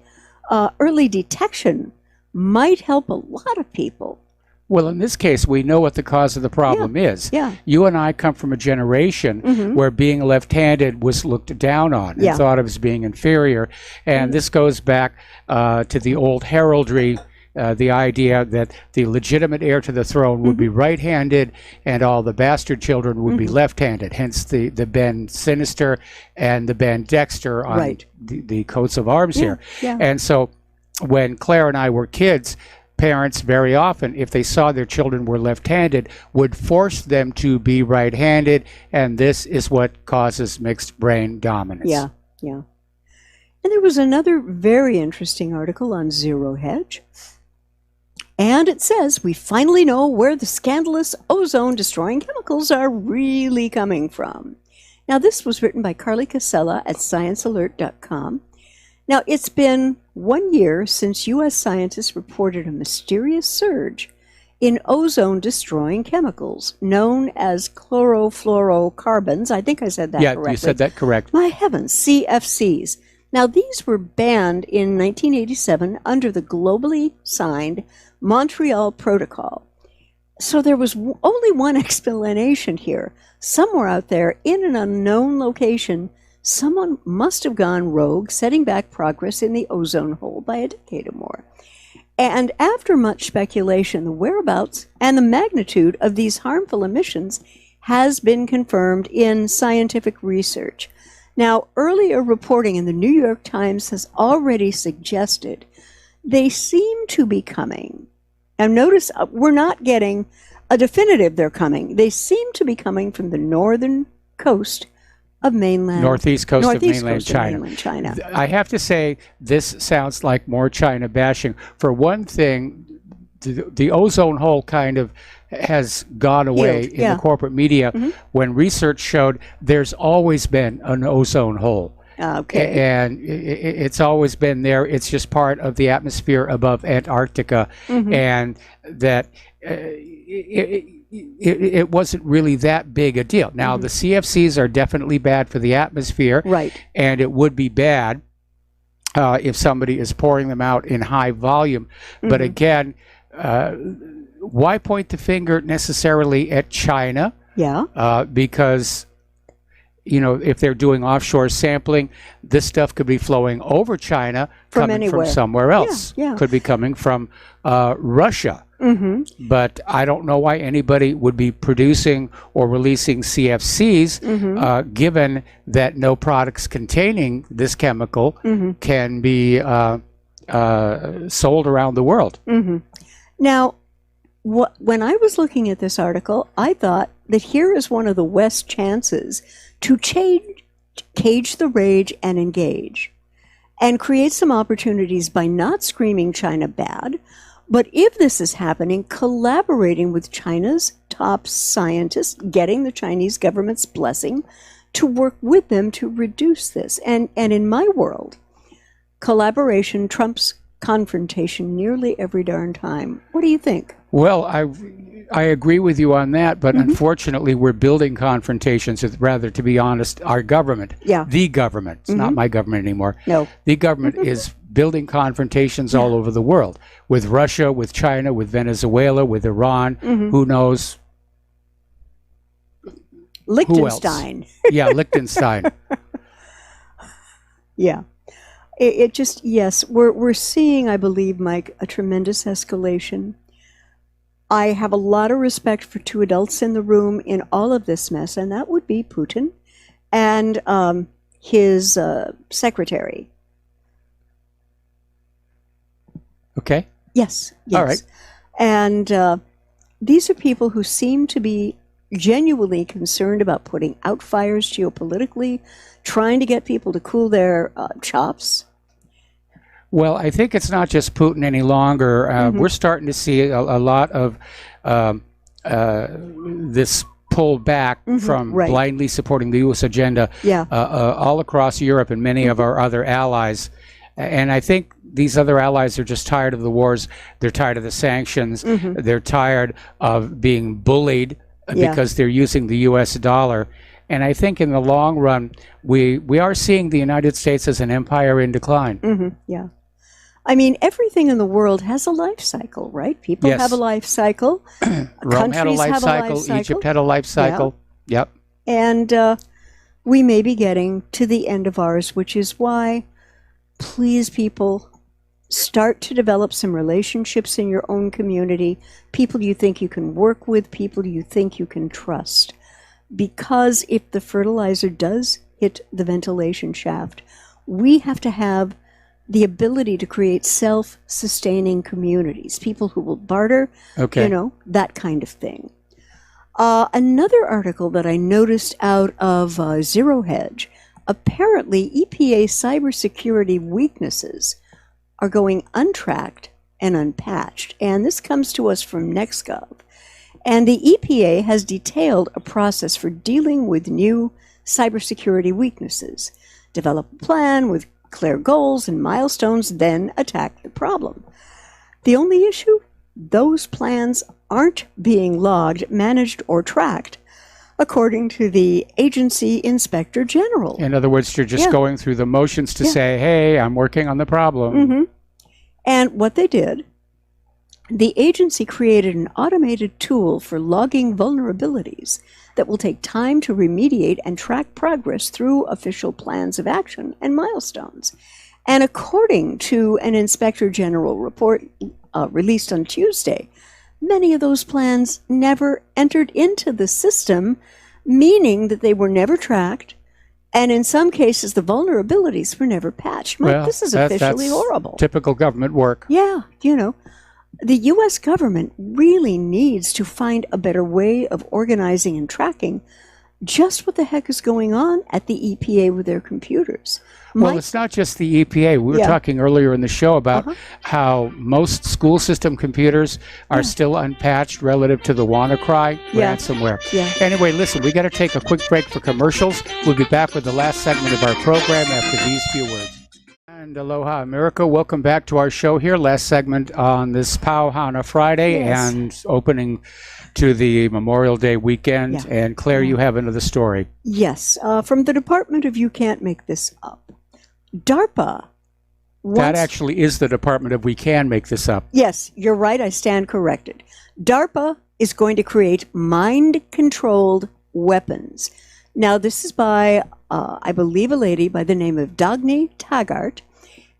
detection might help a lot of people. Well, in this case, we know what the cause of the problem is. Yeah. You and I come from a generation where being left-handed was looked down on and thought of as being inferior. And this goes back to the old heraldry, the idea that the legitimate heir to the throne would be right-handed and all the bastard children would be left-handed, hence the Ben Sinister and the Ben Dexter on the coats of arms here. Yeah. And so when Claire and I were kids, parents very often, if they saw their children were left-handed, would force them to be right-handed, and this is what causes mixed brain dominance. Yeah. And there was another very interesting article on Zero Hedge, and it says, we finally know where the scandalous ozone-destroying chemicals are really coming from. Now, this was written by Carly Casella at ScienceAlert.com. Now, it's been 1 year since U.S. scientists reported a mysterious surge in ozone-destroying chemicals known as chlorofluorocarbons. I think I said that correctly. Yeah, you said that correct. My heavens, CFCs. Now, these were banned in 1987 under the globally signed Montreal Protocol. So there was only one explanation here. Somewhere out there in an unknown location, someone must have gone rogue, setting back progress in the ozone hole by a decade or more. And after much speculation, the whereabouts and the magnitude of these harmful emissions has been confirmed in scientific research. Now, earlier reporting in the New York Times has already suggested they seem to be coming. Now, notice we're not getting a definitive they're coming. They seem to be coming from the northern coast of mainland. Northeast coast of mainland China. I have to say, this sounds like more China bashing. For one thing, the ozone hole kind of has gone away in the corporate media when research showed there's always been an ozone hole. Okay. And it's always been there. It's just part of the atmosphere above Antarctica. And that it wasn't really that big a deal. Now, the CFCs are definitely bad for the atmosphere. Right. And it would be bad if somebody is pouring them out in high volume. But again, why point the finger necessarily at China? Yeah. Because, you know, if they're doing offshore sampling, this stuff could be flowing over China, coming from somewhere else. Yeah. Could be coming from Russia. But I don't know why anybody would be producing or releasing CFCs, given that no products containing this chemical can be sold around the world. Now, when I was looking at this article, I thought that here is one of the West's chances to cage the rage and engage and create some opportunities by not screaming China bad, but if this is happening, collaborating with China's top scientists, getting the Chinese government's blessing to work with them to reduce this. And in my world, collaboration trumps confrontation nearly every darn time. What do you think? Well, I agree with you on that, but unfortunately we're building confrontations with, rather, to be honest, our government. Yeah. The government. It's not my government anymore. No. The government is building confrontations all over the world, with Russia, with China, with Venezuela, with Iran, who knows? Liechtenstein. Yeah, Liechtenstein. Yeah. It just, yes, we're seeing, I believe, Mike, a tremendous escalation. I have a lot of respect for two adults in the room in all of this mess, and that would be Putin and his secretary. Okay. Yes. All right. And these are people who seem to be genuinely concerned about putting out fires geopolitically, trying to get people to cool their chops. Well, I think it's not just Putin any longer. We're starting to see a lot of this pull back from blindly supporting the U.S. agenda all across Europe and many of our other allies. And I think these other allies are just tired of the wars. They're tired of the sanctions. They're tired of being bullied because they're using the U.S. dollar. And I think in the long run, we are seeing the United States as an empire in decline. Yeah. I mean, everything in the world has a life cycle, right? People have a life cycle. Rome had a life cycle. Egypt had a life cycle. Yep. And we may be getting to the end of ours, which is why, please, people, start to develop some relationships in your own community, people you think you can work with, people you think you can trust. Because if the fertilizer does hit the ventilation shaft, we have to have the ability to create self-sustaining communities, people who will barter, you know, that kind of thing. Another article that I noticed out of Zero Hedge, apparently EPA cybersecurity weaknesses are going untracked and unpatched. And this comes to us from NextGov. And the EPA has detailed a process for dealing with new cybersecurity weaknesses, develop a plan with clear goals and milestones, then attack the problem. The only issue? Those plans aren't being logged, managed, or tracked according to the agency inspector general. In other words, you're just going through the motions to say, hey, I'm working on the problem. And what they did, the agency created an automated tool for logging vulnerabilities that will take time to remediate and track progress through official plans of action and milestones. And according to an inspector general report released on Tuesday, many of those plans never entered into the system, meaning that they were never tracked, and in some cases the vulnerabilities were never patched. Mike, this is officially horrible. Typical government work. Yeah, the U.S. government really needs to find a better way of organizing and tracking just what the heck is going on at the EPA with their computers. Well, it's not just the EPA. We were talking earlier in the show about how most school system computers are still unpatched relative to the WannaCry ransomware. Anyway, listen, we got to take a quick break for commercials. We'll be back with the last segment of our program after these few words. And aloha, America. Welcome back to our show here. Last segment on this Pauhana Friday and opening to the Memorial Day weekend. And Claire, you have another story. Yes, from the Department of You Can't Make This Up. DARPA. That actually is the Department of We Can Make This Up. Yes, you're right. I stand corrected. DARPA is going to create mind-controlled weapons. Now, this is by, I believe, a lady by the name of Dagny Taggart.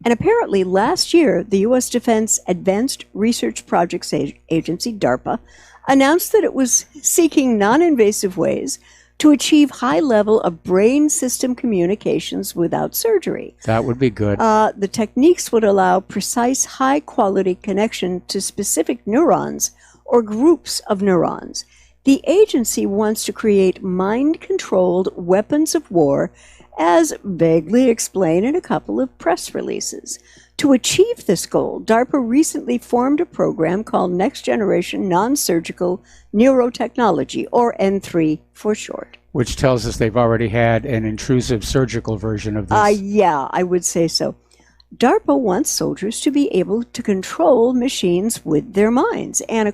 And apparently last year, the U.S. Defense Advanced Research Projects Agency, DARPA, announced that it was seeking non-invasive ways to achieve high level of brain system communications without surgery. That would be good. The techniques would allow precise, high-quality connection to specific neurons or groups of neurons. The agency wants to create mind-controlled weapons of war, as vaguely explained in a couple of press releases. To achieve this goal, DARPA recently formed a program called Next Generation Non-Surgical Neurotechnology, or N3 for short. Which tells us they've already had an intrusive surgical version of this. Yeah, I would say so. DARPA wants soldiers to be able to control machines with their minds. And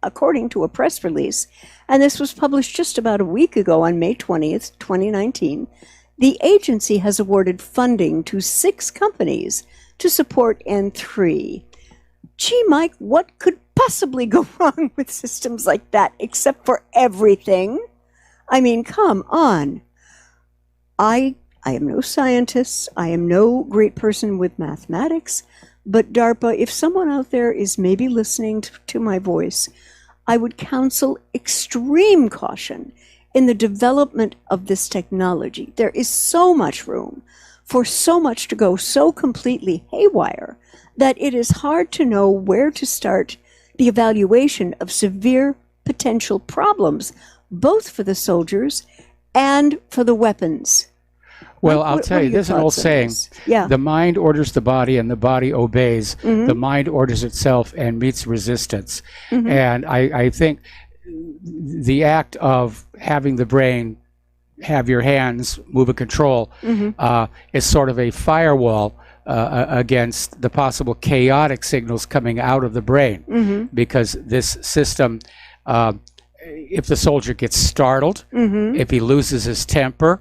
according to a press release, and this was published just about a week ago on May 20th, 2019, the agency has awarded funding to 6 companies to support N3. Gee, Mike, what could possibly go wrong with systems like that except for everything? I mean, come on. I am no scientist. I am no great person with mathematics. But DARPA, if someone out there is maybe listening to my voice, I would counsel extreme caution in the development of this technology. There is so much room for so much to go so completely haywire that it is hard to know where to start the evaluation of severe potential problems, both for the soldiers and for the weapons. Well, I'll tell you, there's an old saying, the mind orders the body and the body obeys. The mind orders itself and meets resistance. And I think the act of having the brain have your hands move a control is sort of a firewall against the possible chaotic signals coming out of the brain. Because this system, if the soldier gets startled, if he loses his temper,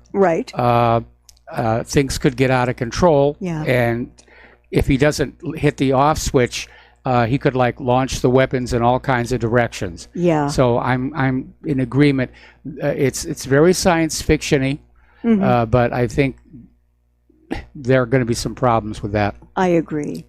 things could get out of control. And if he doesn't hit the off switch, he could launch the weapons in all kinds of directions. So I'm in agreement. It's very science fiction-y, but I think there are going to be some problems with that. I agree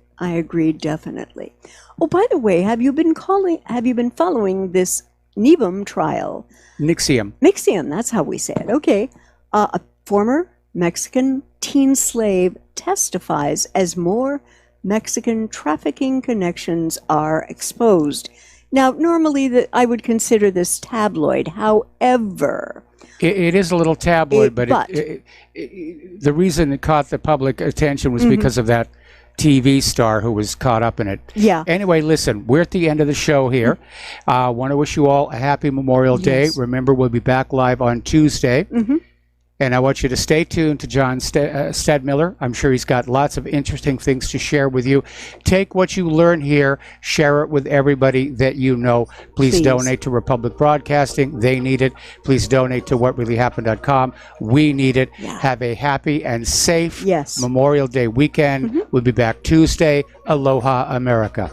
definitely. Oh, by the way, have you been following this NIBM trial? NXIVM, that's how we say it. Okay. A former Mexican teen slave testifies as more Mexican trafficking connections are exposed. Now, normally I would consider this tabloid. However, it is a little tabloid, but the reason it caught the public attention was because of that TV star who was caught up in it. Anyway, listen, we're at the end of the show here. I want to wish you all a happy Memorial Day. Remember, we'll be back live on Tuesday. And I want you to stay tuned to John Stedmiller. I'm sure he's got lots of interesting things to share with you. Take what you learn here, share it with everybody that you know. Please donate to Republic Broadcasting. They need it. Please donate to whatreallyhappened.com. We need it. Yeah. Have a happy and safe Yes. Memorial Day weekend. We'll be back Tuesday. Aloha, America.